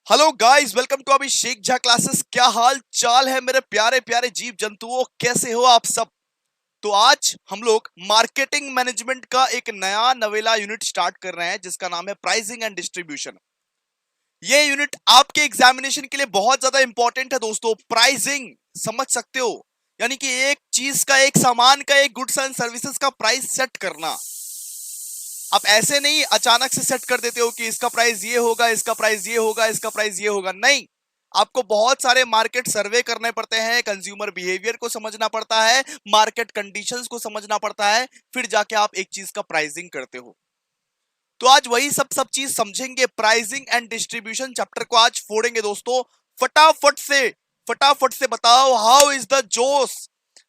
Hello guys, welcome to Abhishek Jha classes. क्या हाल चाल है मेरे प्यारे प्यारे जीव जंतुओं, कैसे हो आप सब। तो आज हम लोग मार्केटिंग मैनेजमेंट का एक नया नवेला यूनिट स्टार्ट कर रहे हैं जिसका नाम है प्राइसिंग एंड डिस्ट्रीब्यूशन। ये यूनिट आपके एग्जामिनेशन के लिए बहुत ज्यादा इंपॉर्टेंट है दोस्तों। प्राइसिंग समझ सकते हो, यानी कि एक चीज का, एक सामान का, एक गुड्स एंड सर्विसेज का प्राइस सेट करना। आप ऐसे नहीं अचानक से सेट कर देते हो कि इसका प्राइस ये होगा, इसका प्राइस ये होगा, इसका प्राइस ये होगा। नहीं, आपको बहुत सारे मार्केट सर्वे करने पड़ते हैं, कंज्यूमर बिहेवियर को समझना पड़ता है, मार्केट कंडीशंस को समझना पड़ता है, फिर जाके आप एक चीज का प्राइसिंग करते हो। तो आज वही सब चीज समझेंगे। प्राइसिंग एंड डिस्ट्रीब्यूशन चैप्टर को आज फोड़ेंगे दोस्तों। फटाफट से बताओ, हाउ इज द जोश।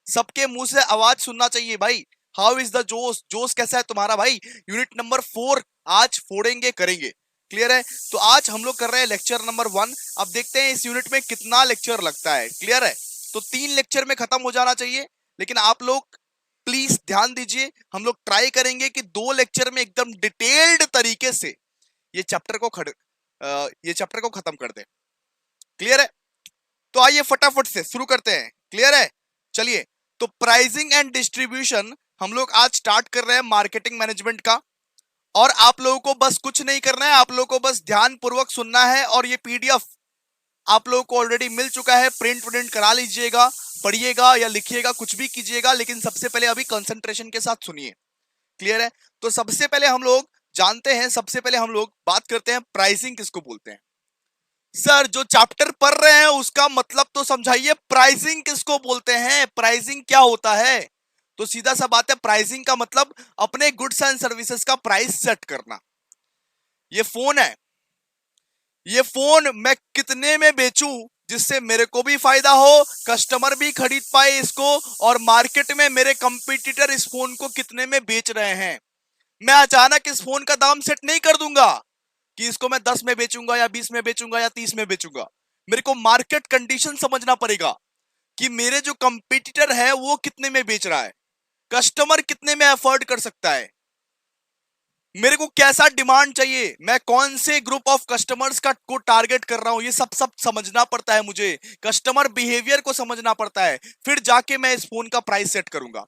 सबके मुंह से आवाज सुनना चाहिए भाई। हाउ इज द जोश, जोश कैसा है तुम्हारा भाई। यूनिट नंबर 4 आज फोड़ेंगे, करेंगे। क्लियर है। तो आज हम लोग कर रहे हैं लेक्चर नंबर 1। अब देखते हैं इस यूनिट में कितना लेक्चर लगता है। क्लियर है। तो 3 लेक्चर में खत्म हो जाना चाहिए, लेकिन आप लोग प्लीज ध्यान दीजिए, हम लोग ट्राई करेंगे कि 2 लेक्चर में एकदम डिटेल्ड तरीके से ये चैप्टर को खत्म कर दे। क्लियर है। तो आइए फटाफट से शुरू करते हैं। क्लियर है। चलिए, तो प्राइसिंग एंड डिस्ट्रीब्यूशन हम लोग आज स्टार्ट कर रहे हैं मार्केटिंग मैनेजमेंट का। और आप लोगों को बस कुछ नहीं करना है, आप लोगों को बस ध्यान पूर्वक सुनना है। और ये पीडीएफ आप लोगों को ऑलरेडी मिल चुका है, प्रिंट करा लीजिएगा, पढ़िएगा या लिखिएगा, कुछ भी कीजिएगा, लेकिन सबसे पहले अभी कंसंट्रेशन के साथ सुनिए। क्लियर है। तो सबसे पहले हम लोग जानते हैं, सबसे पहले हम लोग बात करते हैं प्राइसिंग किसको बोलते हैं। सर, जो चैप्टर पढ़ रहे हैं उसका मतलब तो समझाइए, प्राइसिंग किसको बोलते हैं, प्राइसिंग क्या होता है। तो सीधा सा बात है, प्राइसिंग का मतलब अपने गुड्स एंड सर्विसेज का प्राइस सेट करना। ये फोन है, ये फोन मैं कितने में बेचूं जिससे मेरे को भी फायदा हो, कस्टमर भी खरीद पाए इसको, और मार्केट में मेरे कंपटीटर इस फोन को कितने में बेच रहे हैं। मैं अचानक इस फोन का दाम सेट नहीं कर दूंगा कि इसको मैं 10 में बेचूंगा या 20 में बेचूंगा या 30 में बेचूंगा। मेरे को मार्केट कंडीशन समझना पड़ेगा कि मेरे जो कंपटीटर है वो कितने में बेच रहा है, कस्टमर कितने में अफोर्ड कर सकता है, मेरे को कैसा डिमांड चाहिए, मैं कौन से ग्रुप ऑफ कस्टमर्स का को टारगेट कर रहा हूं। ये सब समझना पड़ता है मुझे, कस्टमर बिहेवियर को समझना पड़ता है, फिर जाके मैं इस फोन का प्राइस सेट करूंगा।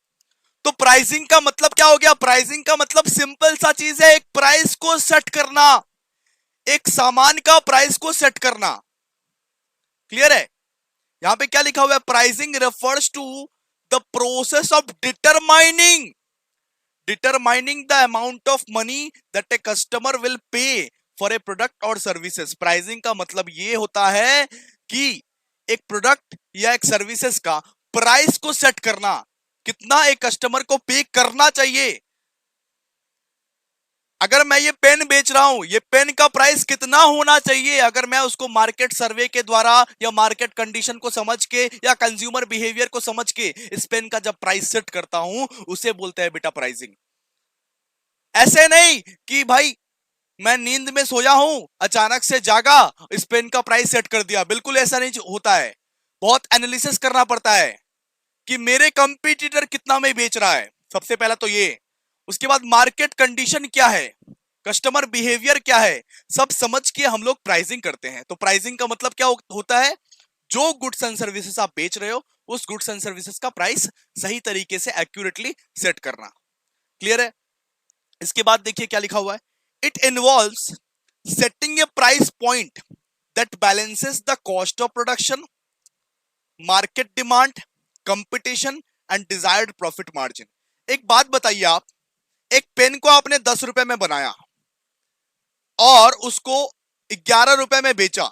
तो प्राइसिंग का मतलब क्या हो गया। प्राइसिंग का मतलब सिंपल सा चीज है, एक प्राइस को सेट करना, एक सामान का प्राइस को सेट करना। क्लियर है। यहां पे क्या लिखा हुआ है, pricing refers to the process of determining the amount of money that a customer will pay for a product और सर्विसेज। प्राइसिंग का मतलब ये होता है कि एक प्रोडक्ट या एक सर्विसेज का प्राइस को सेट करना, कितना एक कस्टमर को पे करना चाहिए। अगर मैं ये पेन बेच रहा हूं, ये पेन का प्राइस कितना होना चाहिए, अगर मैं उसको मार्केट सर्वे के द्वारा या मार्केट कंडीशन को समझ के या कंज्यूमर बिहेवियर को समझ के इस पेन का जब प्राइस सेट करता हूं, उसे बोलते हैं बेटा प्राइसिंग। ऐसे नहीं कि भाई मैं नींद में सोया हूं, अचानक से जागा, इस पेन का प्राइस सेट कर दिया। बिल्कुल ऐसा नहीं होता है। बहुत एनालिसिस करना पड़ता है कि मेरे कंपटीटर कितना में बेच रहा है, सबसे पहला तो ये। उसके बाद मार्केट कंडीशन क्या है, कस्टमर बिहेवियर क्या है, सब समझ के हम लोग प्राइसिंग करते हैं। तो प्राइसिंग का मतलब क्या होता है, जो गुड्स एंड सर्विसेज आप बेच रहे हो उस गुड्स एंड सर्विसेज का प्राइस सही तरीके से एक्यूरेटली सेट करना। क्लियर है। इसके बाद देखिए क्या लिखा हुआ है, it involves setting A price point that balances the cost of production, market demand, competition and desired profit margin. एक बात बताइए, आप एक पेन को आपने 10 रुपए में बनाया और उसको 11 रुपए में बेचा,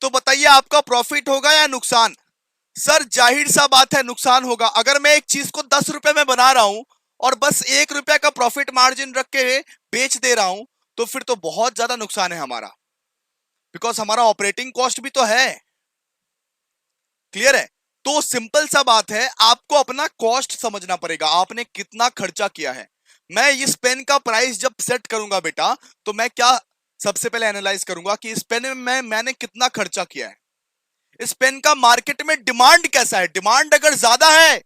तो बताइए आपका प्रॉफिट होगा या नुकसान। सर जाहिर सा बात है नुकसान होगा। अगर मैं एक चीज को 10 रुपए में बना रहा हूं और बस 1 रुपया का प्रॉफिट मार्जिन रख के बेच दे रहा हूं, तो फिर तो बहुत ज्यादा नुकसान है हमारा, बिकॉज हमारा ऑपरेटिंग कॉस्ट भी तो है। क्लियर है। तो सिंपल सा बात है, आपको अपना कॉस्ट समझना पड़ेगा, आपने कितना खर्चा किया है। मैं इस पेन का प्राइस जब सेट करूंगा बेटा, तो मैं क्या सबसे पहले एनालाइज करूंगा कि इस पेन में मैंने कितना खर्चा किया है, इस पेन का मार्केट में डिमांड कैसा है। डिमांड अगर ज्यादा है,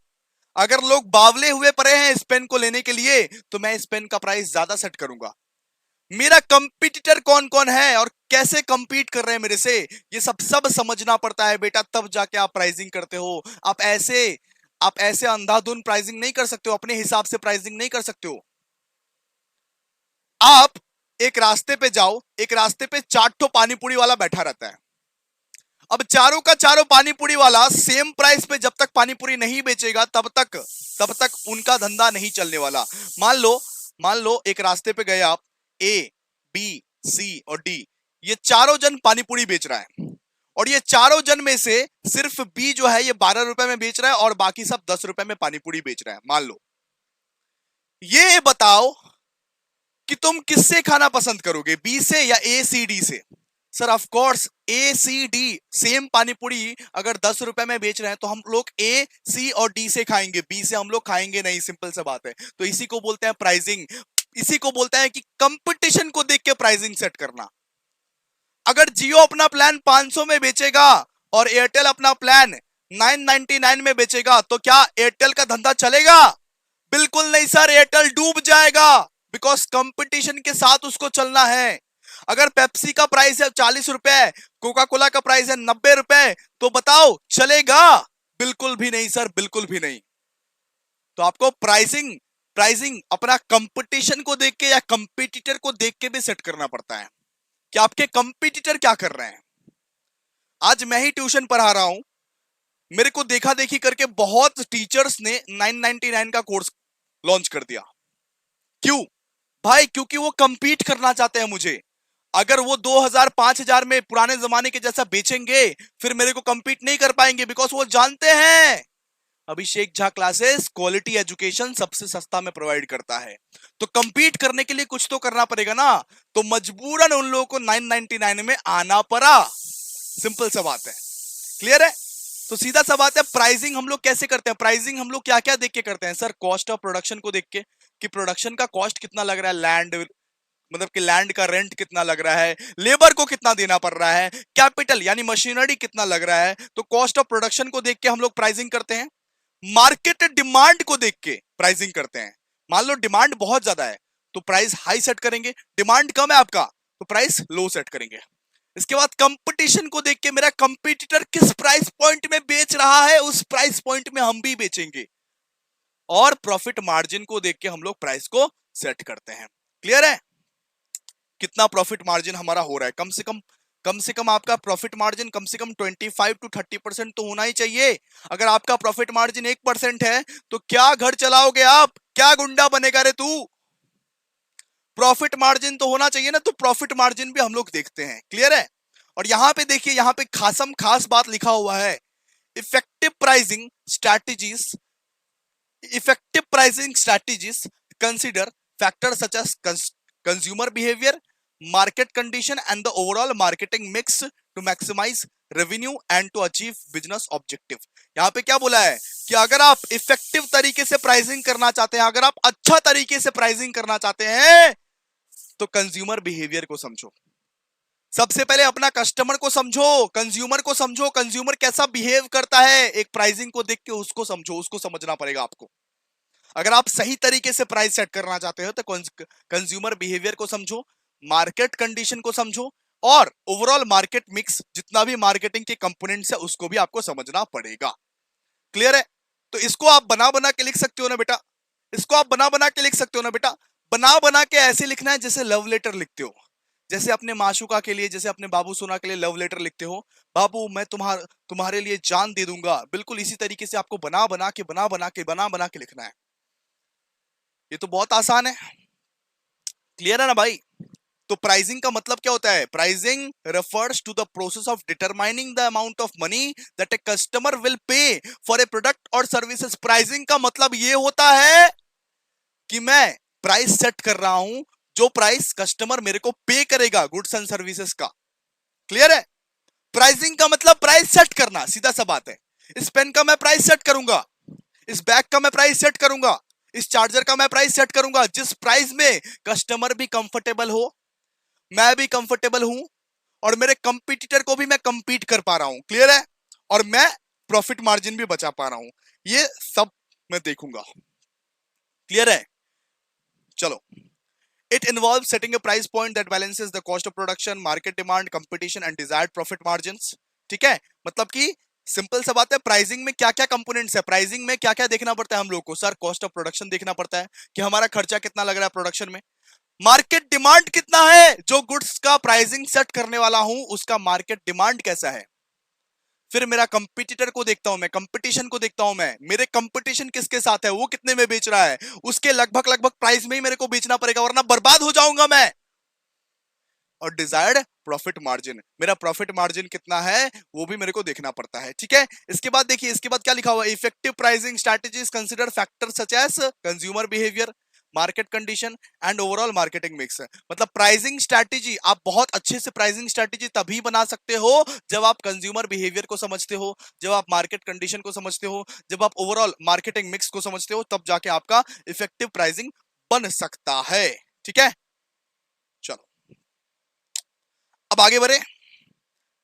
अगर लोग बावले हुए पड़े हैं इस पेन को लेने के लिए, तो मैं इस पेन का प्राइस ज्यादा सेट करूंगा। मेरा कंपटीटर कौन कौन है और कैसे compete कर रहे हैं मेरे से, ये सब समझना पड़ता है बेटा, तब जाके आप प्राइसिंग करते हो। आप ऐसे अंधाधुन प्राइसिंग नहीं कर सकते हो, अपने हिसाब से प्राइसिंग नहीं कर सकते हो। आप एक रास्ते पे जाओ, एक रास्ते पे 4 पानी पूरी वाला बैठा रहता है। अब चारों का चारों पानी पूरी वाला सेम प्राइस पे जब तक पानी पूरी नहीं बेचेगा तब तक उनका धंधा नहीं चलने वाला। मान लो एक रास्ते पे गए आप, ए, बी, सी और डी, ये चारों जन पानी पूरी बेच रहा है, और ये चारों जन में से सिर्फ बी जो है ये 12 रुपए में बेच रहा है और बाकी सब 10 रुपए में पानी पूरी बेच रहा है। मान लो, ये बताओ कि तुम किससे खाना पसंद करोगे, बी से या ए सी डी से? Sir of course A C D, same panipuri अगर 10 रुपए में बेच रहे हैं तो हम लोग ए सी और डी से खाएंगे, बी से हम लोग खाएंगे नहीं, सिंपल सा बात है। तो इसी को बोलते हैं प्राइसिंग, इसी को बोलते हैं कि कंपटीशन को देख के प्राइसिंग सेट करना। अगर जियो अपना प्लान 500 में बेचेगा और एयरटेल अपना प्लान 999 में बेचेगा तो क्या एयरटेल का धंधा चलेगा? बिल्कुल नहीं सर, एयरटेल डूब जाएगा, बिकॉज कंपटीशन के साथ उसको चलना है। अगर पेप्सी का प्राइस है 40 रुपए, कोका कोला का प्राइस है 90 रुपए, तो बताओ चलेगा? बिल्कुल भी नहीं सर, बिल्कुल भी नहीं। तो आपको प्राइसिंग अपना कंपटीशन को देख के या कंपटीटर को देख के भी सेट करना पड़ता है कि आपके कंपटीटर क्या कर रहे हैं। आज मैं ही ट्यूशन पढ़ा रहा हूं, मेरे को देखा देखी करके बहुत टीचर्स ने 999 का कोर्स लॉन्च कर दिया। क्यों भाई? क्योंकि वो कंपीट करना चाहते हैं मुझे। अगर वो 2000 5000 में पुराने जमाने के जैसा बेचेंगे फिर मेरे को कंपीट नहीं कर पाएंगे, बिकॉज वो जानते हैं अभिषेक झा क्लासेस क्वालिटी एजुकेशन सबसे सस्ता में प्रोवाइड करता है। तो कंपीट करने के लिए कुछ तो करना पड़ेगा ना, तो मजबूरन उन लोगों को 999 में आना पड़ा। सिंपल सा बात है, क्लियर है? तो सीधा सा बात है, प्राइसिंग हम लोग कैसे करते हैं? प्राइसिंग हम लोग क्या क्या देख के करते हैं सर? कॉस्ट ऑफ प्रोडक्शन को देख के, कि प्रोडक्शन का कॉस्ट कितना लग रहा है, लैंड मतलब कि लैंड का रेंट कितना लग रहा है, लेबर को कितना देना पड़ रहा है, कैपिटल यानी मशीनरी कितना लग रहा है। तो कॉस्ट ऑफ प्रोडक्शन को देख के हम लोग प्राइसिंग करते हैं। मार्केट डिमांड को देख के प्राइसिंग करते हैं। मान लो डिमांड बहुत ज्यादा है तो प्राइस हाई सेट करेंगे, डिमांड कम है आपका तो प्राइस लो सेट करेंगे। इसके बाद कंपटीशन को देख के मेरा कंपटीटर किस प्राइस पॉइंट में बेच रहा है उस प्राइस पॉइंट में हम भी बेचेंगे, और प्रॉफिट मार्जिन को देख के हम लोग प्राइस को सेट करते हैं। क्लियर है? कितना प्रॉफिट मार्जिन हमारा हो रहा है? कम से कम आपका प्रॉफिट मार्जिन कम से कम 25 to 30% तो होना ही चाहिए। अगर आपका प्रॉफिट मार्जिन 1% है तो क्या घर चलाओगे आप? क्या गुंडा बनेगा रे तू? प्रॉफिट मार्जिन तो होना चाहिए ना, तो प्रॉफिट मार्जिन भी हम लोग देखते हैं। क्लियर है? और यहां पे देखिए, यहां पे खास बात लिखा हुआ है, effective pricing strategies consider factors such as consumer behaviour, market condition and the overall marketing mix to maximize revenue and to achieve business objective। यहाँ पे क्या बोला है कि अगर आप इफेक्टिव तरीके से प्राइसिंग करना चाहते हैं, अगर आप अच्छा तरीके से प्राइसिंग करना चाहते हैं तो कंज्यूमर बिहेवियर को समझो। सबसे पहले अपना कस्टमर को समझो, कंज्यूमर को समझो, कंज्यूमर कैसा बिहेव करता है, एक प्राइसिंग को देख के उसको समझो, उसको समझना पड़ेगा आपको। अगर आप सही तरीके से प्राइस सेट करना चाहते हो तो कंज्यूमर बिहेवियर को समझो, मार्केट कंडीशन को समझो, और ओवरऑल मार्केट मिक्स, जितना भी मार्केटिंग के कंपोनेंट्स है उसको भी आपको समझना पड़ेगा। क्लियर है? तो इसको आप बना बना के लिख सकते हो ना बेटा, इसको आप बना बना के लिख सकते हो ना बेटा। बना बना के ऐसे लिखना है जैसे लव लेटर लिखते हो, जैसे अपने माशुका के लिए, जैसे अपने बाबू सोना के लिए लव लेटर लिखते हो, बाबू मैं तुम्हारे लिए जान दे दूंगा, बिल्कुल इसी तरीके से आपको बना बना के लिखना है। ये तो बहुत आसान है। क्लियर है ना भाई? तो प्राइसिंग का मतलब क्या होता है? Pricing refers to the process of determining the amount of money that a customer will pay for a product और सर्विसेज। प्राइसिंग का मतलब ये होता है कि मैं प्राइस सेट कर रहा हूं, जो प्राइस कस्टमर मेरे को पे करेगा गुड्स एंड सर्विसेज का। क्लियर है? प्राइसिंग का मतलब प्राइस सेट करना, सीधा सा बात है। इस पेन का मैं प्राइस सेट करूंगा, इस बैग का मैं प्राइस सेट करूंगा, इस चार्जर का मैं प्राइस सेट करूंगा, जिस प्राइस में कस्टमर भी कंफर्टेबल हो, मैं भी कंफर्टेबल हूं, और मेरे कंपटीटर को भी मैं कंपीट कर पा रहा हूं। क्लियर है? और मैं प्रॉफिट मार्जिन भी बचा पा रहा हूं, ये सब मैं देखूंगा। क्लियर है? चलो, It involves setting a price point that balances the cost of production, market demand, competition and desired profit margins. ठीक है, मतलब कि सिंपल सा बात है, प्राइसिंग में क्या क्या कंपोनेंट्स है, प्राइसिंग में क्या क्या देखना पड़ता है हम लोग को? सर कॉस्ट ऑफ प्रोडक्शन देखना पड़ता है कि हमारा खर्चा कितना लग रहा है प्रोडक्शन में, मार्केट डिमांड कितना है, जो गुड्स का प्राइसिंग सेट करने वाला हूं उसका मार्केट डिमांड कैसा है, फिर मेरा कंपटीटर को देखता हूं, मैं कंपटीशन को देखता हूं, मैं मेरे कंपटीशन किसके साथ है, वो कितने में बेच रहा है, उसके लगभग लगभग प्राइस में ही मेरे को बेचना पड़ेगा वरना बर्बाद हो जाऊंगा मैं। और डिजायर्ड प्रॉफिट मार्जिन, मेरा प्रॉफिट मार्जिन कितना है वो भी मेरे को देखना पड़ता है। ठीक है, इसके बाद देखिए, इसके बाद क्या लिखा हुआ है, effective pricing strategies consider factor such as consumer behaviour, market condition and overall marketing mix. मतलब प्राइसिंग स्ट्रैटेजी आप बहुत अच्छे से प्राइसिंग स्ट्रैटेजी तभी बना सकते हो जब आप कंज्यूमर बिहेवियर को समझते हो, जब आप मार्केट कंडीशन को समझते हो, जब आप ओवरऑल मार्केटिंग मिक्स को समझते हो, तब जाके आपका इफेक्टिव प्राइसिंग बन सकता है। ठीक है, चलो अब आगे बढ़े,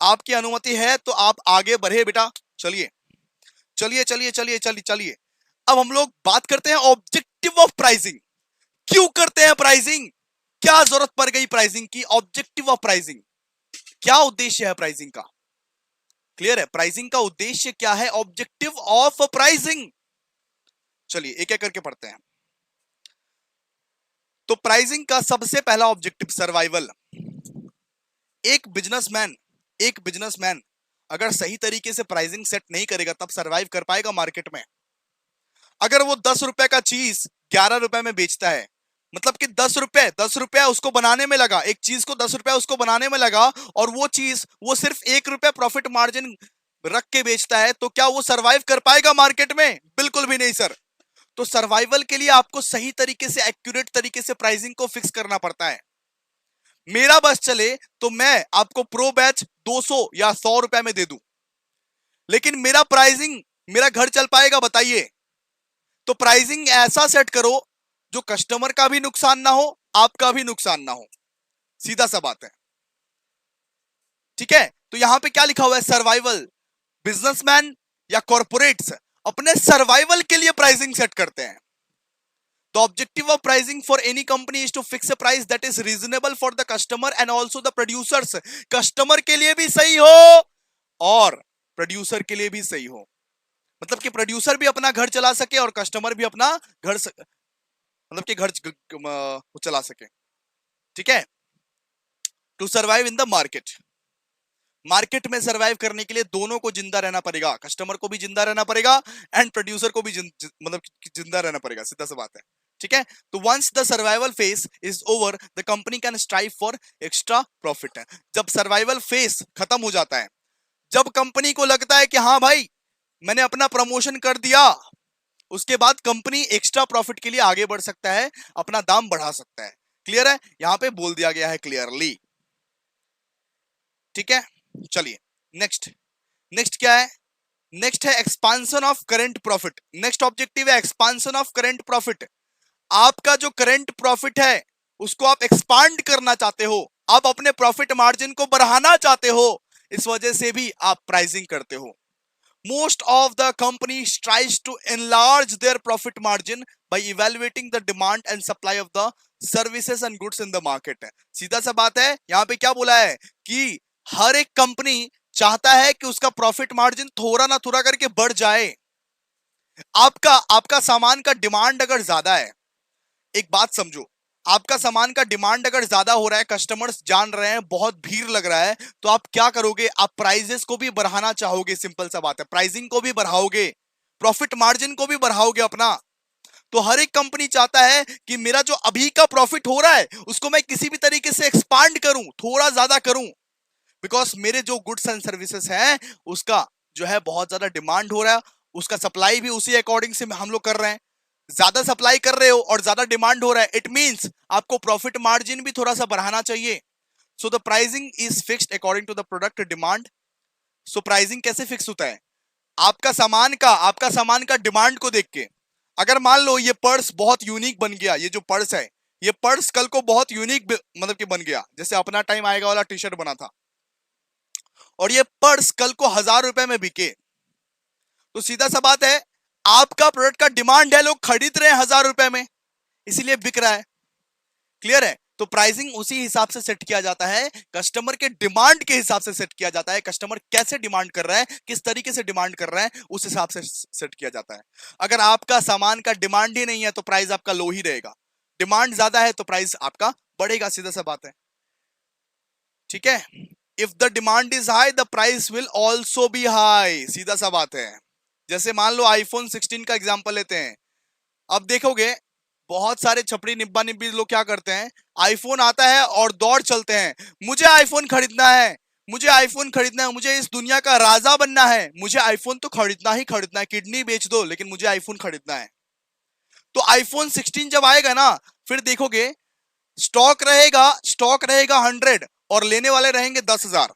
आपकी अनुमति है तो आप आगे बढ़े बेटा, चलिए चलिए चलिए चलिए चलिए चलिए। अब हम लोग बात करते हैं ऑब्जेक्टिव ऑफ प्राइसिंग। क्यों करते हैं प्राइसिंग, क्या जरूरत पड़ गई प्राइसिंग की, ऑब्जेक्टिव ऑफ प्राइसिंग, क्या उद्देश्य है प्राइसिंग का, क्लियर है, प्राइसिंग का उद्देश्य क्या है, ऑब्जेक्टिव ऑफ प्राइसिंग। चलिए एक एक करके पढ़ते हैं। तो प्राइसिंग का सबसे पहला ऑब्जेक्टिव सर्वाइवल। एक बिजनेसमैन अगर सही तरीके से प्राइसिंग सेट नहीं करेगा तब सरवाइव कर पाएगा मार्केट में। अगर वो 10 रुपए का चीज 11 रुपए में बेचता है, मतलब कि 10 रुपए उसको बनाने में लगा, एक चीज को 10 रुपए उसको बनाने में लगा, और वो चीज वो सिर्फ 1 रुपए प्रॉफिट मार्जिन रख के बेचता है, तो क्या वो सरवाइव कर पाएगा मार्केट में? बिल्कुल भी नहीं सर। तो सर्वाइवल के लिए आपको सही तरीके से, एक्यूरेट तरीके से प्राइसिंग को फिक्स करना पड़ता है। मेरा बस चले तो मैं आपको प्रो बैच 200 या 100 रुपए में दे दूं, लेकिन मेरा प्राइसिंग, मेरा घर चल पाएगा बताइए? तो प्राइसिंग ऐसा सेट करो जो कस्टमर का भी नुकसान ना हो, आपका भी नुकसान ना हो, सीधा सा बात है। ठीक है, तो यहां पे क्या लिखा हुआ है, सर्वाइवल। बिजनेसमैन या कॉर्पोरेट्स अपने सर्वाइवल के लिए प्राइसिंग सेट करते हैं। The objective of pricing for any company is to fix a price that is reasonable for the customer and also the producers. Customer के लिए भी सही हो और प्रोड्यूसर के लिए भी सही हो, मतलब कि प्रोड्यूसर भी अपना घर चला सके और कस्टमर भी अपना घर मतलब कि घर चला सके। ठीक है, to survive in the market, market में सर्वाइव करने के लिए दोनों को जिंदा रहना पड़ेगा, कस्टमर को भी जिंदा रहना पड़ेगा एंड प्रोड्यूसर को भी मतलब जिंदा रहना पड़ेगा, सीधा सा बात है। ठीक है, तो once the survival phase is over the company can strive for extra profit. जब सर्वाइवल फेज खत्म हो जाता है, जब कंपनी को लगता है कि हाँ भाई मैंने अपना प्रमोशन कर दिया, उसके बाद कंपनी एक्स्ट्रा प्रॉफिट के लिए आगे बढ़ सकता है, अपना दाम बढ़ा सकता है। क्लियर है, यहां पे बोल दिया गया है क्लियरली। ठीक है, चलिए नेक्स्ट, नेक्स्ट क्या है, नेक्स्ट है expansion of current profit. Next objective है एक्सपांशन ऑफ करंट प्रॉफिट। आपका जो करंट प्रॉफिट है उसको आप एक्सपांड करना चाहते हो, आप अपने प्रॉफिट मार्जिन को बढ़ाना चाहते हो, इस वजह से भी आप प्राइसिंग करते हो। Most of the companies tries to enlarge their profit margin by evaluating the demand and supply of the services and goods in the market। सीधा सा बात है, यहां पे क्या बोला है कि हर एक कंपनी चाहता है कि उसका प्रॉफिट मार्जिन थोड़ा ना थोड़ा करके बढ़ जाए। आपका सामान का डिमांड अगर ज्यादा है, एक बात समझो, आपका सामान का डिमांड अगर ज्यादा हो रहा है, कस्टमर्स जान रहे हैं, बहुत भीड़ लग रहा है, तो आप क्या करोगे, आप प्राइजेस को भी बढ़ाना चाहोगे, सिंपल सा बात है, प्राइसिंग को भी बढ़ाओगे, प्रॉफिट मार्जिन को भी बढ़ाओगे अपना। तो हर एक कंपनी चाहता है कि मेरा जो अभी का प्रॉफिट हो रहा है उसको मैं किसी भी तरीके से एक्सपांड करूं, थोड़ा ज्यादा करूं, बिकॉज मेरे जो गुड्स एंड सर्विसेज हैं उसका जो है बहुत ज्यादा डिमांड हो रहा है, उसका सप्लाई भी उसी अकॉर्डिंग से हम लोग कर रहे हैं। ज्यादा सप्लाई कर रहे हो और ज्यादा डिमांड हो रहा है, इट मींस आपको प्रॉफिट मार्जिन भी थोड़ा सा बढ़ाना चाहिए। So the pricing is fixed according to the product demand. So pricing कैसे फिक्स होता है, आपका सामान का डिमांड को देख के। अगर मान लो ये पर्स बहुत यूनिक बन गया, ये जो पर्स है, ये पर्स कल को बहुत यूनिक मतलब कि बन गया, जैसे अपना टाइम आएगा वाला टी शर्ट बना था, और ये पर्स कल को 1000 रुपए में बिके, तो सीधा सा बात है, आपका प्रोडक्ट का डिमांड है, लोग खरीद रहे हैं 1000 रुपए में, इसीलिए बिक रहा है। क्लियर है? तो प्राइसिंग उसी हिसाब से सेट किया जाता है, कस्टमर के डिमांड के हिसाब से सेट किया जाता है। कस्टमर कैसे डिमांड कर रहा है, किस तरीके से डिमांड कर रहा है, उस हिसाब से सेट किया जाता है। अगर आपका सामान का डिमांड ही नहीं है तो प्राइस आपका लो ही रहेगा, डिमांड ज्यादा है तो प्राइस आपका बढ़ेगा, सीधा सा बात है। ठीक है? If the demand is high the price will also be high, सीधा सा बात है। जैसे मान लो आईफोन 16 का एग्जांपल लेते हैं। अब देखोगे बहुत सारे छपड़ी निब्बा निब्बी लोग क्या करते हैं, आईफोन आता है और दौड़ चलते हैं, मुझे आईफोन खरीदना है, मुझे आईफोन खरीदना है, मुझे इस दुनिया का राजा बनना है, मुझे आईफोन तो खरीदना ही खरीदना है, किडनी बेच दो लेकिन मुझे आईफोन खरीदना है। तो आईफोन 16 जब आएगा ना, फिर देखोगे स्टॉक रहेगा 100 और लेने वाले रहेंगे 10,000।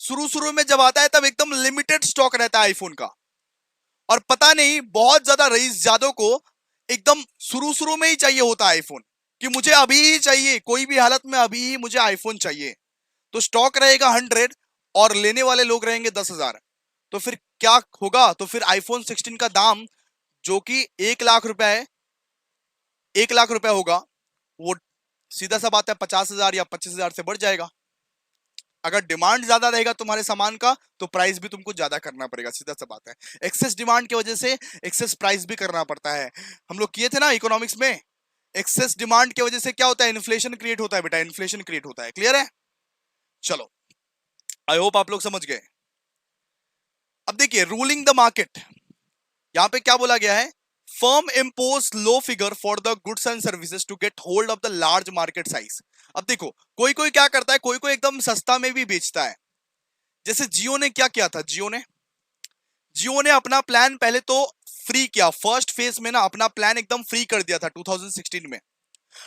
शुरू शुरू में जब आता है तब एकदम लिमिटेड स्टॉक रहता है आईफोन का, और पता नहीं बहुत ज्यादा रईस जादव को एकदम शुरू शुरू में ही चाहिए होता है आईफोन, कि मुझे अभी ही चाहिए, कोई भी हालत में अभी ही मुझे आईफोन चाहिए। तो स्टॉक रहेगा 100 और लेने वाले लोग रहेंगे 10,000। तो फिर क्या होगा, तो फिर आईफोन 16 का दाम जो कि 1 लाख रुपए है, 1 लाख रुपए होगा, वो सीधा सा बात है 50,000 या 25,000 से बढ़ जाएगा। अगर डिमांड ज्यादा रहेगा तुम्हारे सामान का तो प्राइस भी तुमको ज्यादा करना पड़ेगा, सीधा सा बात है। एक्सेस डिमांड की वजह से एक्सेस प्राइस भी करना पड़ता है। हम लोग किए थे ना इकोनॉमिक्स में, एक्सेस डिमांड की वजह से क्या होता है, इन्फ्लेशन क्रिएट होता है बेटा, इन्फ्लेशन क्रिएट होता है। क्लियर है? चलो, आई होप आप लोग समझ गए। अब देखिए रूलिंग द मार्केट, यहां पे क्या बोला गया है, firm impose low figure for the goods and services to get hold of the large market size. अब देखो कोई कोई क्या करता है, कोई कोई एकदम सस्ता में भी बेचता है। जैसे जियो ने क्या किया था, जियो ने अपना प्लान पहले तो फ्री किया, फर्स्ट फेज में ना अपना प्लान एकदम फ्री कर दिया था 2016 में।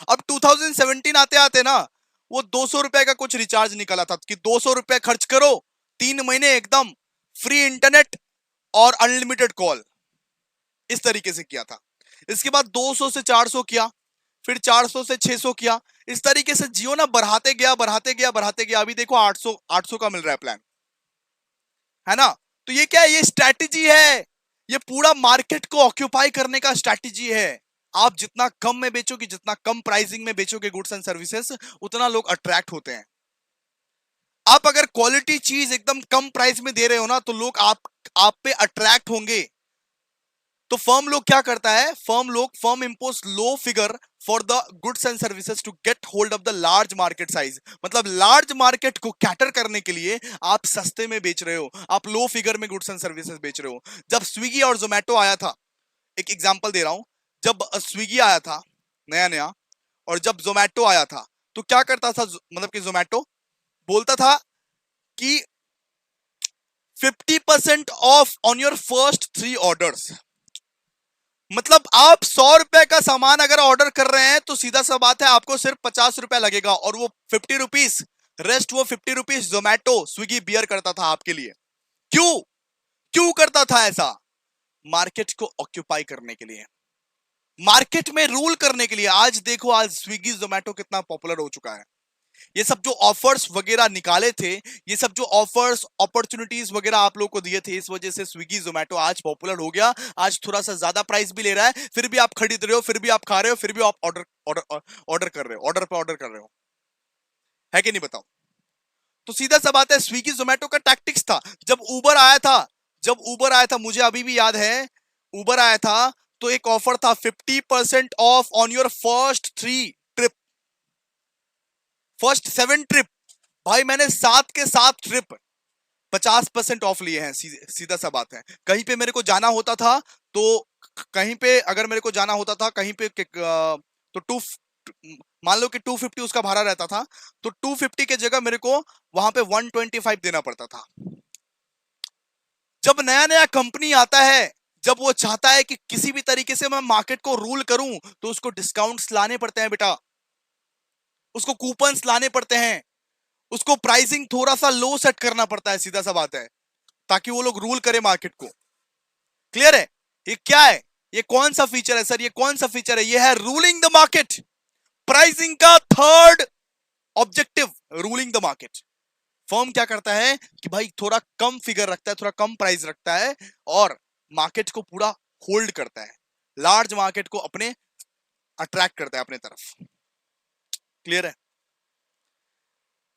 अब 2017 आते आते ना वो 200 रुपए का कुछ रिचार्ज निकाला था कि 200 रुपए खर्च करो, 3 महीने एकदम फ्री इंटरनेट और अनलिमिटेड कॉल, इस तरीके से किया था। इसके बाद 200 से 400 किया, फिर 400 से 600 किया, इस तरीके से जियो ना बढ़ाते गया बढ़ाते गया बढ़ाते गया। अभी देखो 800 का मिल रहा है प्लान, है ना? तो ये क्या है, ये स्ट्रैटेजी है, ये पूरा मार्केट को ऑक्यूपाई करने का स्ट्रैटेजी है। आप जितना कम में बेचोगे, जितना कम प्राइसिंग में बेचोगे गुड्स एंड सर्विसेज, उतना लोग अट्रैक्ट होते हैं। आप अगर क्वालिटी चीज एकदम कम प्राइस में दे रहे हो ना तो लोग आप पे अट्रैक्ट होंगे। तो फर्म लोग क्या करता है, firm impose low figure for the goods and services to get hold of the large market size. मतलब लार्ज मार्केट को कैटर करने के लिए आप सस्ते में बेच रहे हो, आप लो फिगर में गुड्स एंड सर्विसेज बेच रहे हो। जब स्विगी और जोमेटो आया था, एक एग्जांपल दे रहा हूं, जब स्विगी आया था नया नया और जब जोमेटो आया था तो क्या करता था, मतलब कि जोमेटो बोलता था कि 50% of on your first 3 orders. मतलब आप 100 रुपए का सामान अगर ऑर्डर कर रहे हैं तो सीधा सा बात है आपको सिर्फ 50 रुपए लगेगा, और वो 50 रुपीज, रेस्ट वो 50 रुपीज जोमेटो स्विगी बियर करता था आपके लिए। क्यों क्यों करता था ऐसा? मार्केट को ऑक्यूपाई करने के लिए, मार्केट में रूल करने के लिए। आज देखो आज स्विगी जोमेटो कितना पॉपुलर हो चुका है। ये सब जो ऑफर्स वगैरह निकाले थे, ये सब जो ऑफर्स अपॉर्चुनिटीज वगैरह आप लोग को दिए थे, इस वजह से स्विगी जोमेटो आज पॉपुलर हो गया। आज थोड़ा सा ज्यादा प्राइस भी ले रहा है, फिर भी आप खरीद रहे हो, फिर भी आप खा रहे हो, फिर भी आप ऑर्डर ऑर्डर ऑर्डर कर रहे हो, ऑर्डर पे ऑर्डर कर रहे हो, है कि नहीं बताओ? तो सीधा सा बात है, स्विगी जोमेटो का टैक्टिक्स था। जब उबर आया था मुझे अभी भी याद है, उबर आया था तो एक ऑफर था 50% of on your first 7 trip. भाई मैंने 7 के 7 ट्रिप 50% ऑफ लिए हैं, सीधा सा बात है। कहीं पे मेरे को जाना होता था तो कहीं पे अगर मेरे को जाना होता था कहीं पे तो मान लो कि 250 उसका भाड़ा रहता था, तो 250 के जगह मेरे को वहां पे 125 देना पड़ता था। जब नया नया कंपनी आता है, जब वो चाहता है कि किसी भी तरीके से मैं मार्केट को रूल करूं, तो उसको डिस्काउंट्स लाने पड़ते हैं बेटा, उसको कूपन्स लाने पड़ते हैं, उसको प्राइसिंग थोड़ा सा लो सेट करना पड़ता है, सीधा सा बात है, ताकि वो लोग रूल करे मार्केट को। क्लियर है? ये क्या है, ये कौन सा फीचर है सर, ये कौन सा फीचर है? ये है रूलिंग द मार्केट। प्राइसिंग का third objective, ruling the market. Firm क्या करता है कि भाई थोड़ा कम फिगर रखता है, थोड़ा कम प्राइस रखता है और मार्केट को पूरा होल्ड करता है, लार्ज मार्केट को अपने अट्रैक्ट करता है अपने तरफ। क्लियर है?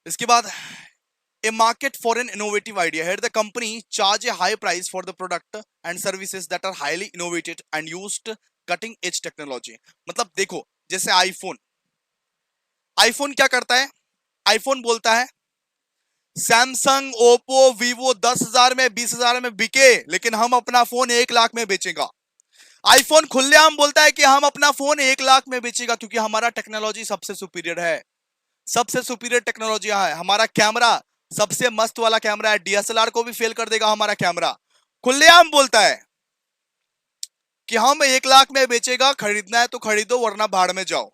इसके बाद a market for an innovative idea. Here the company charge a high price for the product and services that are highly innovated and used cutting edge technology. मतलब देखो, जैसे आईफोन क्या करता है? आईफोन बोलता है सैमसंग, ओप्पो, वीवो 10,000 में 20,000 में बिके, लेकिन हम अपना फोन 1 लाख में बेचेगा। आईफोन खुलेआम बोलता है कि हम अपना फोन 1 लाख में बेचेगा, क्योंकि हमारा टेक्नोलॉजी सबसे सुपीरियर है। सबसे सुपीरियर टेक्नोलॉजी है। हमारा कैमरा सबसे मस्त वाला कैमरा है, डीएसएलआर को भी फेल कर देगा हमारा कैमरा। खुलेआम बोलता है कि हम 1 लाख में बेचेगा, खरीदना है तो खरीदो वरना भाड़ में जाओ।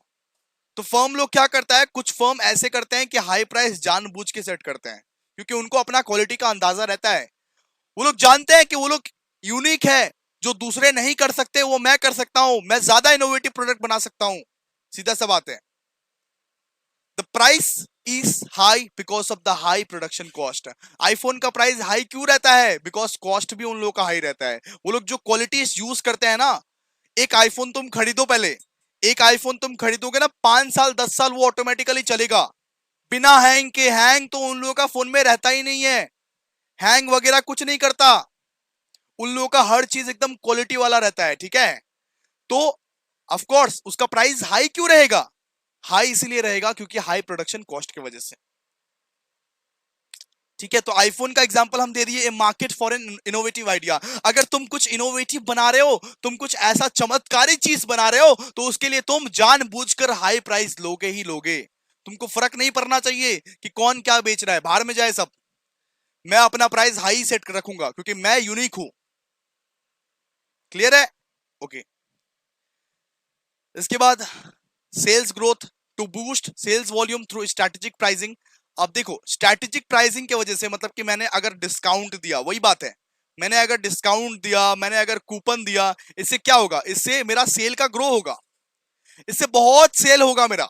तो फर्म लोग क्या करता है, कुछ फर्म ऐसे करते हैं कि हाई प्राइस जानबूझ के सेट करते हैं, क्योंकि उनको अपना क्वालिटी का अंदाजा रहता है। वो लोग जानते हैं कि वो लोग यूनिक है, जो दूसरे नहीं कर सकते वो मैं कर सकता हूं, मैं ज्यादा इनोवेटिव प्रोडक्ट बना सकता हूं। सीधा सा बात है। The price is high because of the high production cost. IPhone का प्राइस हाई क्यों रहता है? बिकॉज कॉस्ट भी उन लोगों का हाई रहता है। वो लोग जो क्वालिटी यूज करते हैं ना, एक आईफोन तुम खरीदो, पहले एक आईफोन तुम खरीदोगे ना, 5 साल 10 साल वो ऑटोमेटिकली चलेगा बिना हैंग के। हैंग तो उन लोगों का फोन में रहता ही नहीं है, हैंग वगैरह कुछ नहीं करता। उन लोगों का हर चीज एकदम क्वालिटी वाला रहता है, ठीक है? तो ऑफ कोर्स उसका प्राइस हाई क्यों रहेगा? हाई इसलिए रहेगा क्योंकि हाई प्रोडक्शन कॉस्ट की वजह से। ठीक है, तो आईफोन का एग्जांपल हम दे दिए, market for an innovative idea. अगर तुम कुछ इनोवेटिव बना रहे हो, तुम कुछ ऐसा चमत्कारी चीज बना रहे हो, तो उसके लिए तुम जानबूझकर हाई प्राइस लोगे ही लोगे। तुमको फर्क नहीं पड़ना चाहिए कि कौन क्या बेच रहा है, बाहर में जाए सब। मैं अपना प्राइस हाई सेट कर रखूंगा क्योंकि मैं यूनिक हूं। क्लियर है? ओके। इसके बाद sales growth to boost sales volume through strategic pricing. अब देखो, स्ट्रैटेजिक प्राइसिंग की वजह से मतलब कि मैंने अगर डिस्काउंट दिया, वही बात है, मैंने अगर डिस्काउंट दिया, मैंने अगर कूपन दिया, इससे क्या होगा? इससे मेरा सेल का ग्रो होगा, इससे बहुत सेल होगा मेरा।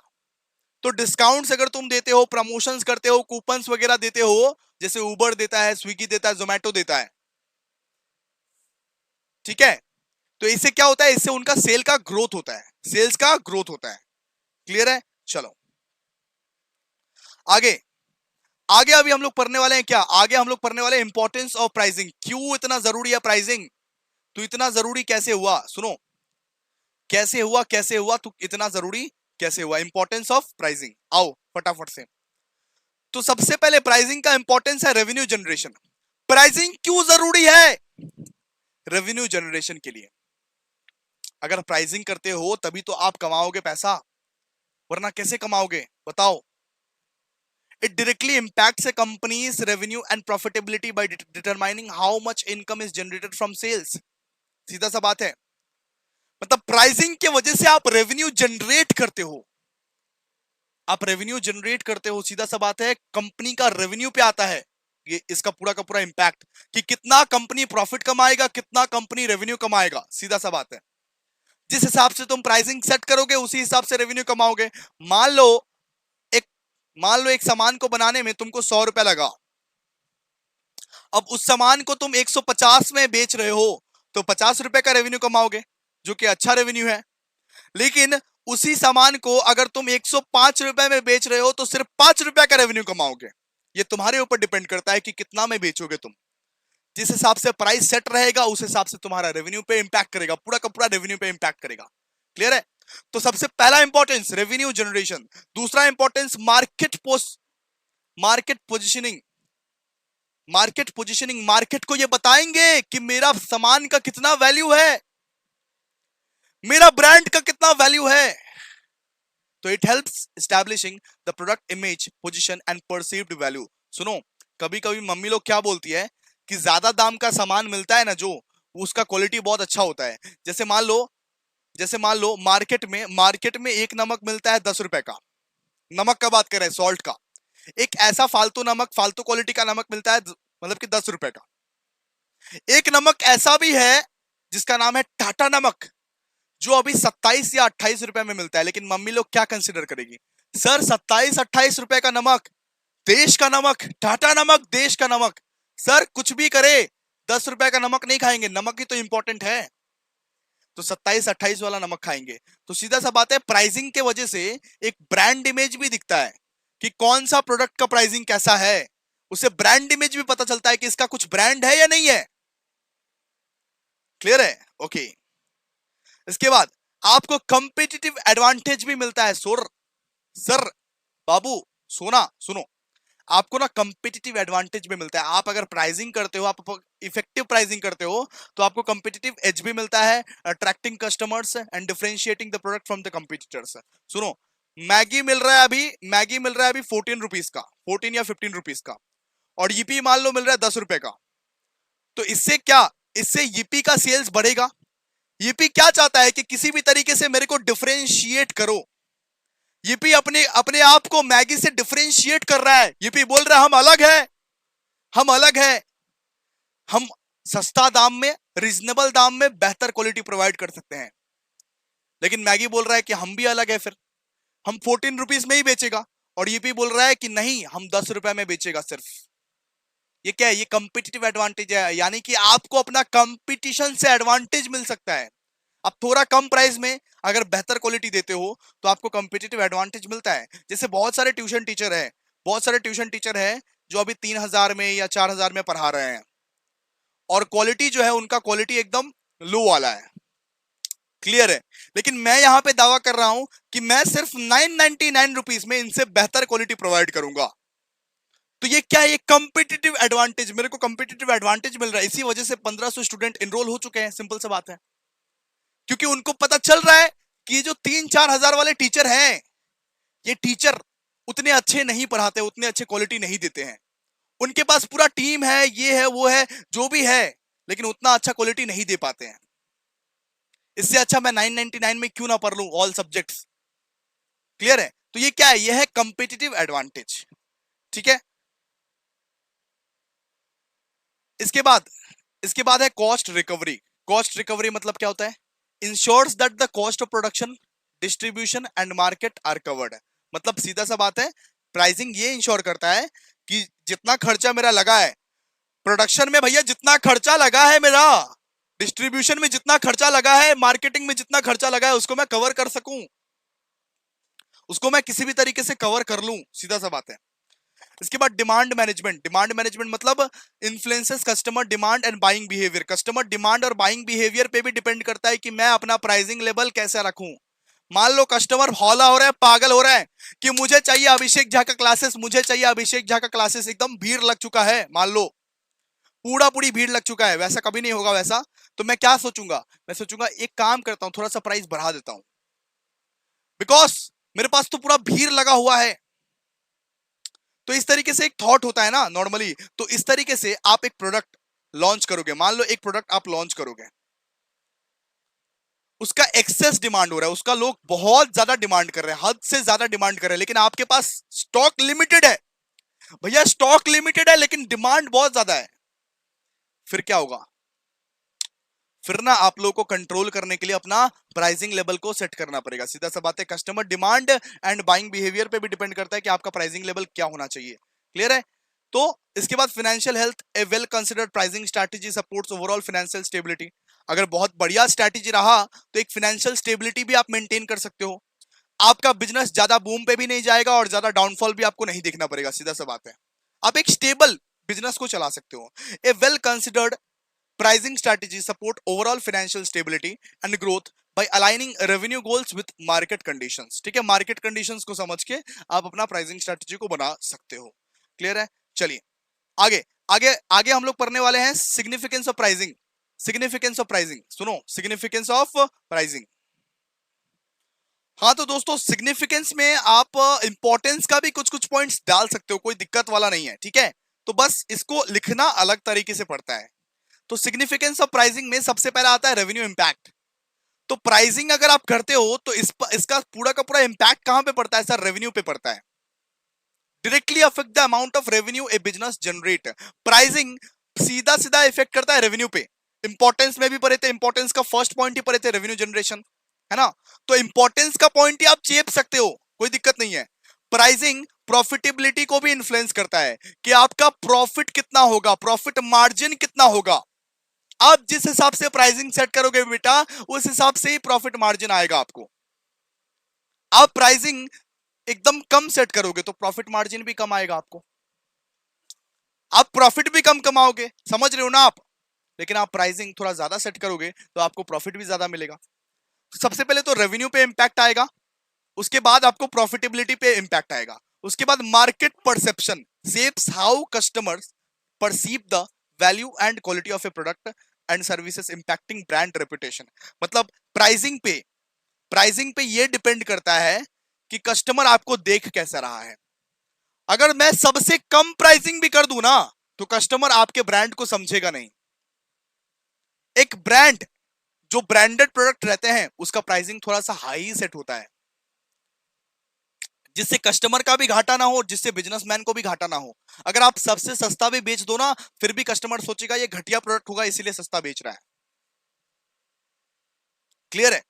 तो डिस्काउंट्स अगर तुम देते हो, प्रमोशंस करते हो, कूपन्स वगैरह देते हो, जैसे उबर देता है, स्विगी देता है, जोमेटो देता है, ठीक है? तो इससे क्या होता है? इससे उनका सेल का ग्रोथ होता है, सेल्स का ग्रोथ होता है। क्लियर है? चलो आगे। आगे अभी हम लोग पढ़ने वाले हैं क्या? आगे हम लोग पढ़ने वाले हैं इंपॉर्टेंस ऑफ प्राइसिंग। क्यों इतना जरूरी है प्राइसिंग? तो इतना जरूरी कैसे हुआ, सुनो। कैसे हुआ तो इतना जरूरी कैसे हुआ? इंपॉर्टेंस ऑफ प्राइसिंग, आओ फटाफट से। तो सबसे पहले प्राइसिंग का इंपॉर्टेंस है रेवेन्यू जनरेशन। प्राइसिंग क्यों जरूरी है? रेवेन्यू जनरेशन के लिए। अगर प्राइसिंग करते हो तभी तो आप कमाओगे पैसा, वरना कैसे कमाओगे बताओ? It directly impacts a company's revenue and profitability by determining how much income is generated from sales. सीधा सा बात है, मतलब प्राइसिंग के वजह से आप रेवेन्यू जनरेट करते हो, आप रेवेन्यू जनरेट करते हो। सीधा सा बात है, कंपनी का रेवेन्यू पे आता है ये, इसका पूरा का पूरा इंपैक्ट कि कितना कंपनी प्रॉफिट कमाएगा, कितना कंपनी रेवेन्यू कमाएगा। सीधा सा बात है, जिस हिसाब से तुम प्राइसिंग सेट करोगे उसी हिसाब से रेवेन्यू कमाओगे। मान लो एक मान लो एक सामान को बनाने में तुमको 100 रुपया लगा, अब उस सामान को तुम 150 में बेच रहे हो, तो 50 रुपए का रेवेन्यू कमाओगे, जो कि अच्छा रेवेन्यू है। लेकिन उसी सामान को अगर तुम 105 रुपए में बेच रहे हो, तो सिर्फ 5 रुपए का रेवेन्यू कमाओगे। ये तुम्हारे ऊपर डिपेंड करता है कि कितना में बेचोगे तुम। जिस हिसाब से प्राइस सेट रहेगा उस हिसाब से तुम्हारा रेवेन्यू पे इंपैक्ट करेगा, पूरा का पूरा रेवेन्यू पे इंपैक्ट करेगा। क्लियर है? तो सबसे पहला इंपॉर्टेंस रेवेन्यू जनरेशन। दूसरा इंपॉर्टेंस मार्केट पोजिशनिंग। मार्केट को ये बताएंगे कि मेरा सामान का कितना वैल्यू है, मेरा ब्रांड का कितना वैल्यू है। तो it helps establishing the product image, position and perceived value. सुनो, कभी कभी मम्मी लोग क्या बोलती है कि ज्यादा दाम का सामान मिलता है ना, जो उसका क्वालिटी बहुत अच्छा होता है। जैसे मान लो मार्केट में एक नमक मिलता है 10 रुपए का, नमक का बात कर रहे हैं, सॉल्ट का। एक ऐसा फालतू नमक, फालतू क्वालिटी का नमक मिलता है, मतलब कि 10 रुपए का। एक नमक ऐसा भी है जिसका नाम है टाटा नमक, जो अभी 27 या 28 रुपए में मिलता है। लेकिन मम्मी लोग क्या कंसिडर करेगी? सर 27-28 रुपए का नमक, देश का नमक, टाटा नमक देश का नमक। सर कुछ भी करे, 10 रुपए का नमक नहीं खाएंगे, नमक ही तो इंपॉर्टेंट है। तो 27-28 वाला नमक खाएंगे। तो सीधा सा बात है, प्राइसिंग के वजह से एक ब्रांड इमेज भी दिखता है कि कौन सा प्रोडक्ट का प्राइसिंग कैसा है, उससे ब्रांड इमेज भी पता चलता है कि इसका कुछ ब्रांड है या नहीं है। क्लियर है? ओके। इसके बाद आपको कंपेटिटिव एडवांटेज भी मिलता है। सर बाबू सोना सुनो, आपको ना कंपेटिटिव एडवांटेज भी मिलता है। आप अगर प्राइसिंग करते हो, आप इफेक्टिव प्राइसिंग करते हो, तो आपको कंपेटिटिव एज भी मिलता है, attracting customers and differentiating the product from the competitors. सुनो, मैगी मिल रहा है अभी 14 रुपीज का, 14 या 15 रुपीज का, और ईपी मान लो मिल रहा है 10 रुपए का। तो इससे क्या, इससे ईपी का सेल्स बढ़ेगा। ईपी क्या चाहता है कि किसी भी तरीके से मेरे को डिफरेंशिएट करो। ईपी अपने अपने आप को मैगी से डिफरेंशिएट कर रहा है। ईपी बोल रहा है हम अलग है, हम अलग है, हम सस्ता दाम में, रीजनेबल दाम में बेहतर क्वालिटी प्रोवाइड कर सकते हैं। लेकिन मैगी बोल रहा है कि हम भी अलग है, फिर हम 14 रुपीज में ही बेचेगा, और ईपी बोल रहा है कि नहीं हम 10 रुपए में बेचेगा सिर्फ। ये क्या है? ये कंपिटिटिव एडवांटेज है, यानी कि आपको अपना कंपटीशन से एडवांटेज मिल सकता है। आप थोड़ा कम प्राइस में अगर बेहतर क्वालिटी देते हो तो आपको कंपटीटिव एडवांटेज मिलता है। जैसे बहुत सारे ट्यूशन टीचर है जो अभी 3,000 में या 4,000 में पढ़ा रहे हैं, और क्वालिटी जो है उनका क्वालिटी एकदम लो वाला है। क्लियर है? लेकिन मैं यहां पे दावा कर रहा हूं कि मैं सिर्फ 999 रुपीज में इनसे बेहतर क्वालिटी प्रोवाइड करूंगा। तो ये क्या है? ये कंपटीटिव एडवांटेज, मेरे को कंपटीटिव एडवांटेज मिल रहा है। इसी वजह से 1500 स्टूडेंट एनरोल हो चुके हैं। सिंपल सी बात है, क्योंकि उनको पता चल रहा है कि जो 3-4 हजार वाले टीचर हैं, ये टीचर उतने अच्छे नहीं पढ़ाते, उतने अच्छे क्वालिटी नहीं देते हैं। उनके पास पूरा टीम है, ये है वो है जो भी है, लेकिन उतना अच्छा क्वालिटी नहीं दे पाते हैं। इससे अच्छा मैं 999 में क्यों ना पढ़ लूं ऑल सब्जेक्ट्स। क्लियर है? तो ये क्या है? ये है कंपेटिटिव एडवांटेज। ठीक है। इसके बाद है कॉस्ट रिकवरी। कॉस्ट रिकवरी मतलब क्या होता है? Ensures that the cost of production, distribution and market are covered. मतलब सीधा सा बात है, प्राइसिंग ये इंश्योर करता है कि जितना खर्चा मेरा लगा है प्रोडक्शन में, भैया जितना खर्चा लगा है मेरा, डिस्ट्रीब्यूशन में जितना खर्चा लगा है, मार्केटिंग में जितना खर्चा लगा है, उसको मैं कवर कर सकूं, उसको मैं किसी भी तरीके से कवर कर लूं। सीधा सा बात है। इसके बाद डिमांड मैनेजमेंट। डिमांड मैनेजमेंट मतलब influences customer demand and buying behaviour. Customer demand और बाइंग बिहेवियर पे भी डिपेंड करता है कि मैं अपना प्राइसिंग लेवल कैसे रखूं। मान लो कस्टमर हौला हो रहा है, पागल हो रहा है कि मुझे चाहिए अभिषेक झा का क्लासेस, मुझे चाहिए अभिषेक झा का क्लासेस, एकदम भीड़ लग चुका है, मान लो पूरा पूरी भीड़ लग चुका है, वैसा कभी नहीं होगा वैसा। तो मैं क्या सोचूंगा? मैं सोचूंगा एक काम करता हूं, थोड़ा सा प्राइस बढ़ा देता हूं, बिकॉज मेरे पास तो पूरा भीड़ लगा हुआ है। तो इस तरीके से एक थॉट होता है ना नॉर्मली। तो इस तरीके से आप एक प्रोडक्ट लॉन्च करोगे, मान लो एक प्रोडक्ट आप लॉन्च करोगे, उसका एक्सेस डिमांड हो रहा है, उसका लोग बहुत ज्यादा डिमांड कर रहे हैं, हद से ज्यादा डिमांड कर रहे हैं, लेकिन आपके पास स्टॉक लिमिटेड है। भैया स्टॉक लिमिटेड है लेकिन डिमांड बहुत ज्यादा है। फिर क्या होगा? फिर ना आप लोगों को कंट्रोल करने के लिए अपना प्राइसिंग लेवल को सेट करना पड़ेगा। सीधा सा बात है, customer demand and buying behaviour पे भी डिपेंड करता है कि आपका प्राइसिंग लेवल क्या होना चाहिए। क्लियर है? तो इसके बाद financial health. A well considered pricing strategy supports overall financial stability. अगर बहुत बढ़िया स्ट्रैटेजी रहा तो एक फाइनेंशियल स्टेबिलिटी भी आप मेंटेन कर सकते हो। आपका बिजनेस ज्यादा बूम पे भी नहीं जाएगा और ज्यादा डाउनफॉल भी आपको नहीं देखना पड़ेगा। सीधा सा बात है, आप एक स्टेबल बिजनेस को चला सकते हो। A well considered pricing strategy support overall financial stability and growth by aligning revenue goals with market conditions। ठीक है, मार्केट कंडीशंस को समझ के आप अपना प्राइसिंग स्ट्रेटजी को बना सकते हो। क्लियर है? चलिए आगे आगे आगे हम लोग पढ़ने वाले हैं significance of pricing. Significance of pricing सुनो, सिग्निफिकेंस ऑफ प्राइसिंग। हाँ तो दोस्तों, सिग्निफिकेंस में आप इंपॉर्टेंस का भी कुछ कुछ पॉइंट्स डाल सकते हो, कोई दिक्कत वाला नहीं है। ठीक है, तो बस इसको लिखना अलग तरीके से पड़ता है। तो सिग्निफिकेंस ऑफ प्राइसिंग में सबसे पहला आता है रेवेन्यू इंपैक्ट। तो प्राइसिंग अगर आप करते हो तो इसका पूरा का पूरा इंपैक्ट कहां पे पड़ता है सर? रेवेन्यू पे पड़ता है। Directly affect the amount of revenue A business generate. Pricing सीधा सीधा इफेक्ट करता है रेवेन्यू पे। इंपॉर्टेंस में भी पढ़े थे, इंपॉर्टेंस का फर्स्ट पॉइंट ही पढ़े थे, रेवेन्यू जनरेशन, है ना? तो इंपॉर्टेंस का पॉइंट ही आप चेप सकते हो, कोई दिक्कत नहीं है। प्राइसिंग प्रॉफिटेबिलिटी को भी इन्फ्लुएंस करता है कि आपका प्रॉफिट कितना होगा, प्रॉफिट मार्जिन कितना होगा। आप जिस हिसाब से प्राइसिंग सेट करोगे बेटा, उस हिसाब से ही प्रॉफिट मार्जिन आएगा आपको। आप प्राइसिंग एकदम कम सेट करोगे तो प्रॉफिट मार्जिन भी कम आएगा आपको, आप प्रॉफिट भी कम कमाओगे, समझ रहे हो ना आप। लेकिन आप प्राइसिंग थोड़ा ज्यादा सेट करोगे तो आपको प्रॉफिट भी ज्यादा मिलेगा। सबसे पहले तो रेवेन्यू पे इंपैक्ट आएगा, उसके बाद आपको प्रॉफिटेबिलिटी पे इंपैक्ट आएगा, उसके बाद market perception shapes how customers perceive the value and quality of A product and services impacting brand reputation. मतलब प्राइसिंग पे ये डिपेंड करता है कि कस्टमर आपको देख कैसा रहा है। अगर मैं सबसे कम प्राइसिंग भी कर दूं ना तो कस्टमर आपके ब्रांड को समझेगा नहीं। एक ब्रांड जो ब्रांडेड प्रोडक्ट रहते हैं उसका प्राइसिंग थोड़ा सा हाई सेट होता है, जिससे कस्टमर का भी घाटा ना हो, जिससे बिजनेसमैन को भी घाटा ना हो। अगर आप सबसे सस्ता भी बेच दो ना, फिर भी कस्टमर सोचेगा ये घटिया प्रोडक्ट होगा इसीलिए सस्ता बेच रहा है। क्लियर है?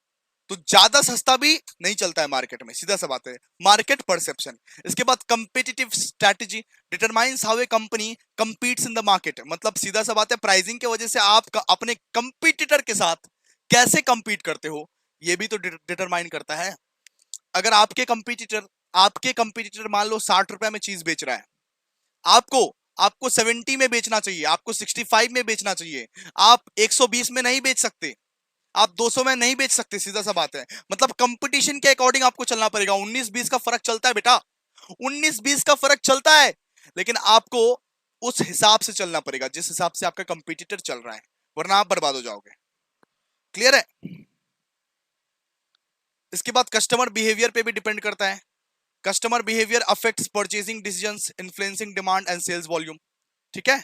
तो ज्यादा सस्ता भी नहीं चलता है मार्केट में, सीधा सा बात है। मार्केट परसेप्शन, इसके बाद competitive strategy determines how a company competes in the market. मतलब सीधा सा बात है, प्राइसिंग की वजह से आप अपने कंपीटिटर के साथ कैसे कंपीट करते हो ये भी तो डिटरमाइन करता है। अगर आपके कंपीटिटर मान लो 60 रुपए में चीज बेच रहा है, आपको आपको 70 में बेचना चाहिए, आपको 65 में बेचना चाहिए, आप 120 में नहीं बेच सकते, आप 200 में नहीं बेच सकते, सीधा सा बात है। मतलब कंपटीशन के अकॉर्डिंग आपको चलना पड़ेगा। 19-20 का फर्क चलता है बेटा, 19-20 का फर्क चलता है, लेकिन आपको उस हिसाब से चलना पड़ेगा जिस हिसाब से आपका कंपटीटर चल रहा है, वरना आप बर्बाद हो जाओगे। क्लियर है? इसके बाद कस्टमर बिहेवियर पे भी डिपेंड करता है। Customer behaviour affects purchasing decisions influencing demand and sales volume. ठीक है,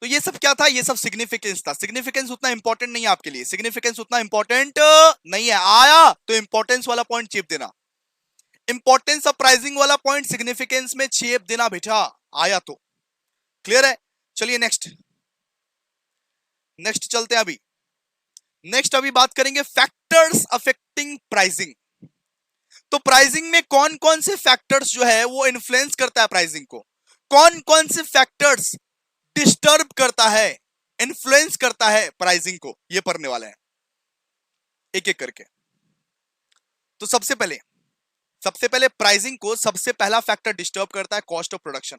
तो ये सब क्या था? ये सब सिग्निफिकेंस था। सिग्निफिकेंस उतना इंपॉर्टेंट नहीं है आपके लिए, सिग्निफिकेंस उतना इंपॉर्टेंट नहीं है। आया तो इंपॉर्टेंस वाला पॉइंट चेप देना, इंपॉर्टेंस ऑफ प्राइसिंग वाला पॉइंट सिग्निफिकेंस में चेप देना बेटा, आया तो। क्लियर है? चलिए नेक्स्ट नेक्स्ट चलते हैं। अभी बात करेंगे फैक्टर्स अफेक्टिंग प्राइसिंग। तो प्राइसिंग में कौन कौन से फैक्टर्स जो है वो इन्फ्लुएंस करता है प्राइसिंग को, कौन कौन से फैक्टर्स डिस्टर्ब करता है, इन्फ्लुएंस करता है प्राइसिंग को, ये पढ़ने वाले हैं एक एक करके। तो सबसे पहले प्राइसिंग को सबसे पहला फैक्टर डिस्टर्ब करता है कॉस्ट ऑफ प्रोडक्शन।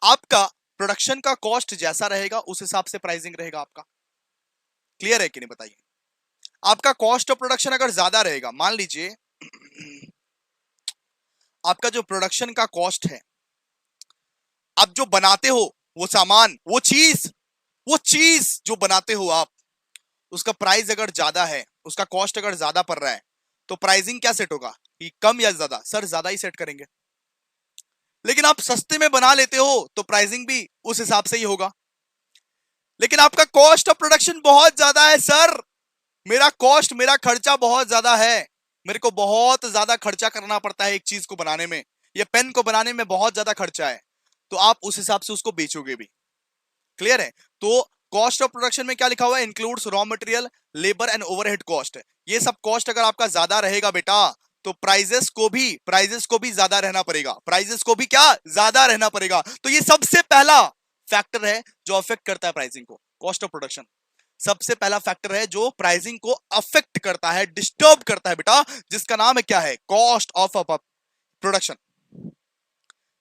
आपका प्रोडक्शन का कॉस्ट जैसा रहेगा उस हिसाब से प्राइसिंग रहेगा आपका। क्लियर है कि नहीं बताइए? आपका कॉस्ट ऑफ प्रोडक्शन अगर ज्यादा रहेगा, मान लीजिए आपका जो प्रोडक्शन का कॉस्ट है, आप जो बनाते हो वो सामान, वो चीज जो बनाते हो आप, उसका प्राइस अगर ज्यादा है, उसका कॉस्ट अगर ज्यादा पड़ रहा है, तो प्राइसिंग क्या सेट होगा कि कम या ज्यादा? सर ज्यादा ही सेट करेंगे। लेकिन आप सस्ते में बना लेते हो तो प्राइसिंग भी उस हिसाब से ही होगा। लेकिन आपका कॉस्ट ऑफ प्रोडक्शन बहुत ज्यादा है, सर मेरा खर्चा बहुत ज्यादा है, मेरे को बहुत ज्यादा खर्चा करना पड़ता है एक चीज को बनाने में, ये पेन को बनाने में बहुत ज्यादा खर्चा है, तो आप उस हिसाब से उसको बेचोगे भी। क्लियर है? तो कॉस्ट ऑफ प्रोडक्शन में क्या लिखा हुआ है? Includes raw material, labour and overhead cost. ये सब कॉस्ट अगर आपका ज्यादा रहेगा बेटा तो प्राइजेस को भी ज्यादा रहना पड़ेगा, प्राइजेस को भी क्या ज्यादा रहना पड़ेगा। तो ये सबसे पहला फैक्टर है जो अफेक्ट करता है प्राइसिंग को, कॉस्ट ऑफ प्रोडक्शन सबसे पहला फैक्टर है जो प्राइसिंग को अफेक्ट करता है, डिस्टर्ब करता है बेटा, जिसका नाम है क्या है? Cost of production.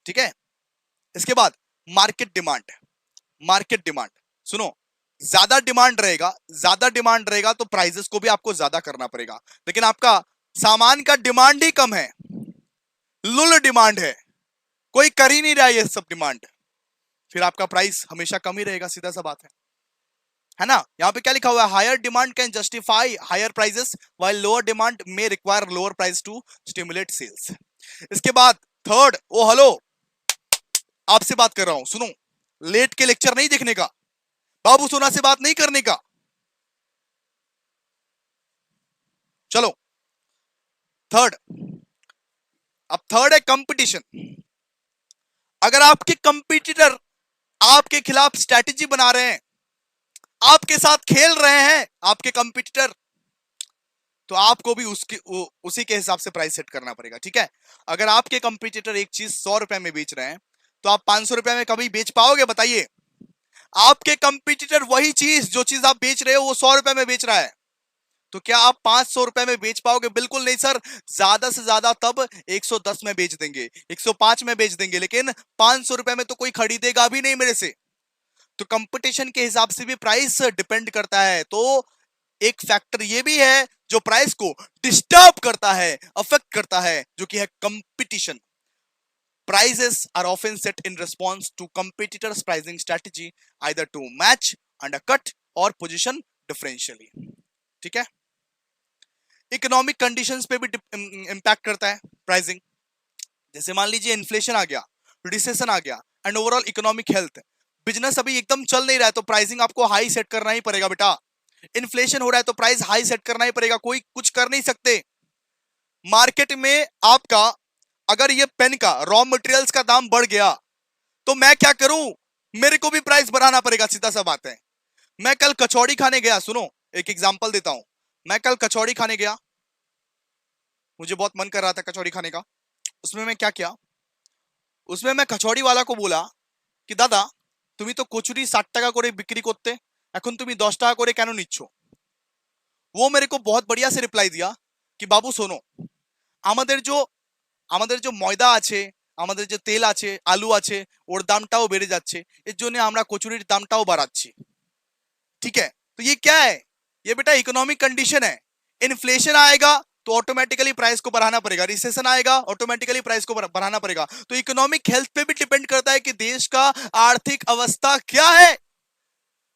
ठीक है, इसके बाद मार्केट डिमांड सुनो, ज्यादा डिमांड रहेगा तो प्राइसेस को भी आपको ज्यादा करना पड़ेगा। लेकिन आपका सामान का डिमांड ही कम है, लुल डिमांड है, कोई कर ही नहीं रहा ये सब डिमांड, फिर आपका प्राइस हमेशा कम ही रहेगा, सीधा सा बात है ना। यहां पे क्या लिखा हुआ है? Higher demand can justify higher prices while lower demand may require lower price to stimulate sales. इसके बाद थर्ड, ओ हेलो, आपसे बात कर रहा हूं, सुनो, लेट के लेक्चर नहीं देखने का, बाबू सोना से बात नहीं करने का। चलो थर्ड है कंपटीशन। अगर आपके कंपटीटर आपके खिलाफ स्ट्रैटेजी बना रहे हैं, आपके साथ खेल रहे हैं आपके कंपटीटर, तो आपको भी उसी के हिसाब से प्राइस सेट करना पड़ेगा। ठीक है, अगर आपके कंपटीटर एक चीज 100 रुपए में बेच रहे हैं तो आप 500 रुपए में कभी बेच पाओगे? बताइए। आपके कंपटीटर वही चीज, जो चीज आप बेच रहे हो वो 100 रुपए में बेच रहा है, तो क्या आप 500 रुपए में बेच पाओगे? बिल्कुल नहीं सर। ज्यादा से ज्यादा तब 110 में बेच देंगे, 105 में बेच देंगे, लेकिन 500 रुपए में तो कोई खरीदेगा भी नहीं मेरे से। तो कंपटीशन के हिसाब से भी प्राइस डिपेंड करता है। तो एक फैक्टर ये भी है जो प्राइस को डिस्टर्ब करता है, अफेक्ट करता है, जो कि है competition. Prices are often set in response to competitors' pricing strategy, either to match, undercut or position differentially. ठीक है। इकोनॉमिक कंडीशंस पे भी इंपैक्ट करता है प्राइसिंग। जैसे मान लीजिए इन्फ्लेशन आ गया, रिसेशन आ गया, and overall economic health, business अभी एकदम चल नहीं रहा है, तो प्राइसिंग आपको हाई सेट करना ही पड़ेगा बेटा। इन्फ्लेशन हो रहा है तो प्राइस हाई सेट करना ही पड़ेगा, कोई कुछ कर नहीं सकते। मार्केट में आपका अगर ये पेन का रॉ मटेरियल्स का दाम बढ़ गया तो मैं क्या करूं? मेरे को भी प्राइस बढ़ाना पड़ेगा, सीधा सा बात है। मैं कल कचौड़ी खाने गया, सुनो एक एग्जांपल देता हूं। मैं कल कचौड़ी खाने गया, मुझे बहुत मन कर रहा था कचौड़ी खाने का। उसमें मैं क्या किया, उसमें मैं कचौड़ी वाला को बोला कि दादा তুমি তো কচুরি 60 টাকা করে বিক্রি করতে, এখন তুমি 10 টাকা করে কেন নিচ্ছ? वो मेरे को बहुत बढ़िया से रिप्लाई दिया कि बाबू শোনো, আমাদের जो আমাদের যে ময়দা আছে, আমাদের যে তেল আছে, আলু আছে, ওর দামটাও বেড়ে যাচ্ছে, এর জন্য আমরা কচুরির দামটাও বাড়াচ্ছি। ठीक है, तो ये क्या है? ये बेटा इकोनॉमिक कंडीशन है। इन्फ्लेशन आएगा तो ऑटोमेटिकली प्राइस को बढ़ाना पड़ेगा, रिसेशन आएगा ऑटोमेटिकली प्राइस को बढ़ाना पड़ेगा। तो इकोनॉमिक हेल्थ पे भी डिपेंड करता है कि देश का आर्थिक अवस्था क्या है,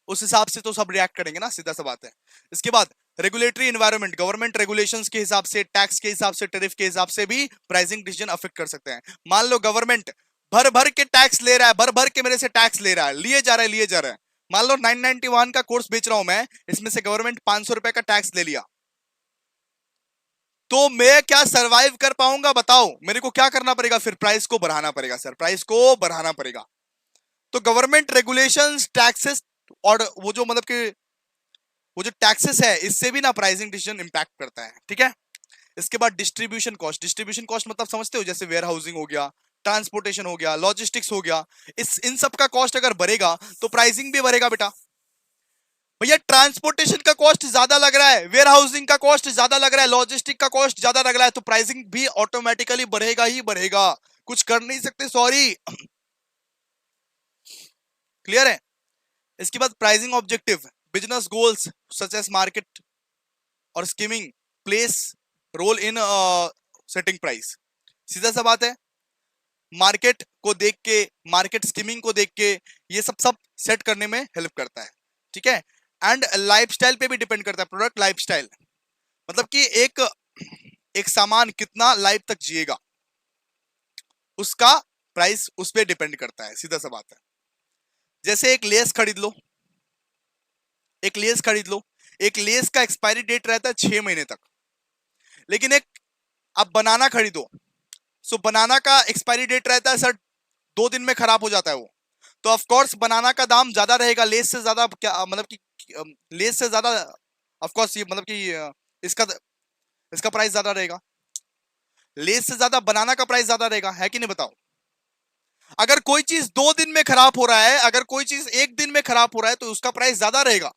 उस हिसाब से तो सब रिएक्ट करेंगे ना, सीधा सा बात है। इसके बाद रेगुलेटरी एनवायरनमेंट, गवर्नमेंट रेगुलेशंस के हिसाब से, टैक्स के हिसाब से, टैरिफ के हिसाब से भी प्राइसिंग डिसीजन अफेक्ट कर सकते हैं। मान लो गवर्नमेंट भर भर के टैक्स ले रहा है, भर भर के मेरे से टैक्स ले रहा है, लिए जा रहा है, लिए जा रहा है। मान लो 991 का कोर्स बेच रहा हूं मैं, इसमें से गवर्नमेंट 500 रुपए का टैक्स ले लिया, तो मैं क्या सरवाइव कर पाऊंगा? बताओ, मेरे को क्या करना पड़ेगा? फिर प्राइस को बढ़ाना पड़ेगा सर, प्राइस को बढ़ाना पड़ेगा। तो गवर्नमेंट रेगुलेशंस, टैक्सेस और वो जो मतलब कि वो जो टैक्सेस है, इससे भी ना प्राइसिंग डिसीजन इंपैक्ट करता है। ठीक है। इसके बाद डिस्ट्रीब्यूशन कॉस्ट। डिस्ट्रीब्यूशन कॉस्ट मतलब समझते हो, जैसे वेयर हाउसिंग हो गया, ट्रांसपोर्टेशन हो गया, लॉजिस्टिक्स हो गया, इन सब का कॉस्ट अगर बढ़ेगा तो प्राइसिंग भी बढ़ेगा बेटा। भैया ट्रांसपोर्टेशन का कॉस्ट ज्यादा लग रहा है, वेयर हाउसिंग का कॉस्ट ज्यादा लग रहा है, लॉजिस्टिक का कॉस्ट ज्यादा लग रहा है, तो प्राइसिंग भी ऑटोमेटिकली बढ़ेगा ही बढ़ेगा, कुछ कर नहीं सकते, सॉरी। क्लियर है। इसके बाद pricing objective, business goals such as market और skimming plays role in setting price. सीधा सा बात है, मार्केट को देख के, मार्केट स्कीमिंग को देख के ये सब सब सेट करने में हेल्प करता है। ठीक है। एंड लाइफस्टाइल पे भी डिपेंड करता है, प्रोडक्ट लाइफस्टाइल, मतलब कि एक सामान कितना लाइफ तक जिएगा, उसका प्राइस उस पर डिपेंड करता है, सीधा सा बात है। जैसे एक लेस खरीद लो, एक लेस खरीद लो, एक लेस का एक्सपायरी डेट रहता है 6 महीने तक, लेकिन एक आप बनाना खरीदो, सो बनाना का एक्सपायरी डेट रहता है सर 2 दिन में खराब हो जाता है वो, तो ऑफ कोर्स बनाना का दाम ज्यादा रहेगा, लेस से ज्यादा, क्या मतलब कि लेस से ज्यादा ऑफ कोर्स, ये मतलब कि इसका इसका प्राइस ज्यादा रहेगा, लेस से ज्यादा बनाना का प्राइस ज्यादा रहेगा, है कि नहीं बताओ। अगर कोई चीज 2 दिन में खराब हो रहा है, अगर कोई चीज 1 दिन में खराब हो रहा है तो उसका प्राइस ज्यादा रहेगा,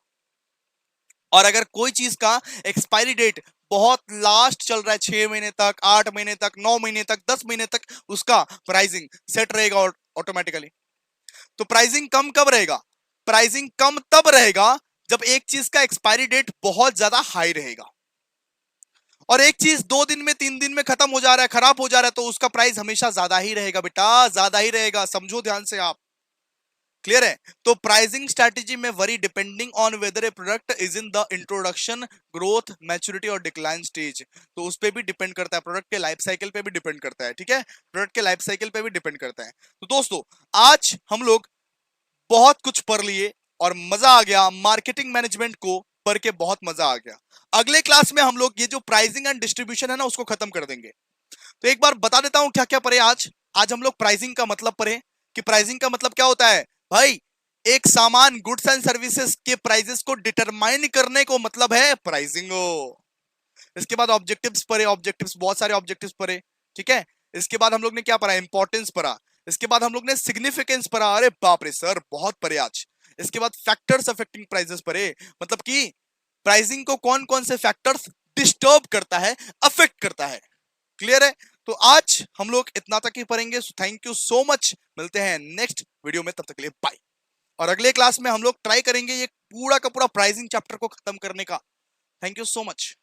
और अगर कोई चीज का एक्सपायरी डेट बहुत लास्ट चल रहा है, 6 महीने तक, 8 महीने तक, 9 महीने तक, 10 महीने तक, उसका प्राइसिंग सेट रहेगा ऑटोमेटिकली। तो प्राइसिंग कम कब रहेगा? प्राइसिंग कम तब रहेगा जब एक चीज का एक्सपायरी डेट बहुत ज्यादा हाई रहेगा, और एक चीज 2 दिन में, 3 दिन में खत्म हो जा रहा है, खराब हो जा रहा है, तो उसका प्राइस हमेशा ज्यादा ही रहेगा बेटा, ज्यादा ही रहेगा, समझो ध्यान से आप। क्लियर है। तो प्राइसिंग स्ट्रेटेजी में worry depending on whether A product is in the introduction, growth, maturity और डिक्लाइन स्टेज, तो उस पर भी डिपेंड करता है, प्रोडक्ट के लाइफ साइकिल पे भी डिपेंड करता है। ठीक है, प्रोडक्ट के लाइफ साइकिल पे भी डिपेंड करता है। तो दोस्तों आज हम लोग बहुत कुछ पढ़ लिए और मजा आ गया, मार्केटिंग मैनेजमेंट को पढ़ के बहुत मजा आ गया। अगले क्लास में हम लोग ये जो प्राइसिंग एंड डिस्ट्रीब्यूशन है ना, उसको खत्म कर देंगे। तो एक बार बता देता हूं क्या क्या पढ़े आज। आज हम लोग प्राइसिंग का मतलब पढ़े कि प्राइसिंग का मतलब क्या होता है भाई, एक सामान, गुड्स एंड सर्विसेज के प्राइसेस को डिटरमाइन करने को मतलब है प्राइसिंग। इसके बाद ऑब्जेक्टिव्स पढ़े, ऑब्जेक्टिव्स बहुत सारे ऑब्जेक्टिव्स पढ़े। ठीक है। इसके बाद हम लोग ने क्या पढ़ा? इंपॉर्टेंस पढ़ा। इसके बाद हम लोग ने सिग्निफिकेंस पढ़ा। अरे बाप रे सर, बहुत पढ़े आज। इसके बाद फैक्टर्स अफेक्टिंग प्राइसेस पढ़े, मतलब कि प्राइसिंग को कौन कौन से फैक्टर्स डिस्टर्ब करता है, अफेक्ट करता है। क्लियर है? तो आज हम लोग इतना तक ही पढ़ेंगे। थैंक यू सो मच, मिलते हैं नेक्स्ट वीडियो में, तब तक के लिए बाय। और अगले क्लास में हम लोग ट्राई करेंगे ये पूरा का पूरा प्राइसिंग चैप्टर को खत्म करने का। Thank you so much.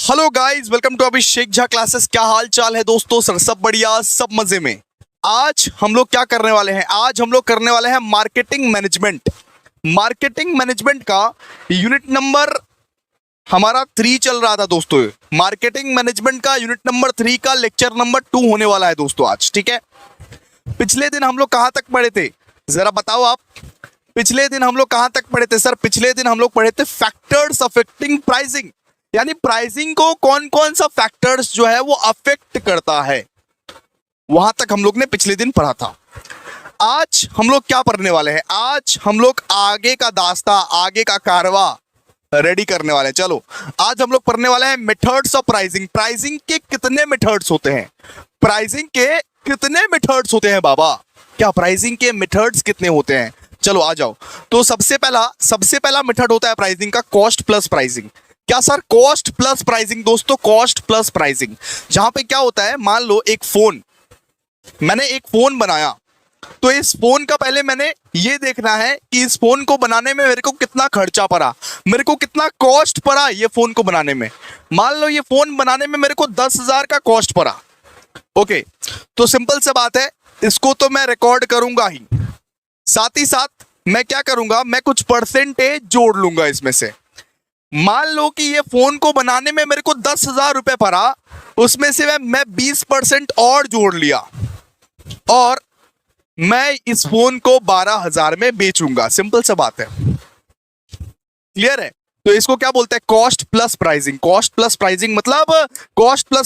Hello guys, welcome to Abhishek Jha classes. क्या हाल चाल है दोस्तों? सर सब बढ़िया, सब मजे में। आज हम लोग क्या करने वाले हैं? आज हम लोग करने वाले हैं मार्केटिंग मैनेजमेंट। मार्केटिंग मैनेजमेंट का यूनिट नंबर हमारा 3 चल रहा था दोस्तों। मार्केटिंग मैनेजमेंट का यूनिट नंबर 3 का लेक्चर नंबर 2 होने वाला है दोस्तों आज, ठीक है। पिछले दिन हम लोग कहां तक पढ़े थे, जरा बताओ आप। पिछले दिन हम लोग कहां तक पढ़े थे सर? पिछले दिन हम लोग पढ़े थे फैक्टर्स अफेक्टिंग प्राइसिंग, यानी प्राइसिंग को कौन कौन सा फैक्टर्स जो है वो अफेक्ट करता है, वहां तक हम लोग ने पिछले दिन पढ़ा था। आज हम लोग क्या पढ़ने वाले हैं? आज हम लोग आगे का दास्ता, आगे का कारवा रेडी करने वाले हैं। चलो, आज हम लोग पढ़ने वाले हैं मेथड्स ऑफ प्राइसिंग। प्राइसिंग के कितने मेथड्स होते हैं? प्राइसिंग के कितने मेथड्स होते हैं बाबा? क्या प्राइसिंग के मेथड्स कितने होते हैं? चलो आ जाओ। तो सबसे पहला मेथड होता है प्राइसिंग का कॉस्ट प्लस प्राइसिंग। क्या सर? कॉस्ट प्लस प्राइसिंग दोस्तों, कॉस्ट प्लस प्राइसिंग। जहां पे क्या होता है, मान लो मैंने एक फोन बनाया, तो इस फोन का पहले मैंने ये देखना है कि इस फोन को बनाने में मेरे को कितना खर्चा पड़ा, मेरे को कितना कॉस्ट पड़ा ये फोन को बनाने में। मान लो ये फोन बनाने में मेरे को 10,000 का कॉस्ट पड़ा। ओके, तो सिंपल सा बात है, इसको तो मैं रिकॉर्ड करूंगा ही, साथ ही साथ मैं क्या करूंगा, मैं कुछ परसेंटेज जोड़ लूंगा इसमें से। मान लो कि ये फोन को बनाने में मेरे को 10,000 रुपए पड़ा, उसमें से मैं 20% और जोड़ लिया और मैं इस फोन को 12,000 में बेचूंगा। सिंपल सा बात है, क्लियर है? तो इसको क्या बोलते हैं? Cost plus pricing. Cost plus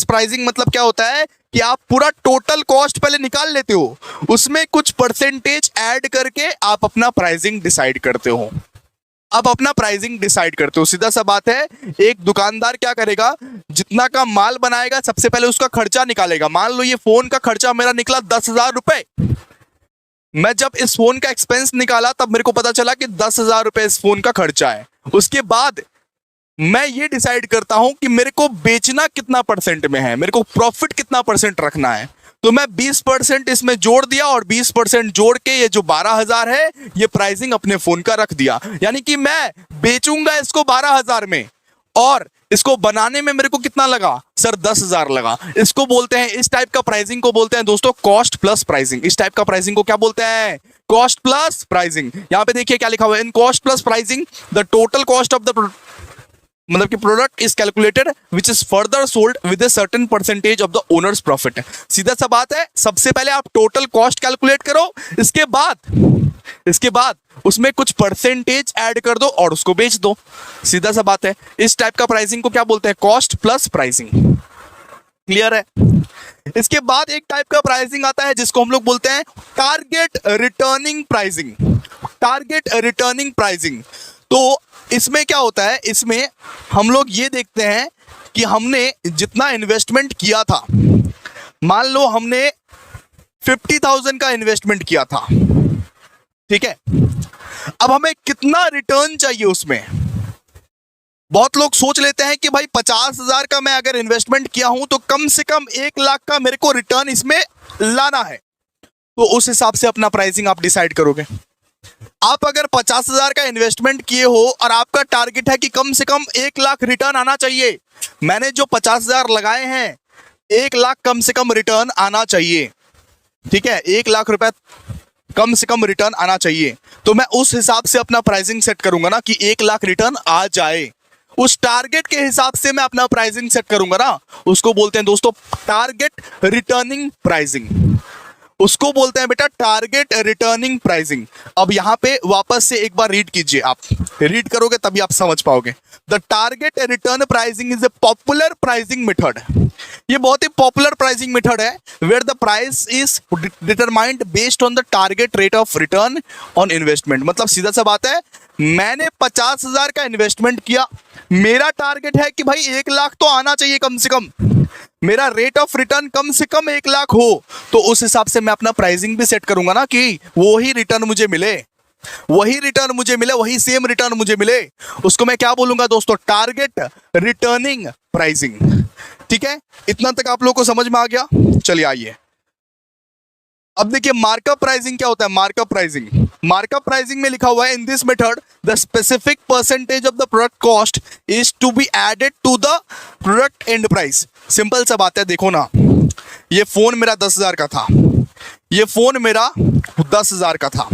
pricing मतलब क्या होता है कि आप पूरा टोटल कॉस्ट पहले निकाल लेते हो, उसमें कुछ परसेंटेज ऐड करके आप अपना प्राइसिंग डिसाइड करते हो। सीधा सा बात है, एक दुकानदार क्या करेगा, जितना का माल बनाएगा सबसे पहले उसका खर्चा निकालेगा। मान लो ये फोन का खर्चा मेरा निकला 10,000 रुपए। मैं जब इस फोन का एक्सपेंस निकाला तब मेरे को पता चला कि 10,000 रुपए इस फोन का खर्चा है। उसके बाद मैं ये डिसाइड करता हूं कि मेरे को बेचना कितना परसेंट में है, मेरे को प्रॉफिट कितना परसेंट रखना है। तो मैं 20% इसमें जोड़ दिया और 20% जोड़ के ये जो 12,000 है ये प्राइसिंग अपने फोन का रख दिया। यानी कि मैं बेचूंगा इसको 12,000 में और इसको बनाने में मेरे को कितना लगा सर? 10,000 लगा। इसको बोलते हैं, इस टाइप का प्राइसिंग को बोलते हैं दोस्तों कॉस्ट प्लस प्राइसिंग। इस टाइप का प्राइसिंग को क्या बोलते हैं? Cost plus pricing. यहां पे देखिए क्या लिखा हुआ है, in cost plus pricing the total cost of the मतलब कि product is calculated which is further sold with a certain percentage of the owners profit. सीधा सा बात है, सबसे पहले आप टोटल कॉस्ट कैलकुलेट करो, इसके बाद उसमें कुछ परसेंटेज ऐड कर दो और उसको बेच दो। सीधा सा बात है। इस टाइप का प्राइसिंग को क्या बोलते हैं? Cost plus pricing. क्लियर है? इसके बाद एक टाइप का प्राइसिंग आता है जिसको हम लोग बोलते हैं target returning pricing. Target returning pricing, तो इसमें क्या होता है, इसमें हम लोग ये देखते हैं कि हमने जितना इन्वेस्टमेंट किया था, मान लो हमने 50,000 का इन्वेस्टमेंट किया था, ठीक है। अब हमें कितना रिटर्न चाहिए उसमें? बहुत लोग सोच लेते हैं कि भाई 50,000 का मैं अगर इन्वेस्टमेंट किया हूं तो कम से कम 1 लाख का मेरे को रिटर्न इसमें लाना है। तो उस हिसाब से अपना प्राइसिंग आप डिसाइड करोगे। आप अगर 50,000 का इन्वेस्टमेंट किए हो और आपका टारगेट है कि कम से कम 1 लाख रिटर्न आना चाहिए, मैंने जो 50,000 लगाए हैं 1 लाख कम से कम रिटर्न आना चाहिए, ठीक है, 1 लाख रुपए कम से कम रिटर्न आना चाहिए। तो मैं उस हिसाब से अपना प्राइसिंग सेट करूंगा ना कि 1 लाख रिटर्न आ जाए। उस टारगेट के हिसाब से मैं अपना प्राइसिंग सेट करूंगा ना, उसको बोलते हैं दोस्तों टारगेट रिटर्निंग प्राइसिंग। उसको बोलते हैं बेटा टारगेट रिटर्निंग प्राइसिंग। अब यहां पे वापस से एक बार रीड कीजिए, आप रीड करोगे तभी आप समझ पाओगे। The target return pricing is a popular pricing method. ये बहुत ही पॉपुलर प्राइसिंग मेथड है where the price is determined based on the target rate of return on investment. मतलब सीधा सा बात है, मैंने 50,000 का इन्वेस्टमेंट किया, मेरा टारगेट है कि भाई 1 लाख तो आना चाहिए कम से कम। मेरा रेट ऑफ रिटर्न कम से कम 1 लाख हो, तो उस हिसाब से मैं अपना प्राइसिंग भी सेट करूंगा ना कि वो ही रिटर्न मुझे मिले, वही रिटर्न मुझे मिले, वही सेम रिटर्न मुझे मिले। उसको मैं क्या बोलूंगा दोस्तों? Target returning pricing. ठीक है, इतना तक आप लोगों को समझ में आ गया? चलिए आइए, अब देखिए मार्कअप प्राइसिंग क्या होता है। मार्कअप प्राइसिंग में लिखा हुआ है, in this method the specific percentage of the product cost is to be added to the product and price. Simple सा बात है, देखो ना, ये फोन मेरा 10,000 का था, ये फोन मेरा 10,000 का था।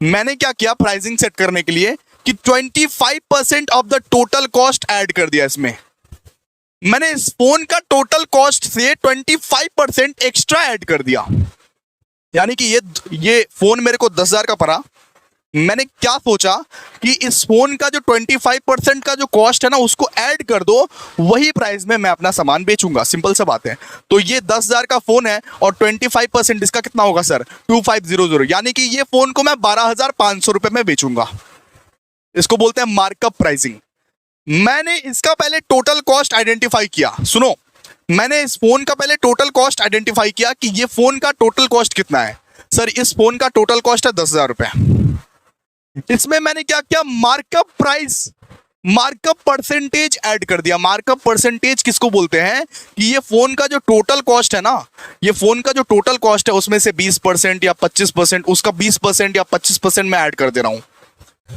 मैंने क्या किया प्राइसिंग सेट करने के लिए कि 25% of the total cost add कर दिया इसमें। मैंने इस फोन का टोटल कॉस्ट से 25% एक्स्ट्रा ऐड कर दिया, यानी कि ये फोन मेरे को 10,000 का पड़ा। मैंने क्या सोचा कि इस फोन का जो 25% का जो कॉस्ट है ना, उसको ऐड कर दो, वही प्राइस में मैं अपना सामान बेचूंगा। सिंपल सा बात है। तो ये 10,000 का फोन है और 25% इसका कितना होगा सर? 2500, यानी कि ये फोन को मैं 12,500 रुपए में बेचूंगा। इसको बोलते हैं मार्कअप प्राइसिंग। मैंने इसका पहले टोटल कॉस्ट आइडेंटिफाई किया। सुनो, मैंने इस फोन का पहले टोटल कॉस्ट आइडेंटिफाई किया कि ये फोन का टोटल कॉस्ट कितना है। सर इस फोन का टोटल कॉस्ट है 10,000 रुपए। इसमें मैंने क्या किया? Markup price, markup percentage add कर दिया। मार्कअप परसेंटेज किसको बोलते हैं? कि ये फोन का जो टोटल कॉस्ट है ना, ये फोन का जो टोटल कॉस्ट है उसमें से 20% या 25%, उसका 20% या 25% मैं ऐड कर दे रहा हूं।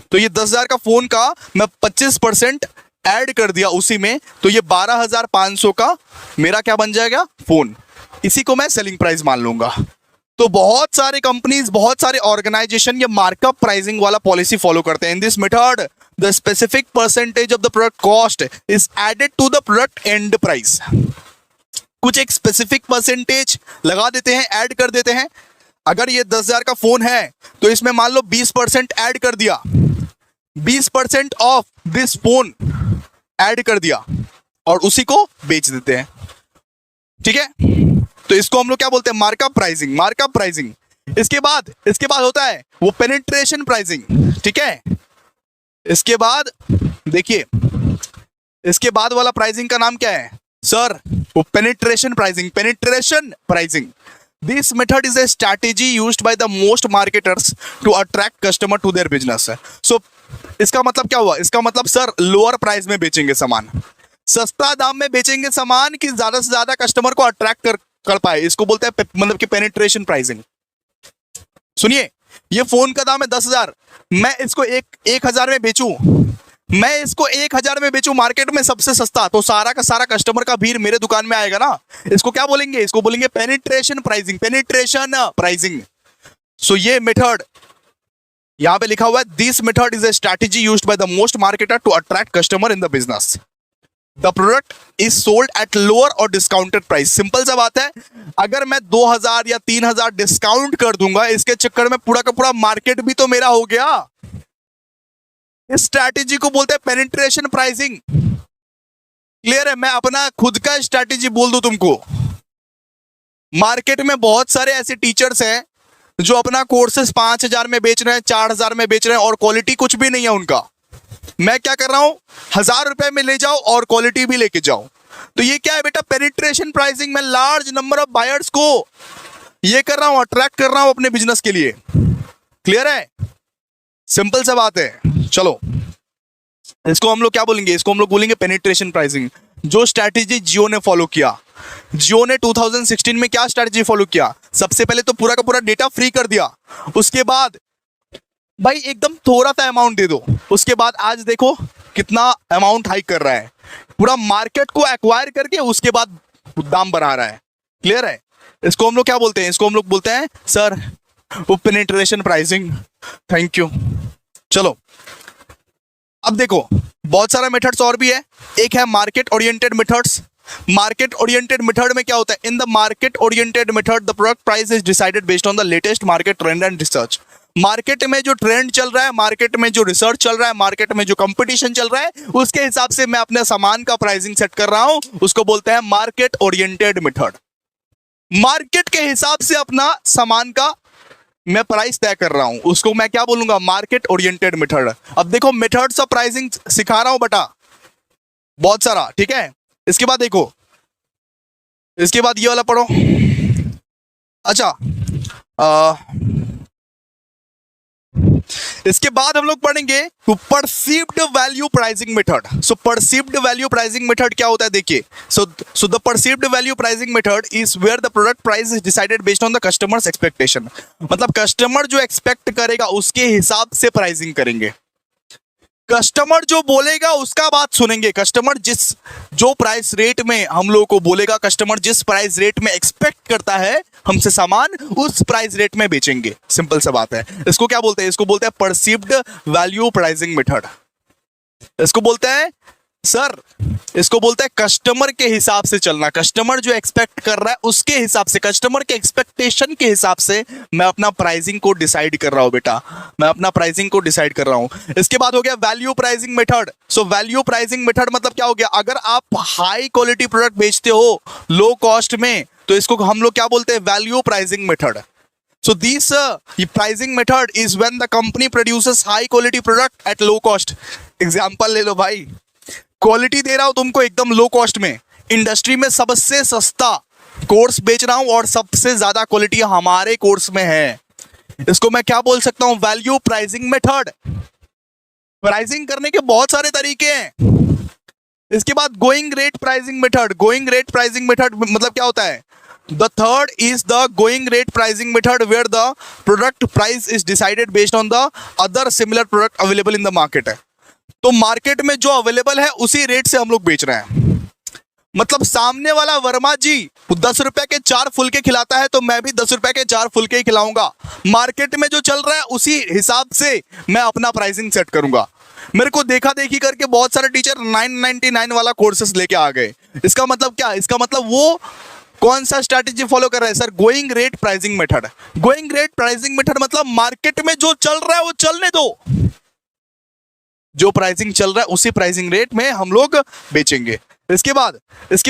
तो ये 10,000 का फोन का मैं 25% ऐड कर दिया उसी में, तो ये 12,500 का मेरा क्या बन जाएगा? फोन। इसी को मैं सेलिंग प्राइस मान लूंगा। तो बहुत सारे कंपनीज, बहुत सारे ऑर्गेनाइजेशन ये मार्कअप प्राइसिंग वाला पॉलिसी फॉलो करते हैं। In this method the specific percentage of the product cost is added to the product and price. कुछ एक स्पेसिफिक परसेंटेज लगा देते हैं, ऐड कर देते हैं। अगर ये 10,000 का फोन है तो इसमें मान लो 20% ऐड कर दिया, 20% ऑफ दिस फोन ऐड कर दिया और उसी को बेच देते हैं। ठीक है, तो इसको हम लोग क्या बोलते हैं? Markup pricing. Markup pricing. इसके बाद होता है वो पेनिट्रेशन प्राइसिंग। ठीक है, इसके बाद देखिए, इसके बाद वाला प्राइसिंग का नाम क्या है सर? वो penetration pricing. Penetration pricing, this method is a strategy used by the most marketers to attract customer to their business. So इसका मतलब क्या हुआ? इसका मतलब सर लोअर प्राइस में बेचेंगे सामान, सस्ता दाम में बेचेंगे सामान कि ज्यादा से ज्यादा कस्टमर को अट्रैक्ट कर पाए। इसको बोलते हैं मतलब कि पेनिट्रेशन प्राइसिंग। सुनिए, ये फोन का दाम है 10,000, मैं इसको 1,000 में बेचूं, मैं इसको 1,000 में बेचूं मार्केट में सबसे सस्ता, तो सारा का सारा कस्टमर का भीड़ मेरे दुकान में आएगा ना। इसको क्या बोलेंगे? इसको बोलेंगे penetration pricing. Penetration pricing. So ये मेथड यहां पे लिखा हुआ है, this method is a strategy used by the most marketer to attract customer in the business. The product is sold at lower or discounted price. Simple सा बात है, अगर मैं 2,000 या 3,000 डिस्काउंट कर दूंगा, इसके चक्कर में पूरा का पूरा मार्केट भी तो मेरा हो गया। इस स्ट्रैटेजी को बोलते हैं पेनिट्रेशन प्राइसिंग। क्लियर है? मैं अपना खुद का स्ट्रैटेजी बोल दूं तुमको, मार्केट में बहुत सारे ऐसे टीचर्स हैं जो अपना कोर्सेस 5,000 में बेच रहे हैं, 4,000 में बेच रहे हैं और क्वालिटी कुछ भी नहीं है उनका। मैं क्या कर रहा हूं? 1,000 रुपए में ले जाओ और क्वालिटी भी लेके जाओ। तो ये क्या है बेटा? Penetration pricing. मैं लार्ज नंबर ऑफ बायर्स को ये कर रहा हूं, अट्रैक्ट कर रहा हूं अपने बिजनेस के लिए। क्लियर है? सिंपल सा बात है। चलो, इसको हम लोग क्या बोलेंगे? इसको हम लोग बोलेंगे पेनिट्रेशन प्राइसिंग। जो स्ट्रैटेजी जियो ने फॉलो किया, जियो ने 2016 में क्या स्ट्रैटेजी फॉलो किया? सबसे पहले तो पूरा का पूरा डेटा फ्री कर दिया, उसके बाद भाई एकदम थोड़ा सा अमाउंट दे दो, उसके बाद आज देखो कितना अमाउंट हाइक कर रहा है, पूरा मार्केट को एक्वायर करके उसके बाद दाम बढ़ा रहा है। क्लियर है? इसको हम लोग क्या बोलते हैं? इसको हम लोग बोलते हैं सर वो पेनिट्रेशन प्राइसिंग। Thank you. चलो, अब देखो बहुत सारा मेथड्स और भी है। एक है market oriented methods. Market oriented method में क्या होता है? इन the market oriented method the product price is decided based on the latest market trend and research. Market में जो ट्रेंड चल रहा है, मार्केट में जो रिसर्च चल रहा है, मार्केट में जो कंपटीशन चल रहा है, उसके हिसाब से मैं अपने सामान का प्राइसिंग सेट कर रहा हूं। उसको बोलते हैं मार्केट ओरिएंटेड मेथड। मार्केट के हिसाब से अपना सामान का मैं प्राइस तय कर रहा हूं, उसको मैं क्या बोलूंगा? Market oriented method. अब देखो मेथड्स ऑफ प्राइसिंग सिखा रहा हूं बेटा बहुत सारा। ठीक है, इसके बाद देखो इसके बाद ये वाला पढ़ो। अच्छा, इसके बाद हम लोग पढ़ेंगे perceived value pricing method. So perceived value pricing method क्या होता है, देखिए। So the perceived value pricing method is where the product price is decided based on the customers expectation. मतलब कस्टमर जो एक्सपेक्ट करेगा उसके हिसाब से प्राइसिंग करेंगे। कस्टमर जो बोलेगा उसका बात सुनेंगे। कस्टमर जो प्राइस रेट में हम लोगों को बोलेगा, कस्टमर जिस प्राइस रेट में एक्सपेक्ट करता है हमसे सामान, उस प्राइस रेट में बेचेंगे। सिंपल सा बात है। इसको क्या बोलते हैं? इसको बोलते हैं परसीव्ड वैल्यू प्राइसिंग मेथड। इसको बोलते हैं सर, इसको बोलते हैं कस्टमर के हिसाब से चलना। कस्टमर जो एक्सपेक्ट कर रहा है उसके हिसाब से, कस्टमर के एक्सपेक्टेशन के हिसाब से मैं अपना प्राइसिंग को डिसाइड कर रहा हूं बेटा, मैं अपना प्राइसिंग को डिसाइड कर रहा हूं। इसके बाद हो गया value pricing method. So value pricing method मतलब क्या हो गया? अगर आप हाई क्वालिटी प्रोडक्ट बेचते हो लो कॉस्ट में, तो इसको हम लोग क्या बोलते हैं? Value pricing method. So this pricing method is when the company produces high quality product at low cost. Example ले लो भाई, क्वालिटी दे रहा हूं तुमको एकदम लो कॉस्ट में, इंडस्ट्री में सबसे सस्ता कोर्स बेच रहा हूं और सबसे ज्यादा क्वालिटी हमारे कोर्स में है। इसको मैं क्या बोल सकता हूं? Value pricing method. प्राइसिंग करने के बहुत सारे तरीके हैं। इसके बाद going rate pricing method. Going rate pricing method मतलब क्या होता है? The third is the going rate pricing method, where the product price is decided based on the other similar product available in the market है। तो market में जो available है उसी रेट से हम लोग बेच रहे हैं। मतलब सामने वाला वर्मा जी 10 रुपए के 4 फुलके खिलाता है तो मैं भी 10 रुपए के 4 फुलके ही खिलाऊंगा। मार्केट में जो चल रहा है उसी हिसाब से मैं अपना प्राइसिंग सेट करूंगा। मेरे को देखा देखी करके बहुत सारे टीचर 999 वाला कोर्सेस लेके आ गए। इसका मतलब क्या? इसका मतलब वो कौन सा स्ट्रैटेजी फॉलो कर रहा है? Sir, going rate pricing method. Going rate pricing method मतलब मार्केट में जो चल रहा है वो चलने दो, जो प्राइसिंग चल रहा है उसी प्राइसिंग रेट में हम लोग बेचेंगे। इसके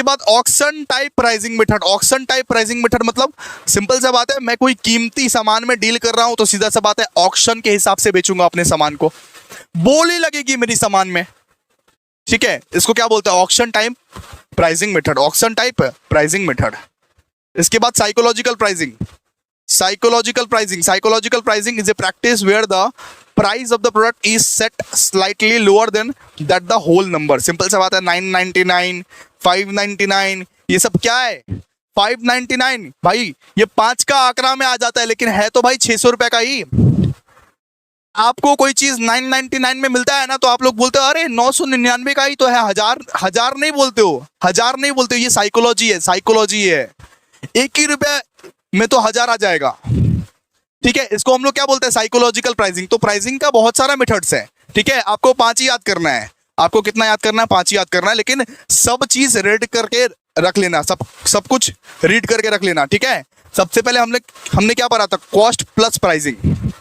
बाद auction type pricing method. Auction type pricing method मतलब सिंपल सा बात है, मैं कोई कीमती सामान में डील कर रहा हूं तो सीधा सा बात है ऑक्शन के हिसाब से बेचूंगा अपने सामान को, बोली लगेगी मेरी सामान में। ठीक है, इसको क्या बोलते हैं? Auction type pricing method. Auction type pricing method. इसके बाद psychological pricing. Psychological pricing is a practice where the price of the product is set slightly lower than that the whole number. Simple सा बात है, 999, 599 ये सब क्या है? 599 भाई ये 5 का आंकड़ा में आ जाता है, लेकिन है तो भाई 600 रुपए का ही। आपको कोई चीज 999 में मिलता है ना, तो आप लोग बोलते हो अरे 999 का ही तो है, हजार नहीं बोलते हो, हजार नहीं बोलते हो। ये साइकोलॉजी है, साइकोलॉजी है। 1 ही रुपए में तो 1000 आ जाएगा। ठीक है, इसको हम लोग क्या बोलते हैं? Psychological pricing. तो प्राइसिंग का बहुत सारा मेथड्स है। ठीक है, आपको 5 ही याद करना है। आपको कितना याद करना है? 5 ही याद करना है, लेकिन सब चीज रीड करके रख लेना, सब कुछ रीड करके रख लेना। ठीक है, सबसे पहले हमने क्या पढ़ा था? Cost plus pricing.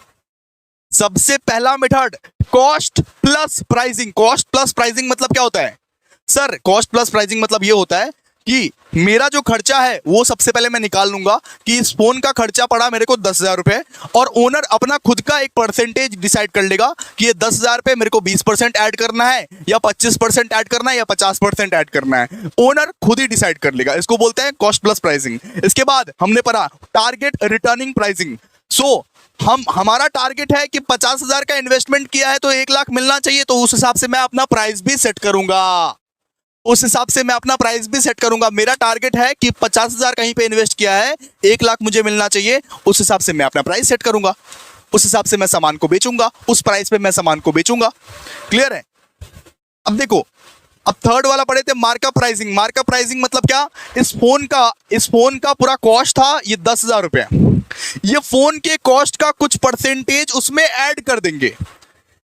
सबसे पहला method cost plus pricing. Cost plus pricing मतलब क्या होता है? सर, कॉस्ट प्लस प्राइसिंग मतलब ये होता है कि मेरा जो खर्चा है वो सबसे पहले मैं निकाल लूंगा कि इस फोन का खर्चा पड़ा मेरे को 10,000 रुपए, और ओनर अपना खुद का एक परसेंटेज डिसाइड कर लेगा कि ये 10,000 पे मेरे को 20% ऐड करना है या 25% ऐड करना है या 50% ऐड करना है। ओनर खुद ही डिसाइड कर लेगा। इसको बोलते हैं कॉस्ट प्लस प्राइसिंग। इसके बाद हमने पढ़ा टारगेट रिटर्निंग प्राइसिंग। हमारा टारगेट है कि 50,000 का इन्वेस्टमेंट किया है तो 1 लाख मिलना चाहिए, तो उस हिसाब से मैं अपना प्राइस भी सेट करूंगा। उस हिसाब से मैं अपना प्राइस भी सेट करूंगा। मेरा टारगेट है कि 50,000 कहीं पे इन्वेस्ट किया है, 1 लाख मुझे मिलना चाहिए, उस हिसाब से मैं अपना प्राइस सेट करूंगा। उस हिसाब से मैं सामान को बेचूंगा, उस प्राइस पे मैं सामान को बेचूंगा। क्लियर है? अब देखो, अब थर्ड वाला पढ़े थे मार्कअप प्राइसिंग। मार्कअप प्राइसिंग मतलब क्या? इस फोन का पूरा कॉस्ट था ये 10,000 रुपए, ये फोन के कॉस्ट का कुछ परसेंटेज उसमें ऐड कर देंगे।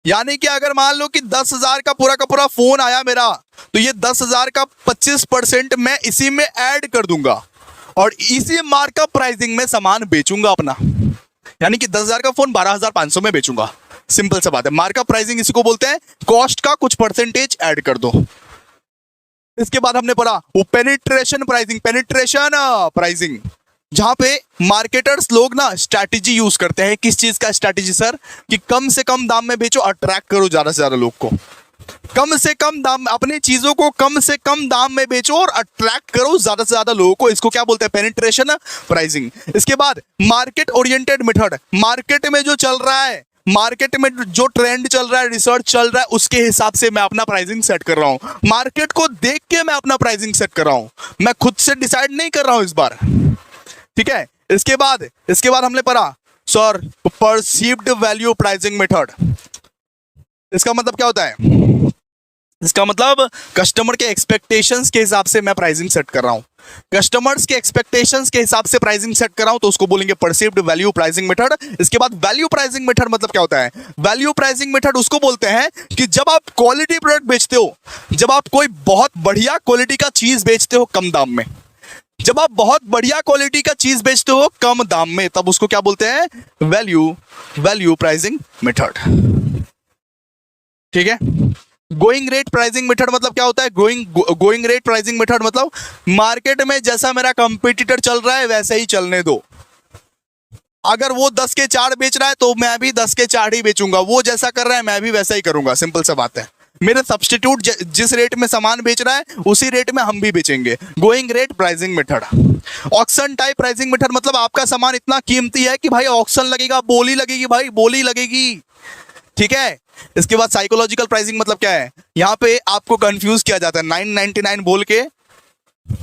यानी कि अगर मान लो कि 10,000 का पूरा फोन आया मेरा, तो ये 10,000 का 25% मैं इसी में ऐड कर दूंगा और इसी मार्कअप प्राइसिंग में सामान बेचूंगा अपना। यानी कि 10,000 का फोन 12,500 में बेचूंगा। सिंपल सा बात है। मार्कअप प्राइसिंग इसी को बोलते हैं, कॉस्ट का कुछ परसेंटेज ऐड कर दो। इसके बाद हमने पढ़ा वो पेनिट्रेशन प्राइसिंग, जहां पे मार्केटर्स लोग ना स्ट्रैटेजी यूज करते हैं। किस चीज का स्ट्रैटेजी सर? कि कम से कम दाम में बेचो, अट्रैक्ट करो ज्यादा से ज्यादा लोग को। कम से कम दाम, अपनी चीजों को कम से कम दाम में बेचो और अट्रैक्ट करो ज्यादा से ज्यादा लोगों को। इसको क्या बोलते हैं? Penetration pricing. इसके बाद मार्केट ओरिएंटेड मेथड, मार्केट में जो चल रहा है, मार्केट में जो ट्रेंड चल रहा है, रिसर्च चल रहा है, उसके हिसाब से मैं अपना प्राइसिंग सेट कर रहा हूं। मार्केट को देख के मैं अपना प्राइसिंग सेट कर रहा हूं, मैं खुद से डिसाइड नहीं कर रहा हूं इस बार, ठीक है। इसके बाद हमने पढ़ा sir perceived value pricing method. इसका मतलब क्या होता है? इसका मतलब कस्टमर के एक्सपेक्टेशंस के हिसाब से मैं प्राइसिंग सेट कर रहा हूं, कस्टमर्स के एक्सपेक्टेशंस के हिसाब से प्राइसिंग सेट कर रहा हूं, तो उसको बोलेंगे परसीव्ड वैल्यू प्राइसिंग मेथड। इसके बाद वैल्यू प्राइसिंग मेथड मतलब क्या होता है? वैल्यू प्राइसिंग मेथड उसको बोलते हैं कि जब आप क्वालिटी प्रोडक्ट बेचते हो, जब आप कोई बहुत बढ़िया क्वालिटी का चीज बेचते हो कम दाम में, जब आप बहुत बढ़िया क्वालिटी का चीज बेचते हो कम दाम में, तब उसको क्या बोलते हैं? वैल्यू प्राइसिंग मेथड, ठीक है। गोइंग रेट प्राइसिंग मेथड मतलब क्या होता है? गोइंग रेट प्राइसिंग मेथड मतलब मार्केट में जैसा मेरा कंपटीटर चल रहा है वैसे ही चलने दो। अगर वो 10 के 4 बेच रहा है तो मैं भी 10 के 4 ही बेचूंगा, वो जैसा कर रहा है मैं भी वैसा ही करूंगा, सिंपल सा बात है। मेरे सब्स्टिट्यूट जिस रेट में सामान बेच रहा है उसी रेट में हम भी बेचेंगे। Going rate pricing method. Auction type pricing method मतलब आपका सामान इतना कीमती है कि भाई ऑक्शन लगेगा, बोली लगेगी भाई, बोली लगेगी, ठीक है। इसके बाद साइकोलॉजिकल प्राइसिंग मतलब क्या है? यहां पे आपको कंफ्यूज किया जाता है, 999 बोल के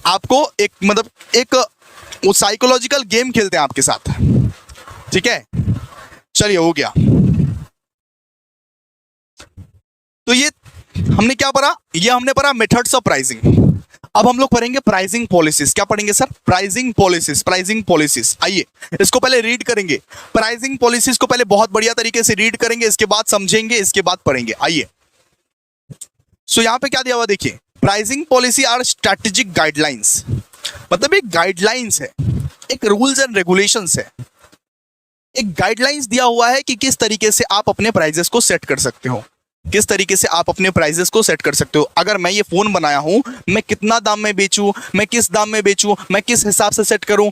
आपको एक साइकोलॉजिकल गेम खेलते हैं आपके साथ, ठीक है। चलिए हो गया। तो ये हमने क्या पढ़ा? ये हमने पढ़ा मेथड्स ऑफ प्राइसिंग। अब हम लोग पढ़ेंगे प्राइसिंग पॉलिसीज। क्या पढ़ेंगे सर? Pricing policies. आइए इसको पहले रीड करेंगे, प्राइसिंग पॉलिसीज को पहले बहुत बढ़िया तरीके से रीड करेंगे, इसके बाद समझेंगे, इसके बाद पढ़ेंगे। आइए सो यहां पे क्या दिया हुआ देखिए, pricing policy are strategic guidelines, मतलब एक गाइडलाइंस है, एक रूल्स एंड रेगुलेशंस है, एक गाइडलाइंस दिया हुआ है कि किस तरीके से आप अपने प्राइजेस को सेट कर सकते हो, किस तरीके से आप अपने प्राइजेस को सेट कर सकते हो। अगर मैं ये फोन बनाया हूं, मैं कितना दाम में बेचूं, मैं किस दाम में बेचूं, मैं किस हिसाब से सेट करूं,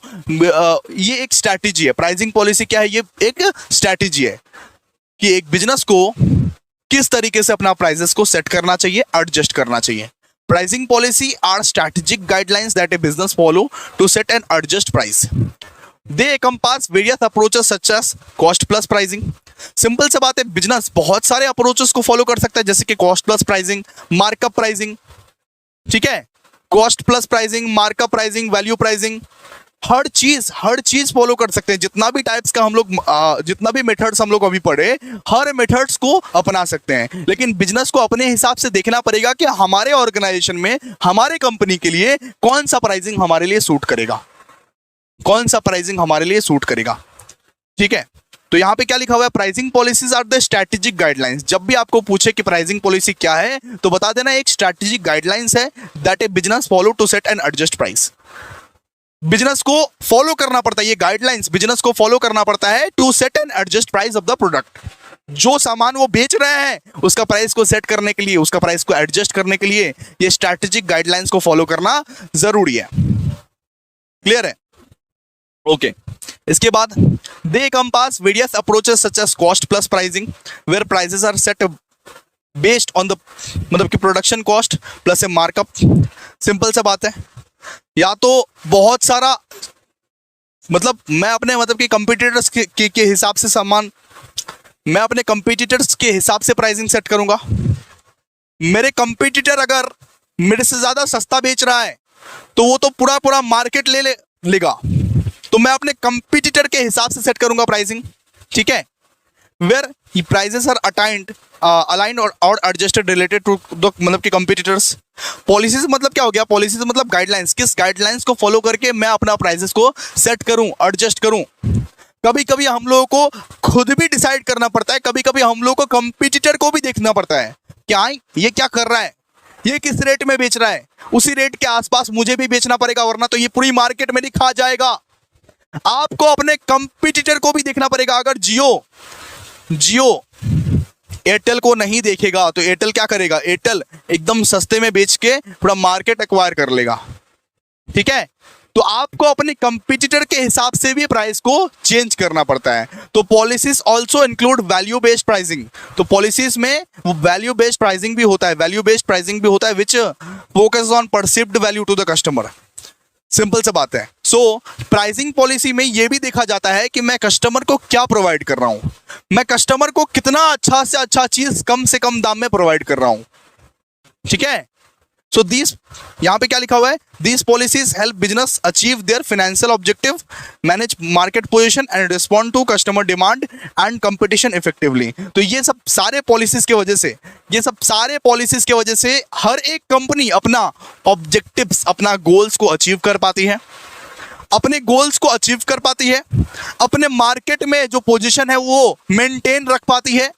ये एक स्ट्रैटेजी है। प्राइसिंग पॉलिसी क्या है? ये एक स्ट्रैटेजी है कि एक बिजनेस को किस तरीके से अपना प्राइजेस को सेट करना चाहिए, एडजस्ट करना चाहिए। Pricing policy are strategic guidelines that a business follow to set and adjust price. They encompass various approaches such as cost plus pricing। Simple से बात है, बिजनेस बहुत सारे अप्रोचेस को फॉलो कर सकता है, जैसे कि cost plus pricing, markup pricing, ठीक है। Cost plus pricing, markup pricing, value pricing, हर चीज फॉलो कर सकते हैं। जितना भी टाइप्स का हम लोग जितना भी मेथड्स हम लोग अभी पढ़े, हर मेथड्स को अपना सकते हैं, लेकिन बिजनेस को अपने हिसाब से देखना पड़ेगा कि हमारे ऑर्गेनाइजेशन में, हमारे कंपनी के लिए कौन सा प्राइसिंग हमारे लिए सूट करेगा, कौन सा प्राइसिंग हमारे लिए सूट करेगा, ठीक है। तो यहां पे क्या लिखा हुआ है? Pricing policies are the strategic guidelines. जब भी आपको पूछे कि प्राइसिंग पॉलिसी क्या है, तो बता देना एक स्ट्रैटेजिक गाइडलाइंस है that a business follow to set and adjust price. Business को फॉलो करना पड़ता है, ये गाइडलाइंस बिजनेस को फॉलो करना पड़ता है to set and adjust price of the product. जो सामान वो बेच रहे हैं उसका प्राइस को सेट करने के लिए, उसका प्राइस को एडजस्ट करने के लिए ये स्ट्रैटेजिक गाइडलाइंस को फॉलो करना जरूरी है। क्लियर है? ओके इसके बाद दे encompass various approaches such as cost plus pricing where prices are set based on the मतलब कि प्रोडक्शन कॉस्ट प्लस ए मार्कअप। सिंपल सा बात है, या तो बहुत सारा मतलब मैं अपने मतलब कि कंपटीटर्स के हिसाब से सामान, मैं अपने कंपटीटर्स के हिसाब से प्राइसिंग सेट करूंगा। मेरे कंपटीटर अगर मेरे से ज्यादा सस्ता बेच रहा है तो वो तो पूरा मार्केट लेगा, तो मैं अपने कंपटीटर के हिसाब से सेट करूंगा प्राइसिंग, ठीक है। वेयर प्राइसेस आर अलाइंड और एडजस्टेड रिलेटेड टू द मतलब कि कंपटीटर्स। पॉलिसीज मतलब क्या हो गया? पॉलिसीज मतलब गाइडलाइंस, किस गाइडलाइंस को फॉलो करके मैं अपना प्राइसेस को सेट करूं, एडजस्ट करूं। कभी कभी हम लोगों को खुद भी डिसाइड करना पड़ता है, कभी कभी हम लोगों को कंपटीटर को भी देखना पड़ता है, क्या ये क्या कर रहा है, ये किस रेट में बेच रहा है, उसी रेट के आसपास मुझे भी बेचना पड़ेगा, वरना तो ये पूरी मार्केट में खा जाएगा। आपको अपने कंपटीटर को भी देखना पड़ेगा। अगर जियो एयरटेल को नहीं देखेगा तो एयरटेल क्या करेगा? एयरटेल एकदम सस्ते में बेच के पूरा मार्केट एक्वायर कर लेगा, ठीक है। तो आपको अपने कंपटीटर के हिसाब से भी प्राइस को चेंज करना पड़ता है। तो policies also include value based pricing. तो पॉलिसीज में वो वैल्यू बेस्ड प्राइसिंग भी होता है, वैल्यू बेस्ड प्राइसिंग भी होता है which focus on perceived value to the customer. Simple सा बात है। सो प्राइसिंग पॉलिसी में ये भी देखा जाता है कि मैं कस्टमर को क्या प्रोवाइड कर रहा हूं, मैं कस्टमर को कितना अच्छा से अच्छा चीज कम से कम दाम में प्रोवाइड कर रहा हूं। ठीक है। सो दिस, यहां पे क्या लिखा हुआ है, this policies help business achieve their financial objective, manage market position and respond to customer demand and competition effectively. तो ये सब सारे पॉलिसीज के वजह से, ये सब सारे पॉलिसीज के वजह से हर एक कंपनी अपना ऑब्जेक्टिव्स, अपना गोल्स को अचीव कर पाती है, अपने गोल्स को अचीव कर पाती है, अपने मार्केट में जो पोजीशन है वो मेंटेन रख पाती है।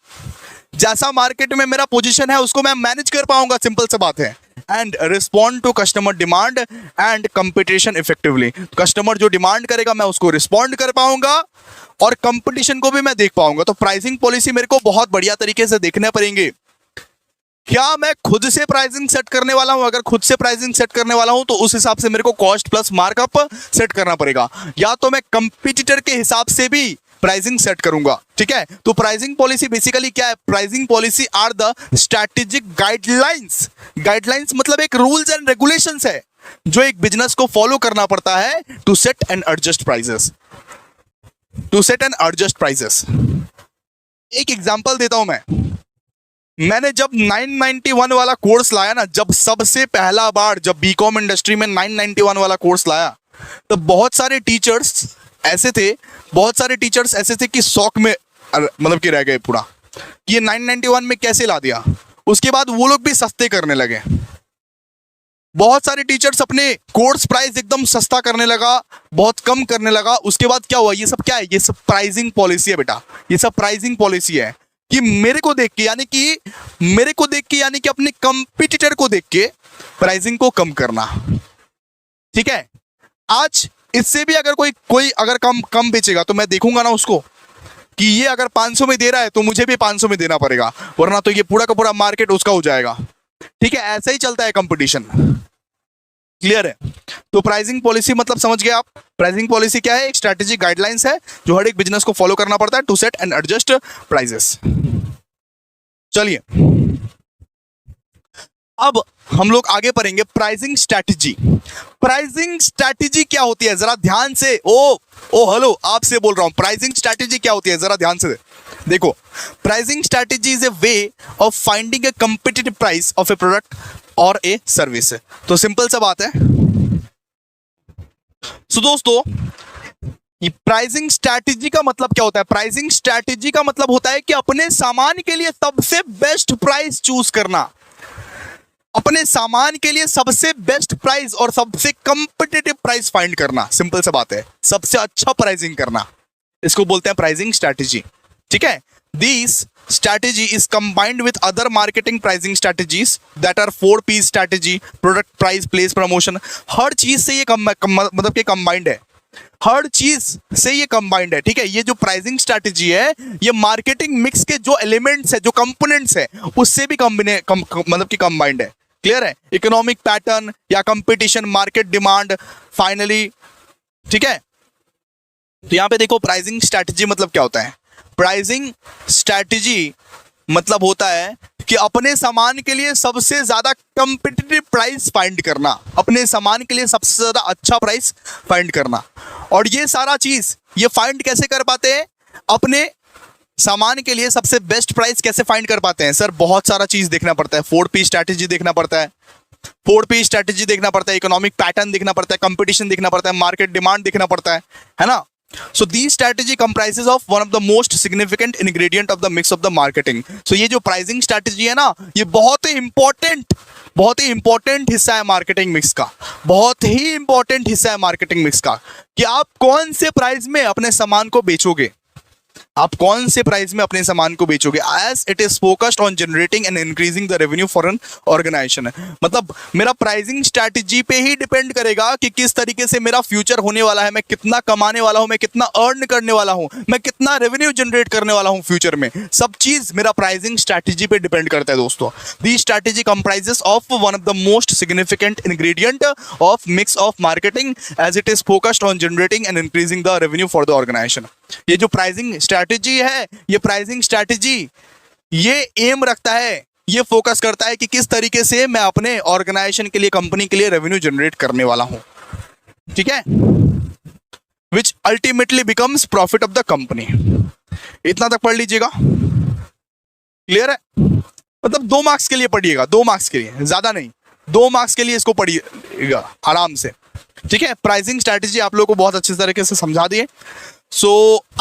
जैसा मार्केट में मेरा पोजीशन है उसको मैं मैनेज कर पाऊंगा, सिंपल सी बात है। And respond to customer demand and competition effectively. Customer जो डिमांड करेगा मैं उसको रिस्पॉन्ड कर पाऊंगा और कंपटीशन को भी मैं देख पाऊंगा। तो प्राइसिंग पॉलिसी मेरे को बहुत बढ़िया तरीके से देखने पड़ेंगे। क्या मैं खुद से प्राइसिंग सेट करने वाला हूं? अगर खुद से प्राइसिंग सेट करने वाला हूं तो उस हिसाब से मेरे को कॉस्ट प्लस मार्कअप सेट करना पड़ेगा, या तो मैं कंपटीटर के हिसाब से भी प्राइसिंग सेट करूंगा। ठीक है। तो प्राइसिंग पॉलिसी बेसिकली क्या है? Pricing policy are the strategic guidelines. Guidelines मतलब एक रूल्स एंड रेगुलेशंस है जो एक बिजनेस को फॉलो करना पड़ता है to set and adjust prices, to set and adjust prices. एक एग्जांपल देता हूं मैंने जब 991 वाला कोर्स लाया ना, जब सबसे पहला बार जब बीकॉम इंडस्ट्री में 991 वाला कोर्स लाया, तो बहुत सारे टीचर्स ऐसे थे कि शौक में मतलब कि रह गए पूरा, ये 991 में कैसे ला दिया। उसके बाद वो लोग भी सस्ते करने लगे, बहुत सारे टीचर्स अपने कोर्स प्राइस एकदम सस्ता करने लगा, बहुत कम करने लगा। उसके बाद क्या हुआ? ये सब क्या है? ये सब प्राइसिंग पॉलिसी है बेटा, ये सब प्राइसिंग पॉलिसी है कि मेरे को देख के यानी कि अपने कंपटीटर को देख के प्राइसिंग को कम करना। ठीक है। आज इससे भी अगर कोई अगर कम बेचेगा तो मैं देखूंगा ना उसको कि ये अगर 500 में दे रहा है तो मुझे भी 500 में देना पड़ेगा, वरना तो ये पूरा का पूरा मार्केट उसका हो जाएगा। ठीक है। ऐसा ही चलता है कंपटीशन। क्लियर है? तो प्राइसिंग पॉलिसी मतलब समझ गए आप। प्राइसिंग पॉलिसी क्या है? एक स्ट्रैटेजिक गाइडलाइंस है जो हर एक बिजनेस को फॉलो करना पड़ता है to set and adjust prices. चलिए अब हम लोग आगे पढ़ेंगे प्राइसिंग स्ट्रैटेजी। प्राइसिंग स्ट्रैटेजी क्या होती है? जरा ध्यान से, ओ हेलो, आपसे बोल रहा हूं। प्राइसिंग स्ट्रैटेजी क्या होती है? जरा ध्यान से देखो। Pricing strategy is a way of finding A competitive price of A product और ए सर्विस। तो सिंपल सा बात है। सो दोस्तों, ये प्राइसिंग स्ट्रैटेजी का मतलब क्या होता है? प्राइसिंग स्ट्रैटेजी का मतलब होता है कि अपने सामान के लिए सबसे बेस्ट प्राइस चूज करना, अपने सामान के लिए सबसे बेस्ट प्राइस और सबसे कंपटीटिव प्राइस फाइंड करना। सिंपल सा बात है, सबसे अच्छा प्राइसिंग करना, इसको बोलते हैं प्राइसिंग स्ट्रैटेजी। ठीक है। This strategy is combined with other marketing pricing strategies that are 4P strategy, product, price, place, promotion। हर चीज से ये मतलब कि कंबाइंड है, हर चीज से ये कंबाइंड है। ठीक है। ये जो प्राइसिंग स्ट्रैटेजी है ये मार्केटिंग मिक्स के जो एलिमेंट्स है, जो कंपोनेंट्स है, उससे भी मतलब कि कंबाइंड है। क्लियर है? इकोनॉमिक पैटर्न या कंपटीशन, मार्केट डिमांड, फाइनली। ठीक है। तो यहां पे देखो प्राइसिंग स्ट्रैटेजी मतलब क्या होता है? प्राइसिंग स्ट्रैटेजी मतलब होता है कि अपने सामान के लिए सबसे ज्यादा कंपटीटिव प्राइस फाइंड करना, अपने सामान के लिए सबसे ज्यादा अच्छा प्राइस फाइंड करना। और ये सारा चीज ये फाइंड कैसे कर पाते हैं? अपने सामान के लिए सबसे बेस्ट प्राइस कैसे फाइंड कर पाते हैं? सर बहुत सारा चीज देखना पड़ता है। 4P स्ट्रैटेजी देखना पड़ता है, 4P स्ट्रैटेजी देखना पड़ता है, इकोनॉमिक पैटर्न देखना पड़ता है, कंपटीशन देखना पड़ता है, मार्केट डिमांड देखना पड़ता है ना। So these strategy comprises of one of the most significant ingredient of the mix of the marketing। So ये जो pricing strategy है ना, ये बहुत ही important हिस्सा है मार्केटिंग मिक्स का, बहुत ही इंपॉर्टेंट हिस्सा है मार्केटिंग मिक्स का, कि आप कौन से प्राइस में अपने सामान को बेचोगे, आप कौन से प्राइस में अपने सामान को बेचोगे, as it is focused on generating and increasing the revenue for an organization. मतलब मेरा प्राइसिंग स्ट्रैटेजी पे ही डिपेंड करेगा कि किस तरीके से मेरा फ्यूचर होने वाला है, मैं कितना कमाने वाला हूं, मैं कितना अर्न करने वाला हूं, मैं कितना रेवेन्यू जनरेट करने वाला हूं फ्यूचर में। सब चीज मेरा प्राइसिंग स्ट्रैटेजी पे डिपेंड करता है दोस्तों। The strategy comprises of one of the most significant ingredient of mix of marketing as it is focused on generating and increasing the revenue for the organisation. ये जो प्राइसिंग स्ट्रैटेजी है, ये pricing strategy ये M रखता है, ये focus करता है कि किस तरीके से मैं अपने ऑर्गेनाइजेशन के लिए, कंपनी के लिए रेवेन्यू जनरेट करने वाला हूं, ठीक है, which ultimately becomes profit of the company. इतना तक पढ़ लीजिएगा, क्लियर है? मतलब 2 मार्क्स के लिए पढ़िएगा, 2 मार्क्स के लिए, ज्यादा नहीं, 2 मार्क्स के लिए इसको पढ़िएगा आराम से, ठीक है। प्राइसिंग स्ट्रैटेजी आप लोगों को बहुत अच्छे तरीके से समझा दिए। सो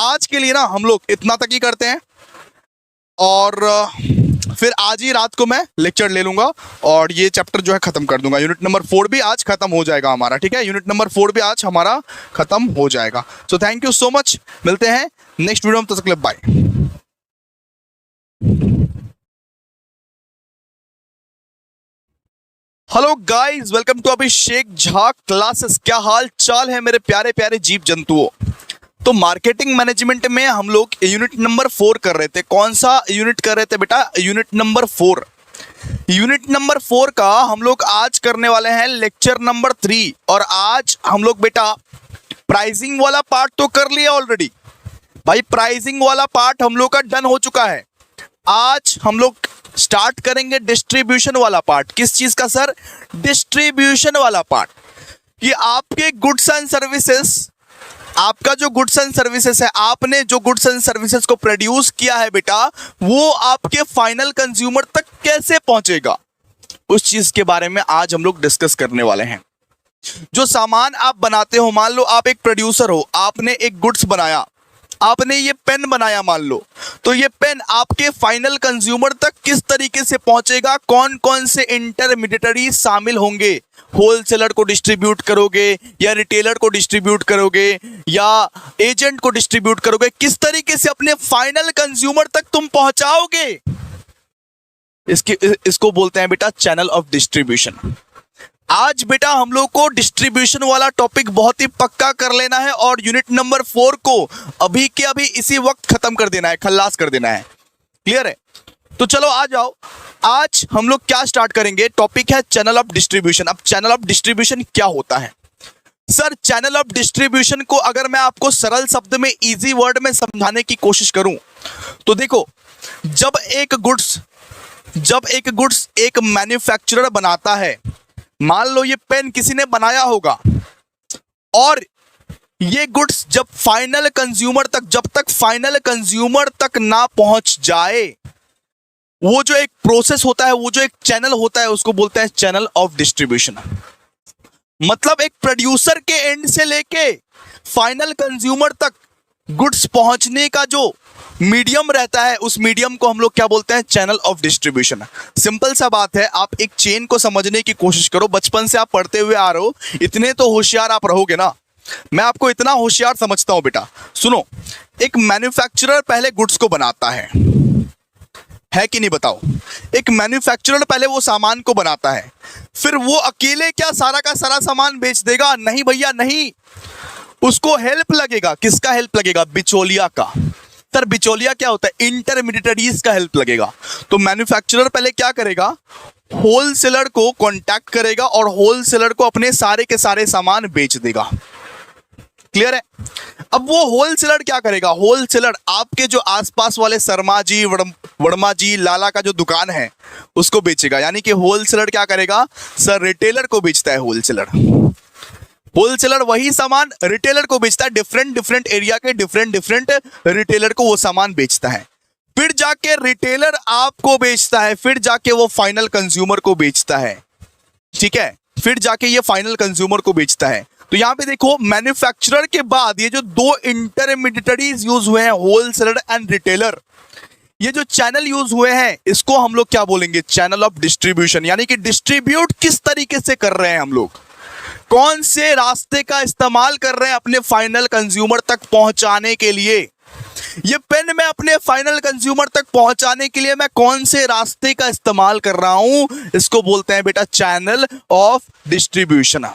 आज के लिए ना हम लोग इतना तक ही करते हैं, और फिर आज ही रात को मैं लेक्चर ले लूंगा और ये चैप्टर जो है खत्म कर दूंगा। यूनिट नंबर 4 भी आज खत्म हो जाएगा हमारा, ठीक है। यूनिट नंबर 4 भी आज हमारा खत्म हो जाएगा। So thank you so much, मिलते हैं नेक्स्ट वीडियो में, तब तक bye. Hello guys, welcome to Abhishek Jha classes. क्या हाल चाल है मेरे प्यारे प्यारे जीव जंतुओं। तो मार्केटिंग मैनेजमेंट में हम लोग यूनिट नंबर 4 कर रहे थे। कौन सा यूनिट कर रहे थे बेटा? Unit number 4। यूनिट नंबर 4 का हम लोग आज करने वाले हैं लेक्चर नंबर 3। और आज हम लोग बेटा प्राइसिंग वाला पार्ट तो कर लिया ऑलरेडी भाई, प्राइसिंग वाला पार्ट हम लोग का डन हो चुका है। आज हम लोग स्टार्ट करेंगे डिस्ट्रीब्यूशन वाला पार्ट। किस चीज का सर? डिस्ट्रीब्यूशन वाला पार्ट। कि आपके गुड्स एंड सर्विसेज, आपका जो गुड्स एंड सर्विसेज है, आपने जो गुड्स एंड सर्विसेज को प्रोड्यूस किया है बेटा, वो आपके फाइनल कंज्यूमर तक कैसे पहुंचेगा, उस चीज के बारे में आज हम लोग डिस्कस करने वाले हैं। जो सामान आप बनाते हो, मान लो आप एक प्रोड्यूसर हो, आपने एक गुड्स बनाया, आपने ये पेन बनाया मान लो, तो ये पेन आपके फाइनल कंज्यूमर तक किस तरीके से पहुंचेगा, कौन कौन से इंटरमीडिएटरी शामिल होंगे, होलसेलर को डिस्ट्रीब्यूट करोगे या रिटेलर को डिस्ट्रीब्यूट करोगे या एजेंट को डिस्ट्रीब्यूट करोगे, किस तरीके से अपने फाइनल कंज्यूमर तक तुम पहुंचाओगे, इसको बोलते हैं बेटा चैनल ऑफ डिस्ट्रीब्यूशन। आज बेटा हम लोग को डिस्ट्रीब्यूशन वाला टॉपिक बहुत ही पक्का कर लेना है और यूनिट नंबर 4 को अभी के अभी इसी वक्त खत्म कर देना है, खल्लास कर देना है। क्लियर है? तो चलो आ जाओ, आज हम लोग क्या स्टार्ट करेंगे, टॉपिक है चैनल ऑफ डिस्ट्रीब्यूशन। अब चैनल ऑफ डिस्ट्रीब्यूशन क्या होता है सर? चैनल ऑफ डिस्ट्रीब्यूशन को अगर मैं आपको सरल शब्द में, इजी वर्ड में समझाने की कोशिश करूं तो देखो, जब एक गुड्स एक मैन्युफैक्चरर बनाता है, मान लो ये पेन किसी ने बनाया होगा, और ये गुड्स जब तक फाइनल कंज्यूमर तक ना पहुंच जाए, वो जो एक प्रोसेस होता है, वो जो एक चैनल होता है, उसको बोलते हैं चैनल ऑफ डिस्ट्रीब्यूशन। मतलब एक प्रोड्यूसर के एंड से लेके फाइनल कंज्यूमर तक गुड्स पहुंचने का जो मीडियम रहता है, उस मीडियम को हम लोग क्या बोलते हैं? Channel of distribution. सिंपल सा बात है, आप एक चेन को समझने की कोशिश करो। बचपन से आप पढ़ते हुए आ रहे हो, इतने तो होशियार आप रहोगे ना। मैं आपको इतना होशियार समझता हूं बेटा। सुनो, एक मैन्युफैक्चरर पहले गुड्स को बनाता है कि नहीं बताओ? एक मैन्युफैक्चरर पहले वो सामान को बनाता है, फिर वो अकेले क्या सारा का सारा सामान बेच देगा? नहीं भैया नहीं, उसको हेल्प लगेगा। किसका हेल्प लगेगा? बिचौलिया का। सर बिचौलिया क्या होता है? इंटरमीडिएटरीज का हेल्प लगेगा। तो मैन्युफैक्चरर पहले क्या करेगा? होलसेलर को कांटेक्ट करेगा और होलसेलर को अपने सारे के सारे सामान बेच देगा। क्लियर है? अब वो होलसेलर क्या करेगा? होलसेलर आपके जो आसपास वाले शर्मा जी, वर्मा जी, लाला का जो दुकान है, उसको बेचेगा। यानी कि होलसेलर क्या करेगा सर? रिटेलर को बेचता है। होलसेलर वही सामान रिटेलर को बेचता है। डिफरेंट एरिया के डिफरेंट रिटेलर को वो सामान बेचता है। फिर जाके रिटेलर आपको बेचता है, फिर जाके वो फाइनल कंज्यूमर को बेचता है। ठीक है? फिर जाके ये फाइनल कंज्यूमर को बेचता है। तो यहां पे देखो, मैन्युफैक्चरर के बाद ये जो 2 इंटरमीडिएटरीज यूज हुए हैं, होलसेलर एंड रिटेलर, ये जो चैनल यूज हुए हैं, इसको हम लोग क्या बोलेंगे? Channel of distribution. यानी कि डिस्ट्रीब्यूट किस तरीके से कर रहे हैं हम लोग, कौन से रास्ते का इस्तेमाल कर रहे हैं अपने फाइनल कंज्यूमर तक पहुंचाने के लिए। ये पेन मैं अपने फाइनल कंज्यूमर तक पहुंचाने के लिए मैं कौन से रास्ते का इस्तेमाल कर रहा हूं, इसको बोलते हैं बेटा चैनल ऑफ डिस्ट्रीब्यूशन।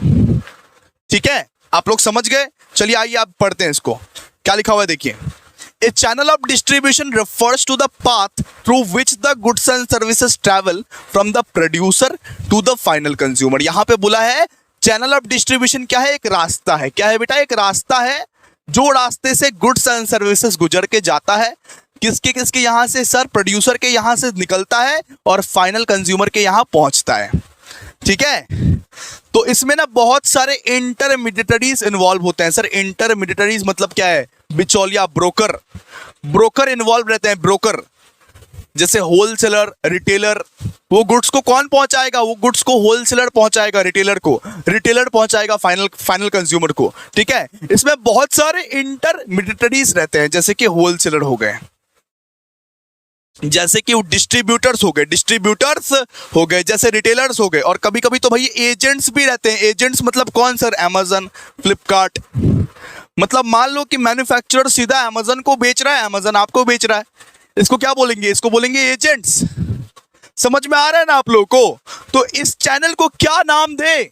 ठीक है, आप लोग समझ गए। चलिए आइए आप पढ़ते हैं इसको, क्या लिखा हुआ है देखिए। A channel of distribution refers to the path through which the goods and services travel from the producer to the final consumer। यहाँ पे बोला है चैनल ऑफ डिस्ट्रीब्यूशन क्या है, एक रास्ता है। क्या है बेटा, एक रास्ता है जो रास्ते से गुड्स एंड सर्विसेज गुजर के जाता है। किसके किसके यहाँ से सर, प्रोड्यूसर के यहाँ से निकलता है और फाइनल कंज्यूमर के यहाँ पहुँचता है। ठीक है, तो इसमें ना बहुत सारे इंटरमीडिएटरीज इन्वॉल्व होते हैं। सर इंटरमीडिएटरीज मतलब क्या है, बिचौलिया, ब्रोकर। ब्रोकर इन्वॉल्व रहते हैं, ब्रोकर जैसे होलसेलर, रिटेलर। वो गुड्स को कौन पहुंचाएगा, वो गुड्स को होलसेलर पहुंचाएगा रिटेलर को, रिटेलर पहुंचाएगा फाइनल कंज्यूमर को। ठीक है, इसमें बहुत सारे इंटरमीडिएटरीज रहते हैं, जैसे कि होलसेलर हो गए, जैसे कि डिस्ट्रीब्यूटर्स हो गए, जैसे रिटेलर्स हो गए, और कभी कभी तो भाई एजेंट्स भी रहते हैं। एजेंट्स मतलब कौन सर, अमेजन, फ्लिपकार्ट। मतलब मान लो कि मैन्युफैक्चरर सीधा अमेजन को बेच रहा है, अमेजन आपको बेच रहा है, इसको क्या बोलेंगे, इसको बोलेंगे एजेंट्स। समझ में आ रहा है ना आप लोगों को। तो इस चैनल को क्या नाम दे,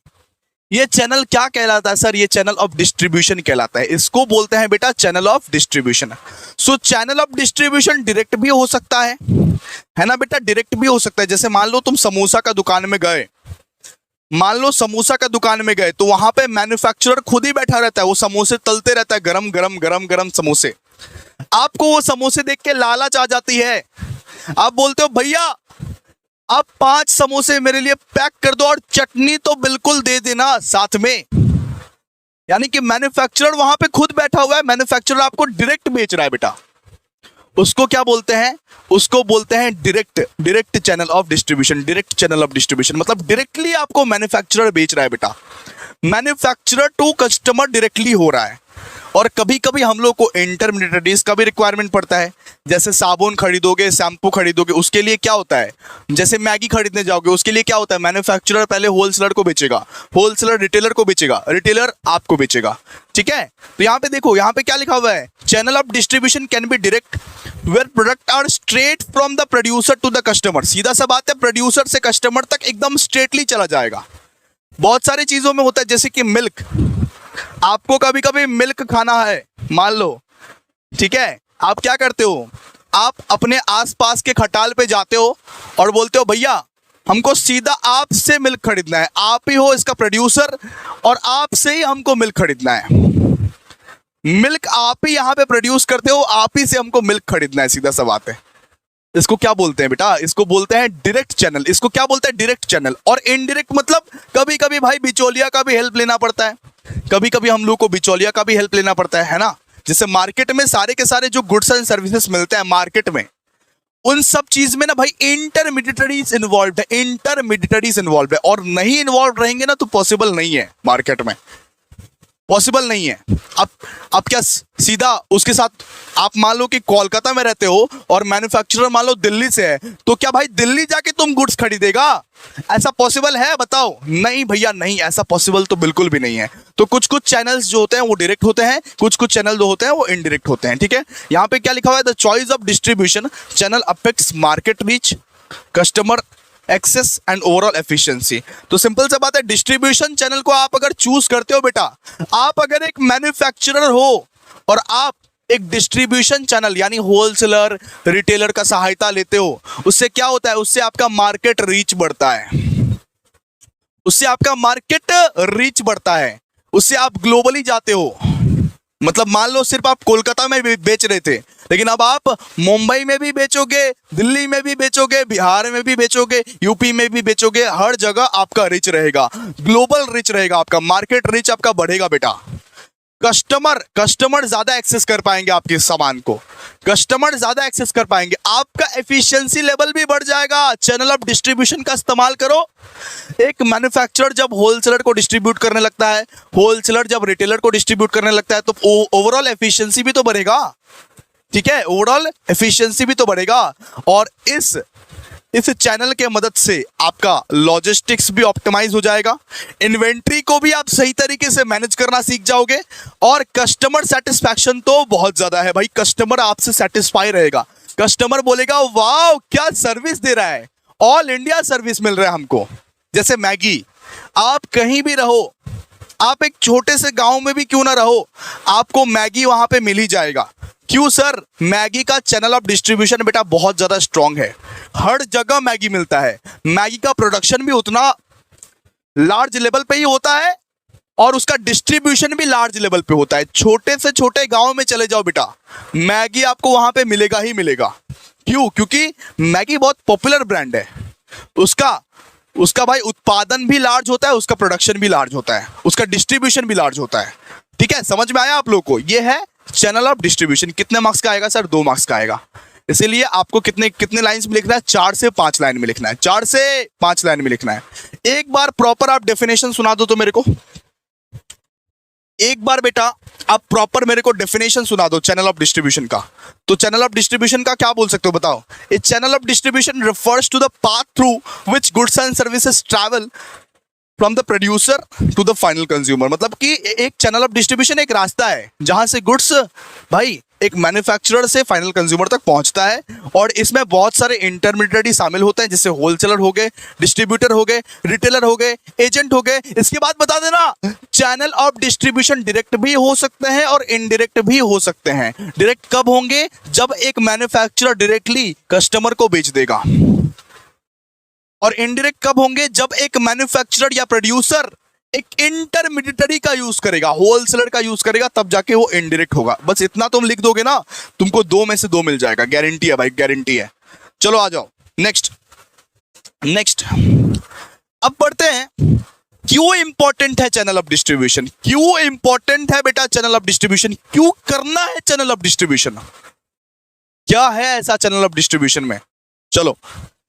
ये चैनल क्या कहलाता है सर, ये चैनल ऑफ डिस्ट्रीब्यूशन कहलाता है। इसको बोलते हैं बेटा channel of distribution. So channel of distribution direct भी हो सकता है ना बेटा, डायरेक्ट भी हो सकता है। जैसे मान लो तुम समोसा का दुकान में गए, मान लो समोसा का दुकान में गए, तो वहां पे मैन्युफैक्चरर खुद ही बैठा रहता है, वो समोसे तलते रहता है, गरम गरम गरम गरम समोसे। आपको वो समोसे देख के लालच आ जाती है, आप बोलते हो भैया आप 5 समोसे मेरे लिए पैक कर दो और चटनी तो बिल्कुल दे देना साथ में। यानी कि मैन्युफैक्चरर वहां पे खुद बैठा हुआ है, मैन्युफैक्चरर आपको डायरेक्ट बेच रहा है बेटा। उसको क्या बोलते हैं, उसको बोलते हैं direct channel of distribution. Direct channel of distribution मतलब डायरेक्टली आपको मैन्युफैक्चरर बेच रहा है बेटा, मैन्युफैक्चरर टू कस्टमर डायरेक्टली हो रहा है। और कभी कभी हम लोग को इंटरमीडिएटरीज का भी रिक्वायरमेंट पड़ता है। जैसे साबुन खरीदोगे, शैम्पू खरीदोगे, उसके लिए क्या होता है, जैसे मैगी खरीदने जाओगे, उसके लिए क्या होता है, मैन्युफैक्चरर पहले होलसेलर को बेचेगा, होलसेलर रिटेलर को बेचेगा, रिटेलर आपको बेचेगा। ठीक है, तो यहाँ पे देखो, यहाँ पे क्या लिखा हुआ है, channel of distribution can be direct where product are straight from the producer to the customer. सीधा सा बात है, प्रोड्यूसर से कस्टमर तक एकदम स्ट्रेटली चला जाएगा। बहुत सारी चीजों में होता है, जैसे कि मिल्क, आपको कभी कभी मिल्क खाना है मान लो, ठीक है, आप क्या करते हो, आप अपने आसपास के खटाल पे जाते हो और बोलते हो भैया हमको सीधा आपसे मिल्क खरीदना है, आप ही हो इसका प्रोड्यूसर और आपसे ही हमको मिल्क खरीदना है। मिल्क आप ही यहाँ पे प्रोड्यूस करते हो, आप ही से हमको मिल्क खरीदना है, सीधा सा बात है। इसको क्या बोलते हैं बेटा, इसको बोलते हैं डायरेक्ट चैनल। इसको क्या बोलते हैं, डायरेक्ट चैनल। और इनडायरेक्ट मतलब कभी कभी भाई बिचौलिया का भी हेल्प लेना पड़ता है, कभी कभी हम लोग को बिचौलिया का भी हेल्प लेना पड़ता है ना। जैसे मार्केट में सारे के सारे जो गुड्स एंड सर्विसेज मिलते हैं मार्केट में, उन सब चीज में ना भाई इंटरमीडिएटरीज इन्वॉल्व है, इंटरमीडिएटरीज इन्वॉल्व है। और नहीं इन्वॉल्व रहेंगे ना तो पॉसिबल नहीं है, मार्केट में पॉसिबल नहीं है। अब क्या सीधा उसके साथ, आप मान लो कि कोलकाता में रहते हो और मैन्युफैक्चरर मान लो दिल्ली से है, तो क्या भाई दिल्ली जाके तुम गुड्स खरीदेगा, ऐसा पॉसिबल है बताओ? नहीं भैया नहीं, ऐसा पॉसिबल तो बिल्कुल भी नहीं है। तो कुछ कुछ चैनल्स जो होते हैं वो डायरेक्ट होते हैं, कुछ कुछ चैनल जो होते हैं वो इनडायरेक्ट होते हैं। ठीक है, यहाँ पे क्या लिखा हुआ है, the choice of distribution channel affects market reach, customer access and overall efficiency. तो सिंपल सा बात है, डिस्ट्रीब्यूशन चैनल को आप अगर चूज करते हो बेटा, आप अगर एक मैन्युफैक्चरर हो और आप एक डिस्ट्रीब्यूशन चैनल यानी होलसेलर, रिटेलर का सहायता लेते हो, उससे क्या होता है, उससे आपका मार्केट रीच बढ़ता है, उससे आपका मार्केट रीच बढ़ता है, उससे आप ग्लोबली जाते हो। मतलब मान लो सिर्फ आप कोलकाता में बेच रहे थे, लेकिन अब आप मुंबई में भी बेचोगे, दिल्ली में भी बेचोगे, बिहार में भी बेचोगे, यूपी में भी बेचोगे, हर जगह आपका रिच रहेगा, ग्लोबल रिच रहेगा, आपका मार्केट रिच आपका बढ़ेगा बेटा। कस्टमर ज्यादा एक्सेस कर पाएंगे आपके सामान को, कस्टमर ज्यादा एक्सेस कर पाएंगे, आपका एफिशिएंसी लेवल भी बढ़ जाएगा। चैनल ऑफ डिस्ट्रीब्यूशन का इस्तेमाल करो। एक मैन्युफैक्चरर जब होलसेलर को डिस्ट्रीब्यूट करने लगता है, होलसेलर जब रिटेलर को डिस्ट्रीब्यूट करने लगता है, तो ओवरऑल एफिशिएंसी भी तो बढ़ेगा। ठीक है, ओवरऑल एफिशिएंसी भी तो बढ़ेगा। और इस इस चैनल के मदद से आपका लॉजिस्टिक्स भी ऑप्टिमाइज हो जाएगा, इन्वेंट्री को भी आप सही तरीके से मैनेज करना सीख जाओगे, और कस्टमर सेटिस्फैक्शन तो बहुत ज्यादा है भाई। कस्टमर आपसे सेटिस्फाई रहेगा, कस्टमर बोलेगा वाह क्या सर्विस दे रहा है, ऑल इंडिया सर्विस मिल रहा है हमको। जैसे मैगी, आप कहीं भी रहो, आप एक छोटे से गांव में भी क्यों ना रहो, आपको मैगी वहां पे मिल ही जाएगा। क्यों सर? मैगी का चैनल ऑफ डिस्ट्रीब्यूशन बेटा बहुत ज्यादा स्ट्रांग है, हर जगह मैगी मिलता है। मैगी का प्रोडक्शन भी उतना लार्ज लेवल पे ही होता है और उसका डिस्ट्रीब्यूशन भी लार्ज लेवल पे होता है। छोटे से छोटे गांव में चले जाओ बेटा, मैगी आपको वहां पे मिलेगा ही मिलेगा। क्यों? क्योंकि मैगी बहुत पॉपुलर ब्रांड है, उसका भाई उत्पादन भी लार्ज होता है, उसका प्रोडक्शन भी लार्ज होता है, उसका डिस्ट्रीब्यूशन भी लार्ज होता है। ठीक है, समझ में आया आप लोग को? ये है चैनल ऑफ डिस्ट्रीब्यूशन। कितने मार्क्स का आएगा सर? 2 मार्क्स का आएगा। इसीलिए आपको कितने लाइंस में लिखना है? 4 से 5 लाइन में लिखना है, 4 से 5 लाइन में लिखना है। एक बार प्रॉपर आप डेफिनेशन सुना दो तो मेरे को, एक बार बेटा आप प्रॉपर मेरे को डेफिनेशन सुना दो चैनल ऑफ डिस्ट्रीब्यूशन का। तो चैनल ऑफ डिस्ट्रीब्यूशन का क्या बोल सकते हो बताओ? A channel of distribution refers to the path through which goods and services travel from the producer to the final consumer. मतलब कि एक चैनल ऑफ डिस्ट्रीब्यूशन एक रास्ता है जहां से गुड्स भाई एक मैन्युफैक्चरर से फाइनल कंज्यूमर तक पहुंचता है, और इसमें बहुत सारे इंटरमीडिएट शामिल होते हैं, जैसे होलसेलर हो गए, डिस्ट्रीब्यूटर हो गए, रिटेलर हो गए, एजेंट हो गए। इसके बाद बता देना, चैनल ऑफ डिस्ट्रीब्यूशन डायरेक्ट भी हो सकते हैं और इनडायरेक्ट भी हो सकते हैं। डायरेक्ट कब होंगे? जब एक मैन्युफैक्चरर डायरेक्टली कस्टमर को बेच देगा, और इनडायरेक्ट कब होंगे? जब एक मैन्युफैक्चरर या प्रोड्यूसर एक इंटरमीडिएटरी का यूज करेगा, होलसेलर का यूज करेगा, तब जाके वो इनडायरेक्ट होगा। बस इतना तुम लिख दोगे ना, तुमको 2 में से 2 मिल जाएगा, गारंटी है भाई, गारंटी है। चलो आ जाओ नेक्स्ट। अब पढ़ते हैं क्यों इंपॉर्टेंट है चैनल ऑफ डिस्ट्रीब्यूशन। क्यों इंपॉर्टेंट है बेटा चैनल ऑफ डिस्ट्रीब्यूशन? क्यों करना है चैनल ऑफ डिस्ट्रीब्यूशन? क्या है ऐसा चैनल ऑफ डिस्ट्रीब्यूशन में? चलो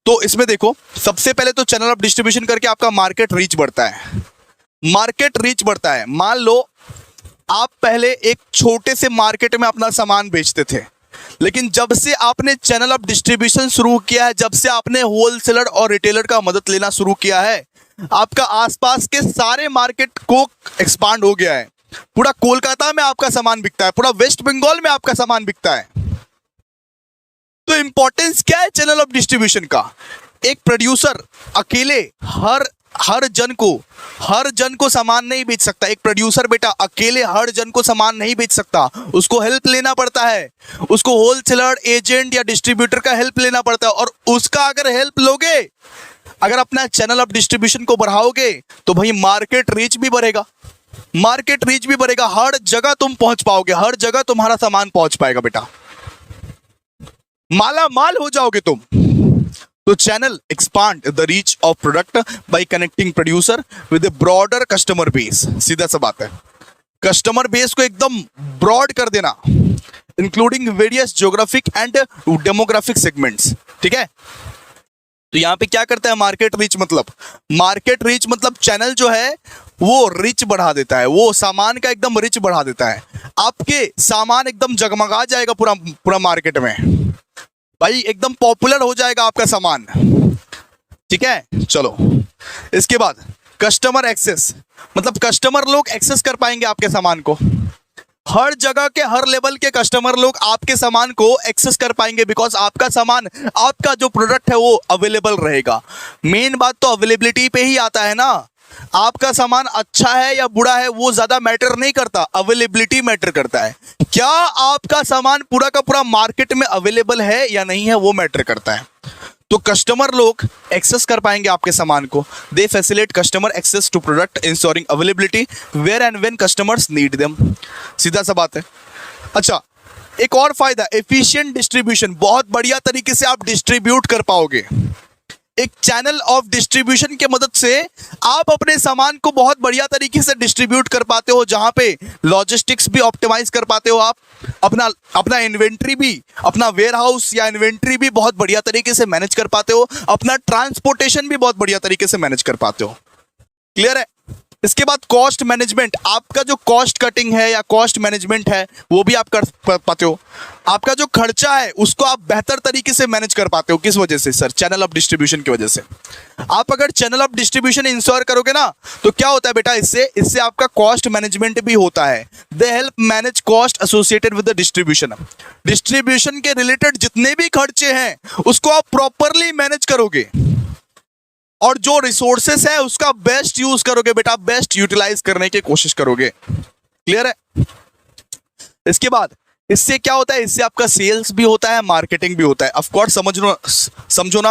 तो इसमें देखो, सबसे पहले तो चैनल ऑफ डिस्ट्रीब्यूशन करके आपका मार्केट रीच बढ़ता है। मार्केट रीच बढ़ता है। मान लो आप पहले एक छोटे से मार्केट में अपना सामान बेचते थे, लेकिन जब से आपने चैनल ऑफ डिस्ट्रीब्यूशन शुरू किया है, जब से आपने होलसेलर और रिटेलर का मदद लेना शुरू किया है, आपका आसपास के सारे मार्केट को एक्सपांड हो गया है। पूरा कोलकाता में आपका सामान बिकता है, पूरा वेस्ट बंगाल में आपका सामान बिकता है। तो इंपॉर्टेंस क्या है चैनल ऑफ डिस्ट्रीब्यूशन का? एक प्रोड्यूसर अकेले हर जन को सामान नहीं बेच सकता। एक प्रोड्यूसर बेटा अकेले हर जन को सामान नहीं बेच सकता, उसको हेल्प लेना पड़ता है, उसको होलसेलर, एजेंट या डिस्ट्रीब्यूटर का हेल्प लेना पड़ता है। और उसका अगर हेल्प लोगे, अगर अपना चैनल ऑफ डिस्ट्रीब्यूशन को बढ़ाओगे, तो भाई मार्केट रीच भी बढ़ेगा, मार्केट रीच भी बढ़ेगा, हर जगह तुम पहुंच पाओगे, हर जगह तुम्हारा सामान पहुंच पाएगा बेटा, माला माल हो जाओगे तुम। तो channel expand the reach of product bye connecting producer with A broader customer base. सीधा सा बात है, कस्टमर बेस को एकदम ब्रॉड कर देना, including various geographic and demographic segments. ठीक है, तो यहां पे क्या करता है मार्केट रीच मतलब चैनल जो है वो रिच बढ़ा देता है, वो सामान का एकदम रिच बढ़ा देता है। आपके सामान एकदम जगमगा जाएगा पूरा मार्केट में भाई, एकदम पॉपुलर हो जाएगा आपका सामान। ठीक है, चलो इसके बाद कस्टमर एक्सेस, मतलब कस्टमर लोग एक्सेस कर पाएंगे आपके सामान को। हर जगह के हर लेवल के कस्टमर लोग आपके सामान को एक्सेस कर पाएंगे, बिकॉज आपका सामान, आपका जो प्रोडक्ट है वो अवेलेबल रहेगा। मेन बात तो अवेलेबिलिटी पे ही आता है ना। आपका सामान अच्छा है या बुरा है वो ज्यादा मैटर नहीं करता, अवेलेबिलिटी मैटर करता है। क्या आपका सामान पूरा का पूरा मार्केट में अवेलेबल है या नहीं है वो मैटर करता है। तो कस्टमर लोग एक्सेस कर पाएंगे आपके सामान को। They facilitate customer access to product ensuring availability where and when customers need them. सीधा सा बात है। अच्छा, एक और फायदा, एफिशिएंट डिस्ट्रीब्यूशन, बहुत बढ़िया तरीके से आप डिस्ट्रीब्यूट कर पाओगे। एक चैनल ऑफ डिस्ट्रीब्यूशन के मदद से आप अपने सामान को बहुत बढ़िया तरीके से डिस्ट्रीब्यूट कर पाते हो, जहां पे लॉजिस्टिक्स भी ऑप्टिमाइज कर पाते हो, आप अपना इन्वेंट्री भी, अपना वेयर हाउस या इन्वेंट्री भी बहुत बढ़िया तरीके से मैनेज कर पाते हो, अपना ट्रांसपोर्टेशन भी बहुत बढ़िया तरीके से मैनेज कर पाते हो। क्लियर है? इसके बाद कॉस्ट मैनेजमेंट, आपका जो कॉस्ट कटिंग है या कॉस्ट मैनेजमेंट है वो भी आप कर पाते हो। आपका जो खर्चा है उसको आप बेहतर तरीके से मैनेज कर पाते हो। किस वजह से सर? चैनल ऑफ डिस्ट्रीब्यूशन की वजह से। आप अगर चैनल ऑफ डिस्ट्रीब्यूशन इंश्योर करोगे ना तो क्या होता है बेटा, इससे आपका कॉस्ट मैनेजमेंट भी होता है। They help manage cost associated with the distribution. Distribution के रिलेटेड जितने भी खर्चे हैं उसको आप प्रॉपरली मैनेज करोगे और जो रिसोर्सेस है उसका बेस्ट यूज करोगे बेटा, बेस्ट यूटिलाइज करने की कोशिश करोगे। क्लियर है? इसके बाद इससे क्या होता है, इससे आपका सेल्स भी होता है, मार्केटिंग भी होता है। ऑफ कोर्स समझो ना,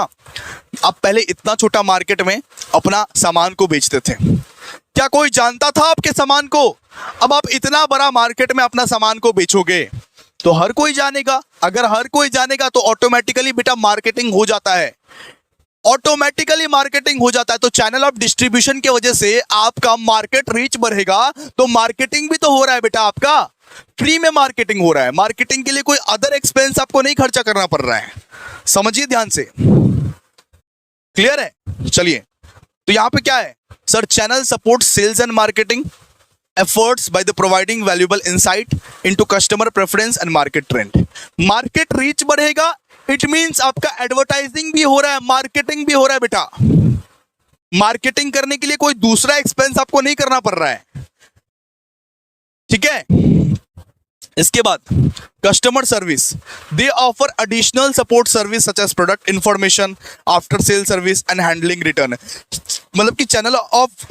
आप पहले इतना छोटा मार्केट में अपना सामान को बेचते थे, क्या कोई जानता था आपके सामान को? अब आप इतना बड़ा मार्केट में अपना सामान को बेचोगे तो हर कोई जानेगा। अगर हर कोई जानेगा तो ऑटोमेटिकली बेटा मार्केटिंग हो जाता है, ऑटोमेटिकली मार्केटिंग हो जाता है। तो चैनल ऑफ डिस्ट्रीब्यूशन की वजह से आपका मार्केट रीच बढ़ेगा, तो मार्केटिंग भी तो हो रहा है बेटा, आपका फ्री में मार्केटिंग हो रहा है। मार्केटिंग के लिए कोई अदर एक्सपेंस आपको नहीं खर्चा करना पड़ रहा है। समझिए ध्यान से। क्लियर है? चलिए, तो यहां पे क्या है sir? Channel support sales and marketing efforts by the providing valuable insight into customer preference and market trend. Market reach बढ़ेगा, इट मींस आपका एडवर्टाइजिंग भी हो रहा है, मार्केटिंग भी हो रहा है बेटा। मार्केटिंग करने के लिए कोई दूसरा एक्सपेंस आपको नहीं करना पड़ रहा है। ठीक है? इसके बाद customer service, they offer additional support service such as product information, after sale service and handling return. मतलब कि चैनल ऑफ,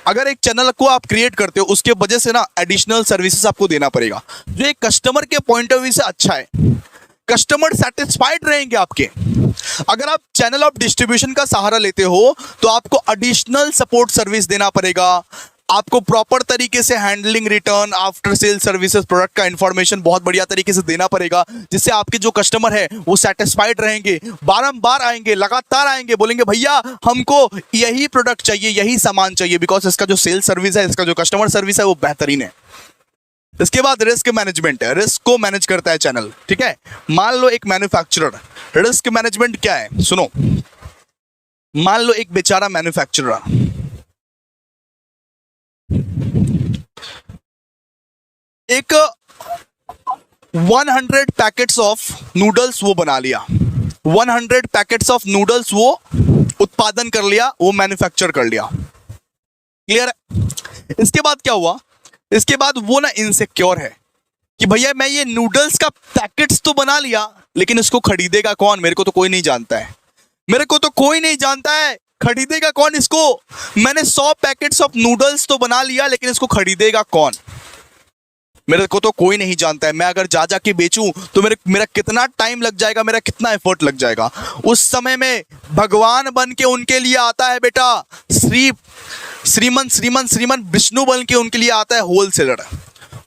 अगर एक चैनल को आप क्रिएट करते हो उसके वजह से ना एडिशनल सर्विसेज आपको देना पड़ेगा, जो एक कस्टमर के पॉइंट ऑफ व्यू से अच्छा है। कस्टमर सेटिस्फाइड रहेंगे आपके। अगर आप चैनल ऑफ डिस्ट्रीब्यूशन का सहारा लेते हो तो आपको एडिशनल सपोर्ट सर्विस देना पड़ेगा, आपको प्रॉपर तरीके से handling return, after sale services, product का इंफॉर्मेशन बहुत बढ़िया तरीके से देना पड़ेगा, जिससे आपके जो कस्टमर है वो सेटिस्फाइड रहेंगे, बारंबार आएंगे, लगातार आएंगे, बोलेंगे भैया हमको यही प्रोडक्ट चाहिए, यही सामान चाहिए, बिकॉज इसका जो सेल सर्विस है, इसका जो कस्टमर सर्विस है वो बेहतरीन है। इसके बाद रिस्क मैनेजमेंट है, रिस्क को मैनेज करता है चैनल। ठीक है? मान लो एक मैन्युफैक्चरर, रिस्क मैनेजमेंट क्या है सुनो। मान लो एक बेचारा मैन्युफैक्चरर एक 100 पैकेट्स ऑफ नूडल्स वो बना लिया, 100 पैकेट्स ऑफ नूडल्स वो उत्पादन कर लिया, वो मैन्युफैक्चर कर लिया। क्लियर है? इसके बाद क्या हुआ? इसके बाद वो ना इनसिक्योर है कि भैया मैं ये नूडल्स का पैकेट्स तो बना लिया, लेकिन इसको खरीदेगा कौन? मेरे को तो कोई नहीं जानता है, मेरे को तो कोई नहीं जानता है, खरीदेगा कौन इसको? मैंने 100 पैकेट्स ऑफ नूडल्स तो बना लिया, लेकिन इसको खरीदेगा कौन? मेरे को तो कोई नहीं जानता है। मैं अगर जा के बेचूं तो मेरा कितना टाइम लग जाएगा, मेरा कितना एफर्ट लग जाएगा। उस समय में भगवान बन के उनके लिए आता है बेटा श्रीमन विष्णु बन के उनके लिए आता है होलसेलर।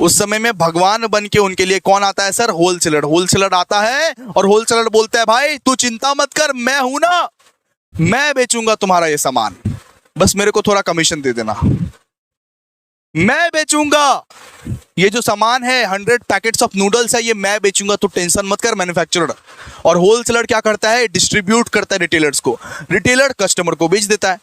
उस समय में भगवान बन के उनके लिए कौन आता है सर? होलसेलर। होलसेलर आता है और होलसेलर बोलता है भाई तू चिंता मत कर, मैं हूं ना, मैं बेचूंगा तुम्हारा ये सामान, बस मेरे को थोड़ा कमीशन दे देना, मैं बेचूंगा ये जो सामान है, 100 पैकेट्स ऑफ नूडल्स है, ये मैं बेचूंगा, तो टेंशन मत कर मैन्युफैक्चरर। और होलसेलर क्या करता है? डिस्ट्रीब्यूट करता है रिटेलर्स को, रिटेलर कस्टमर को बेच देता है।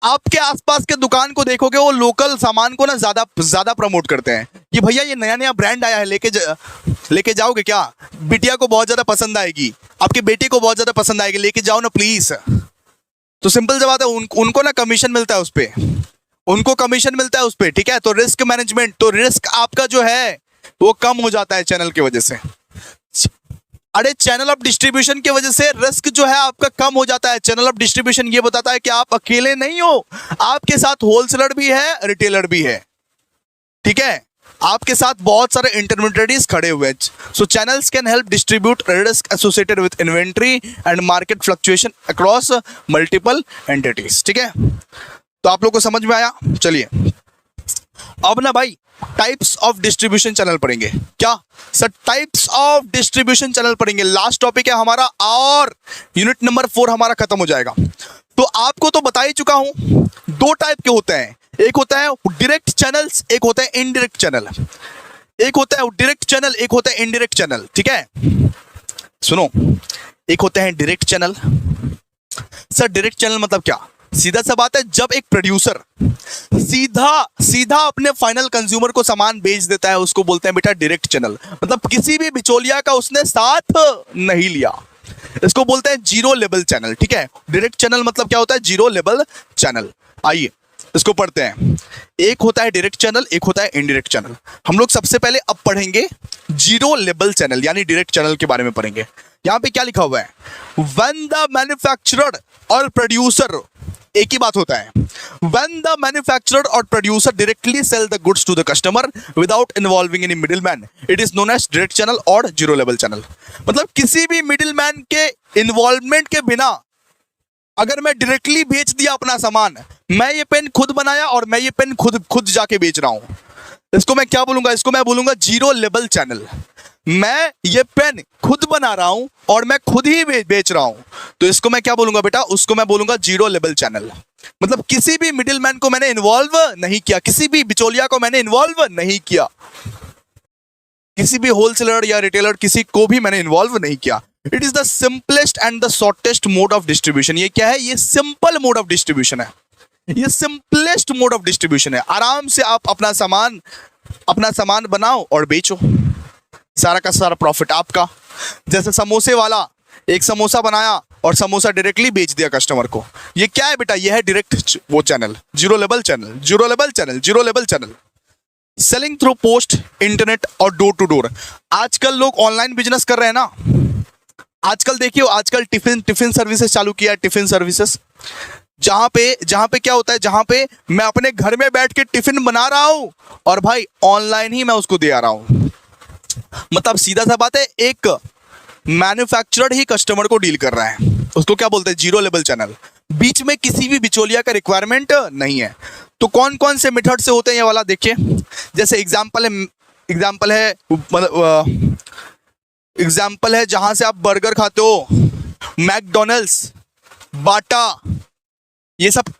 आपके आसपास के दुकान को देखोगे वो लोकल सामान को ना ज्यादा प्रमोट करते हैं कि भैया ये नया नया ब्रांड आया है, लेके जाओगे क्या? बिटिया को बहुत ज्यादा पसंद आएगी, आपके बेटे को बहुत ज्यादा पसंद आएगी, लेके जाओ ना प्लीज। तो सिंपल सी बात है, उनको ना कमीशन मिलता है उस पे, उनको कमीशन मिलता है उस पे। ठीक है? तो रिस्क मैनेजमेंट, तो रिस्क आपका जो है वो कम हो जाता है चैनल की वजह से। अरे चैनल ऑफ डिस्ट्रीब्यूशन की वजह से रिस्क जो है आपका कम हो जाता है। चैनल ऑफ डिस्ट्रीब्यूशन ये बताता है कि आप अकेले नहीं हो, आपके साथ होलसेलर भी है, रिटेलर भी है। ठीक है? आपके साथ बहुत सारे इंटरमीडिएटरीज खड़े हुए हैं। So channels can help distribute risk associated with inventory and market fluctuation across multiple entities. ठीक है? तो आप लोग को समझ में आया? चलिए अब ना भाई टाइप्स ऑफ डिस्ट्रीब्यूशन चैनल पढ़ेंगे। क्या sir? Types of distribution channel पढ़ेंगे। लास्ट टॉपिक है हमारा और यूनिट नंबर 4 हमारा खत्म हो जाएगा। तो आपको तो बता ही चुका हूं, 2 टाइप के होते हैं, एक होता है डायरेक्ट चैनल्स, एक होता है इनडायरेक्ट चैनल। एक होता है डायरेक्ट चैनल, एक होता है इनडायरेक्ट चैनल। ठीक है? सुनो, एक होता है direct channel. Sir direct channel मतलब क्या? सीधा सा बात है, जब एक प्रोड्यूसर सीधा सीधा अपने फाइनल कंज्यूमर को सामान बेच देता है, उसको बोलते हैं बेटा डायरेक्ट चैनल। मतलब किसी भी बिचौलिया का उसने साथ नहीं लिया, इसको बोलते हैं जीरो लेवल चैनल। ठीक है, डायरेक्ट चैनल मतलब क्या होता है? Zero level channel. आइए इसको पढ़ते हैं। एक होता है डायरेक्ट चैनल, एक होता है इनडायरेक्ट चैनल। हम लोग सबसे पहले अब पढ़ेंगे जीरो लेवल चैनल यानी डायरेक्ट चैनल के बारे में पढ़ेंगे। यहां पे क्या लिखा हुआ है? व्हेन द मैन्युफैक्चरर और प्रोड्यूसर, एक ही बात होता है, व्हेन द मैन्युफैक्चरर और producer directly sell the goods to the customer without involving any middleman, it is known as direct channel और जीरो लेवल चैनल। मतलब किसी भी मिडिलमैन के इन्वॉल्वमेंट के बिना अगर मैं डायरेक्टली बेच दिया अपना सामान, मैं ये पेन खुद बनाया और मैं ये पेन खुद जाके बेच रहा हूं, इसको मैं क्या बोलूंगा? इसको मैं बोलूंगा जीरो लेवल चैनल। मैं ये पेन खुद बना रहा हूं और मैं खुद ही बेच रहा हूं, तो इसको मैं क्या बोलूंगा बेटा? उसको मैं बोलूंगा जीरो लेवल चैनल। मतलब किसी भी मिडिलमैन को मैंने इन्वॉल्व नहीं किया, किसी भी बिचौलिया को मैंने इन्वॉल्व नहीं किया, किसी भी होलसेलर या रिटेलर किसी को भी मैंने इन्वॉल्व नहीं किया। It is the simplest and the shortest mode of distribution. ये क्या है? ये सिंपल मोड ऑफ डिस्ट्रीब्यूशन है, ये सिंपलेस्ट मोड ऑफ डिस्ट्रीब्यूशन है। आराम से आप अपना सामान बनाओ और बेचो, सारा का सारा प्रॉफिट आपका। जैसे समोसे वाला एक समोसा बनाया और समोसा डायरेक्टली बेच दिया कस्टमर को, ये क्या है बेटा? ये है डायरेक्ट वो channel, zero level channel, zero level channel, zero level channel. Selling through post, internet और डोर टू डोर। आजकल लोग ऑनलाइन बिजनेस कर रहे हैं ना, आजकल देखिए, आजकल टिफिन सर्विसेज चालू किया है, टिफिन सर्विसेज, जहां पे क्या होता है? जहां पे मैं अपने घर में बैठ के टिफिन बना रहा हूं और भाई ऑनलाइन ही मैं उसको दे आ रहा हूं। मतलब सीधा सा बात है, एक मैन्युफैक्चरर ही कस्टमर को डील कर रहा है, उसको क्या बोलते हैं? Zero level channel. बीच में किसी भी बिचौलिया का रिक्वायरमेंट नहीं है। तो कौन कौन से मेथड से होते हैं ये वाला देखिए। जैसे एग्जाम्पल है जहां से आप बर्गर खाते हो, मैकडोनल्ड्स, बाटा, ये सब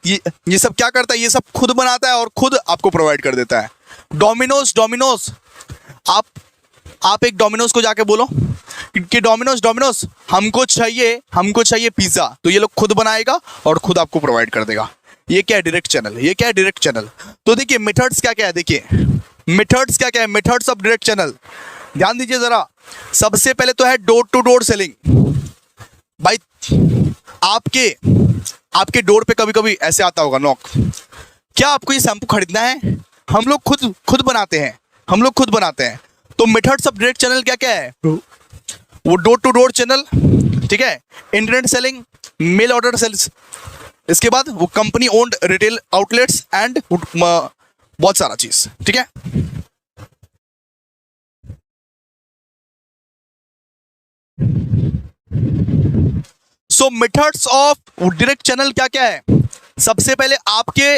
क्या करता है? ये सब खुद बनाता है और खुद आपको प्रोवाइड कर देता है। डोमिनोज, आप एक डोमिनोज को जाके बोलो कि डोमिनोज हमको चाहिए पिज्जा, तो ये लोग खुद बनाएगा और खुद आपको प्रोवाइड कर देगा। ये क्या है? Direct channel. ये क्या है? Direct channel. तो देखिए मेथड्स क्या क्या है, देखिए मेथड्स क्या क्या है, मेथड्स ऑफ डायरेक्ट चैनल। ध्यान दीजिए जरा। सबसे पहले तो है डोर टू डोर सेलिंग। भाई आपके डोर पे कभी कभी ऐसे आता होगा नॉक, क्या आपको ये शैम्पू खरीदना है? हम लोग खुद बनाते हैं। तो मेथड्स ऑफ डायरेक्ट चैनल क्या क्या है? वो डोर टू डोर चैनल, ठीक है, internet selling, mail order sales, इसके बाद वो company owned retail outlets and बहुत सारा चीज। ठीक है, so methods of direct channel क्या क्या है? सबसे पहले आपके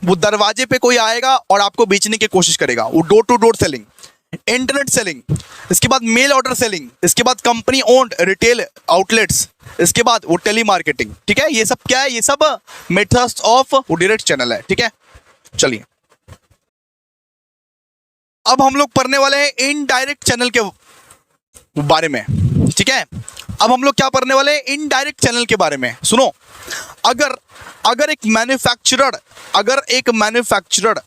वो दरवाजे पे कोई आएगा और आपको बेचने की कोशिश करेगा, वो door to door selling, internet selling, इसके बाद मेल ऑर्डर सेलिंग, इसके बाद कंपनी ओन्ड रिटेल आउटलेट्स, इसके बाद वो टेली मार्केटिंग। ठीक है, ये सब क्या है? ये सब मेथड्स ऑफ डायरेक्ट चैनल है। ठीक है, चलिए अब हम लोग पढ़ने वाले हैं इनडायरेक्ट चैनल के बारे में। ठीक है, अब हम लोग क्या पढ़ने वाले हैं? इनडायरेक्ट चैनल के बारे में। सुनो, अगर एक मैन्युफैक्चरर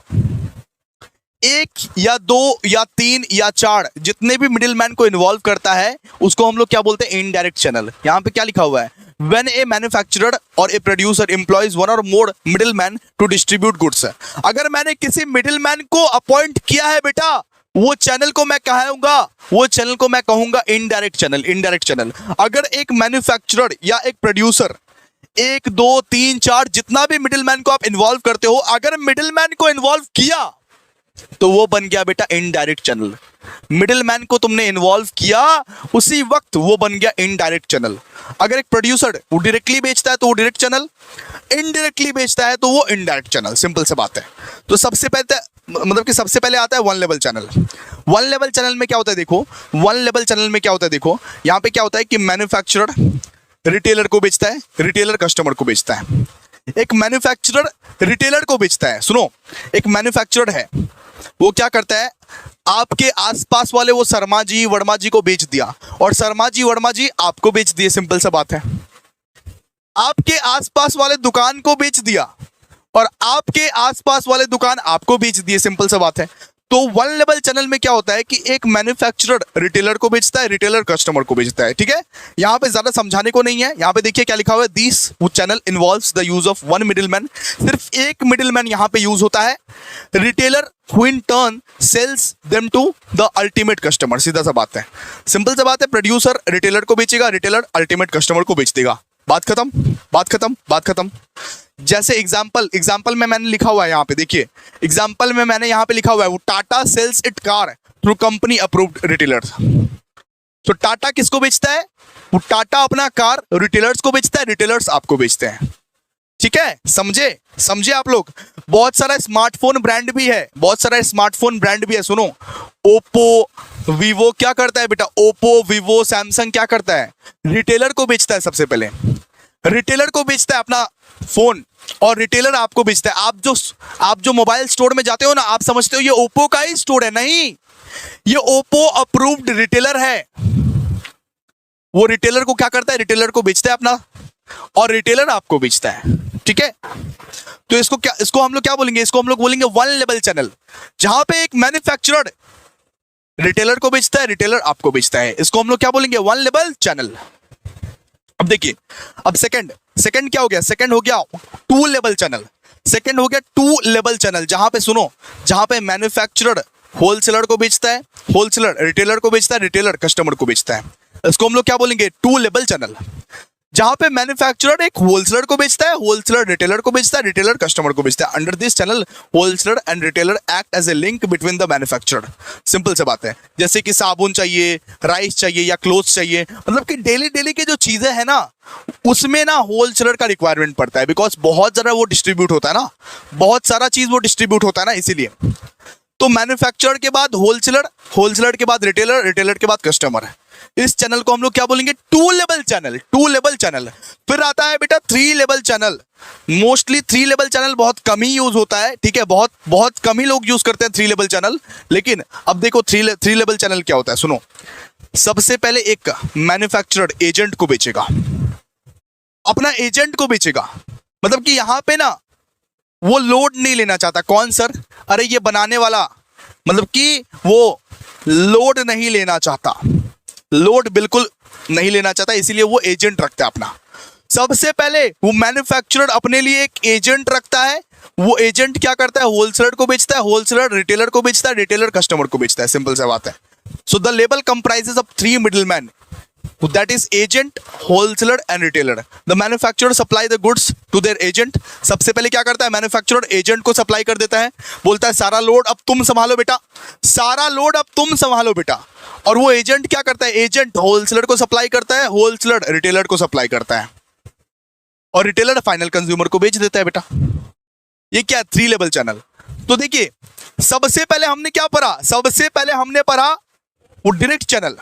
एक या दो या तीन या चार जितने भी मिडिलमैन को इन्वॉल्व करता है, उसको हम लोग क्या बोलते हैं? Indirect channel. यहां पे क्या लिखा हुआ है? When a manufacturer or a producer employs one or more middlemen to distribute goods। अगर मैंने किसी मिडिलमैन को अपॉइंट किया है बेटा, वो चैनल को मैं कहूंगा इनडायरेक्ट चैनल। इनडायरेक्ट चैनल, अगर एक मैन्युफैक्चरर या एक प्रोड्यूसर, एक दो तीन चार जितना भी मिडिलमैन को आप इन्वॉल्व करते हो, अगर मिडिलमैन को इन्वॉल्व किया तो वो बन गया बेटा इनडायरेक्ट चैनल। मिडिलमैन को तुमने इन्वॉल्व किया, उसी वक्त वो बन गया इनडायरेक्ट चैनल। अगर एक प्रोड्यूसर वो डायरेक्टली बेचता है तो वो डायरेक्ट चैनल, इनडायरेक्टली बेचता है तो वो इनडायरेक्ट चैनल। सिंपल सी बात है। तो सबसे पहले आता है one level channel. One level channel में क्या होता है? देखो, वन लेवल चैनल में क्या होता है? देखो यहां पे क्या होता है कि मैन्युफैक्चरर रिटेलर को बेचता है, रिटेलर कस्टमर को बेचता है। एक मैन्युफैक्चरर रिटेलर को बेचता है। सुनो, एक मैन्युफैक्चरर है, वो क्या करता है? आपके आसपास वाले वो शर्मा जी वर्मा जी को बेच दिया और शर्मा जी वर्मा जी आपको बेच दिए। सिंपल सा बात है। आपके आसपास वाले दुकान को बेच दिया और आपके आसपास वाले दुकान आपको बेच दिए, सिंपल सा बात है। तो वन लेवल चैनल में क्या होता है कि एक मैन्युफैक्चरर रिटेलर को बेचता है, रिटेलर कस्टमर को बेचता है, ठीक है। यहाँ पे ज्यादा समझाने को नहीं है, यहाँ पे देखिए क्या लिखा हुआ है, this channel involves the use of one middleman, सिर्फ एक मिडिलमैन यहाँ पे यूज होता है, retailer who in turn sells them to the ultimate customer. सीधा सा बात है, सिंपल सा बात है, प्रोड्यूसर रिटेलर को बेचेगा, रिटेलर अल्टीमेट कस्टमर को बेच देगा। बात खत्म, बात खत्म, बात खत्म। जैसे एग्जाम्पल में मैंने लिखा हुआ है, यहाँ पे देखिए, एग्जाम्पल में मैंने यहाँ पे लिखा हुआ है, वो Tata sells it car through company approved retailers. तो टाटा किसको बेचता है? वो टाटा अपना कार रिटेलर्स को बेचता है, रिटेलर्स आपको बेचते हैं, ठीक है। समझे, समझे आप लोग। बहुत सारा स्मार्टफोन ब्रांड भी है, बहुत सारा स्मार्टफोन ब्रांड भी है। सुनो, ओप्पो, वीवो क्या करता है बेटा? ओप्पो, वीवो, सैमसंग क्या करता है? रिटेलर को बेचता है। सबसे पहले रिटेलर को बेचता है अपना फोन, और रिटेलर आपको बेचता है। आप जो मोबाइल स्टोर में जाते हो ना, आप समझते हो ये ओप्पो का ही स्टोर है, नहीं, ये ओप्पो अप्रूव्ड रिटेलर है। वो रिटेलर को क्या करता है? रिटेलर को बेचता है अपना, और रिटेलर आपको बेचता है, ठीक है। तो इसको हम लोग क्या बोलेंगे? इसको हम लोग बोलेंगे वन लेवल चैनल, जहां पे एक मैन्युफैक्चरर रिटेलर को बेचता है, रिटेलर आपको बेचता है। इसको हम लोग क्या बोलेंगे? One level channel. अब देखिए, अब सेकंड क्या हो गया? सेकंड हो गया टू लेवल चैनल। सेकंड हो गया टू लेवल चैनल, जहां पे सुनो, जहां पे मैन्युफैक्चरर होलसेलर को बेचता है, होलसेलर रिटेलर को बेचता है, रिटेलर कस्टमर को बेचता है। इसको हम लोग क्या बोलेंगे? टू लेवल चैनल, जहां पे मैन्युफैक्चरर एक होलसेलर को बेचता है, होलसेलर रिटेलर को बेचता है, रिटेलर कस्टमर को बेचता है। Under this channel wholesaler and retailer act as a link between the manufacturer. Simple सी बात है, जैसे कि साबुन चाहिए, राइस चाहिए या क्लोथ्स चाहिए, मतलब कि डेली की जो चीजें है ना, उसमें ना होलसेलर का रिक्वायरमेंट पड़ता है, बिकॉज बहुत ज्यादा वो डिस्ट्रीब्यूट होता है ना, बहुत सारा चीज वो डिस्ट्रीब्यूट होता है ना, इसीलिए। तो मैन्युफैक्चरर के बाद होलसेलर, होलसेलर के बाद रिटेलर, रिटेलर के बाद कस्टमर। इस चैनल को हम लोग क्या बोलेंगे? Two level channel, two level channel. फिर आता है बेटा three level channel. Mostly three level channel बहुत कम ही यूज होता है, ठीक है, बहुत कम ही लोग यूज करते हैं थ्री लेवल चैनल। लेकिन अब देखो थ्री लेवल चैनल क्या होता है, सुनो। सबसे पहले एक मैन्युफैक्चरर एजेंट को बेचेगा, अपना एजेंट को बेचेगा, मतलब कि यहां पे ना वो लोड नहीं लेना चाहता। कौन सर? अरे ये बनाने वाला, मतलब कि वो लोड नहीं लेना चाहता, लोड बिल्कुल नहीं लेना चाहता, इसीलिए वो एजेंट रखता है अपना। सबसे पहले वो मैन्युफैक्चरर अपने लिए एक एजेंट रखता है। वो एजेंट क्या करता है? होलसेलर को बेचता है, होलसेलर रिटेलर को बेचता है, रिटेलर कस्टमर को बेचता है। सिंपल सा बात है। So the level comprises of three middleman, that is agent, wholesaler and retailer. The manufacturer supply the goods to their agent. सबसे पहले क्या करता है? मैन्युफैक्चरर एजेंट को सप्लाई कर देता है, बोलता है सारा लोड अब तुम संभालो बेटा, सारा लोड अब तुम संभालो बेटा। और वो एजेंट क्या करता है? एजेंट होलसेलर को सप्लाई करता है, होलसेलर रिटेलर को सप्लाई करता है, और रिटेलर फाइनल कंज्यूमर को बेच देता है बेटा। ये क्या? Three level channel. तो देखिए, सबसे पहले हमने क्या पढ़ा? सबसे पहले हमने पढ़ा वो डायरेक्ट चैनल,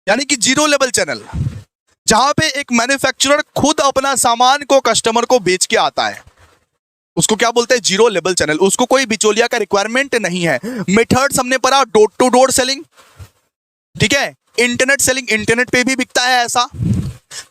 यानी कि जीरो लेवल चैनल, जहां पे एक मैन्युफैक्चरर खुद अपना सामान को कस्टमर को बेच के आता है, उसको क्या बोलते हैं? Zero level channel. उसको कोई बिचौलिया का रिक्वायरमेंट नहीं है। मेथड्स हमने पढ़ा, डोर टू डोर सेलिंग, ठीक है, इंटरनेट सेलिंग, इंटरनेट पे भी बिकता है ऐसा,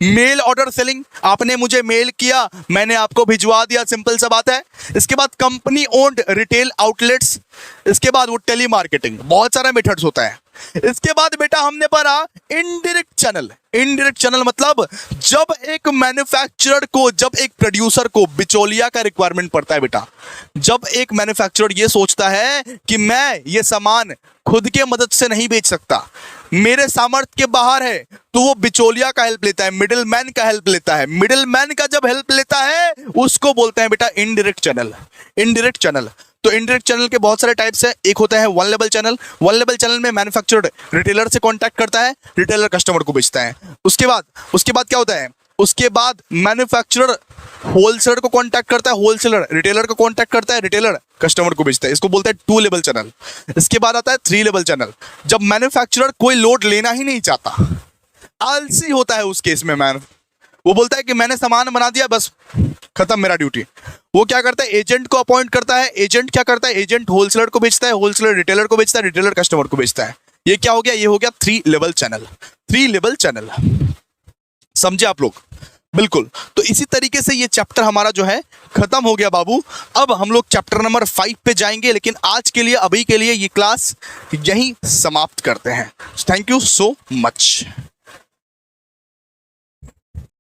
मेल ऑर्डर सेलिंग, आपने मुझे मेल किया, मैंने आपको भिजवा दिया, सिंपल सा बात है। इसके बाद कंपनी ओन्ड रिटेल आउटलेट्स, इसके बाद वो टेली मार्केटिंग, बहुत सारा मेथड्स होता है। इसके बाद बेटा हमने पढ़ा इनडायरेक्ट चैनल। इनडायरेक्ट चैनल मतलब जब एक मैन्युफैक्चरर को, जब एक प्रोड्यूसर को बिचौलिया का रिक्वायरमेंट पड़ता है बेटा, जब एक मैन्युफैक्चरर ये सोचता है कि मैं ये सामान खुद के मदद से नहीं बेच सकता, मेरे सामर्थ्य के बाहर है, तो वो बिचौलिया का हेल्प लेता है, मिडिल मैन का हेल्प लेता है। मिडिल मैन का जब हेल्प लेता है उसको बोलते हैं बेटा इनडायरेक्ट चैनल। इनडायरेक्ट चैनल, तो इनडायरेक्ट चैनल के बहुत सारे टाइप्स है। एक होता है one level channel. One level channel में मैन्युफैक्चरर रिटेलर से कांटेक्ट करता है, रिटेलर कस्टमर को बेचता है। उसके बाद क्या होता है? उसके बाद मैन्युफैक्चरर होलसेलर को कांटेक्ट करता है, होलसेलर रिटेलर को कांटेक्ट करता है, रिटेलर कस्टमर को बेचता है। इसको बोलते हैं टू लेवल चैनल। इसके बाद आता है थ्री लेवल चैनल, जब मैन्युफैक्चरर कोई लोड लेना ही नहीं चाहता, आलसी होता है उस केस में, वो बोलता है कि मैंने सामान बना दिया, बस खत्म मेरा ड्यूटी। वो क्या करता है? एजेंट को अपॉइंट करता है। एजेंट क्या करता है? एजेंट होलसेलर को बेचता है, होलसेलर रिटेलर को बेचता है, रिटेलर कस्टमर को बेचता है। ये क्या हो गया? ये हो गया three level channel. Three level channel, समझे आप लोग? बिल्कुल। तो इसी तरीके से ये चैप्टर हमारा जो है खत्म हो गया बाबू। अब हम लोग चैप्टर नंबर 5 पे जाएंगे, लेकिन आज के लिए, अभी के लिए ये क्लास यहीं समाप्त करते हैं। Thank you so much.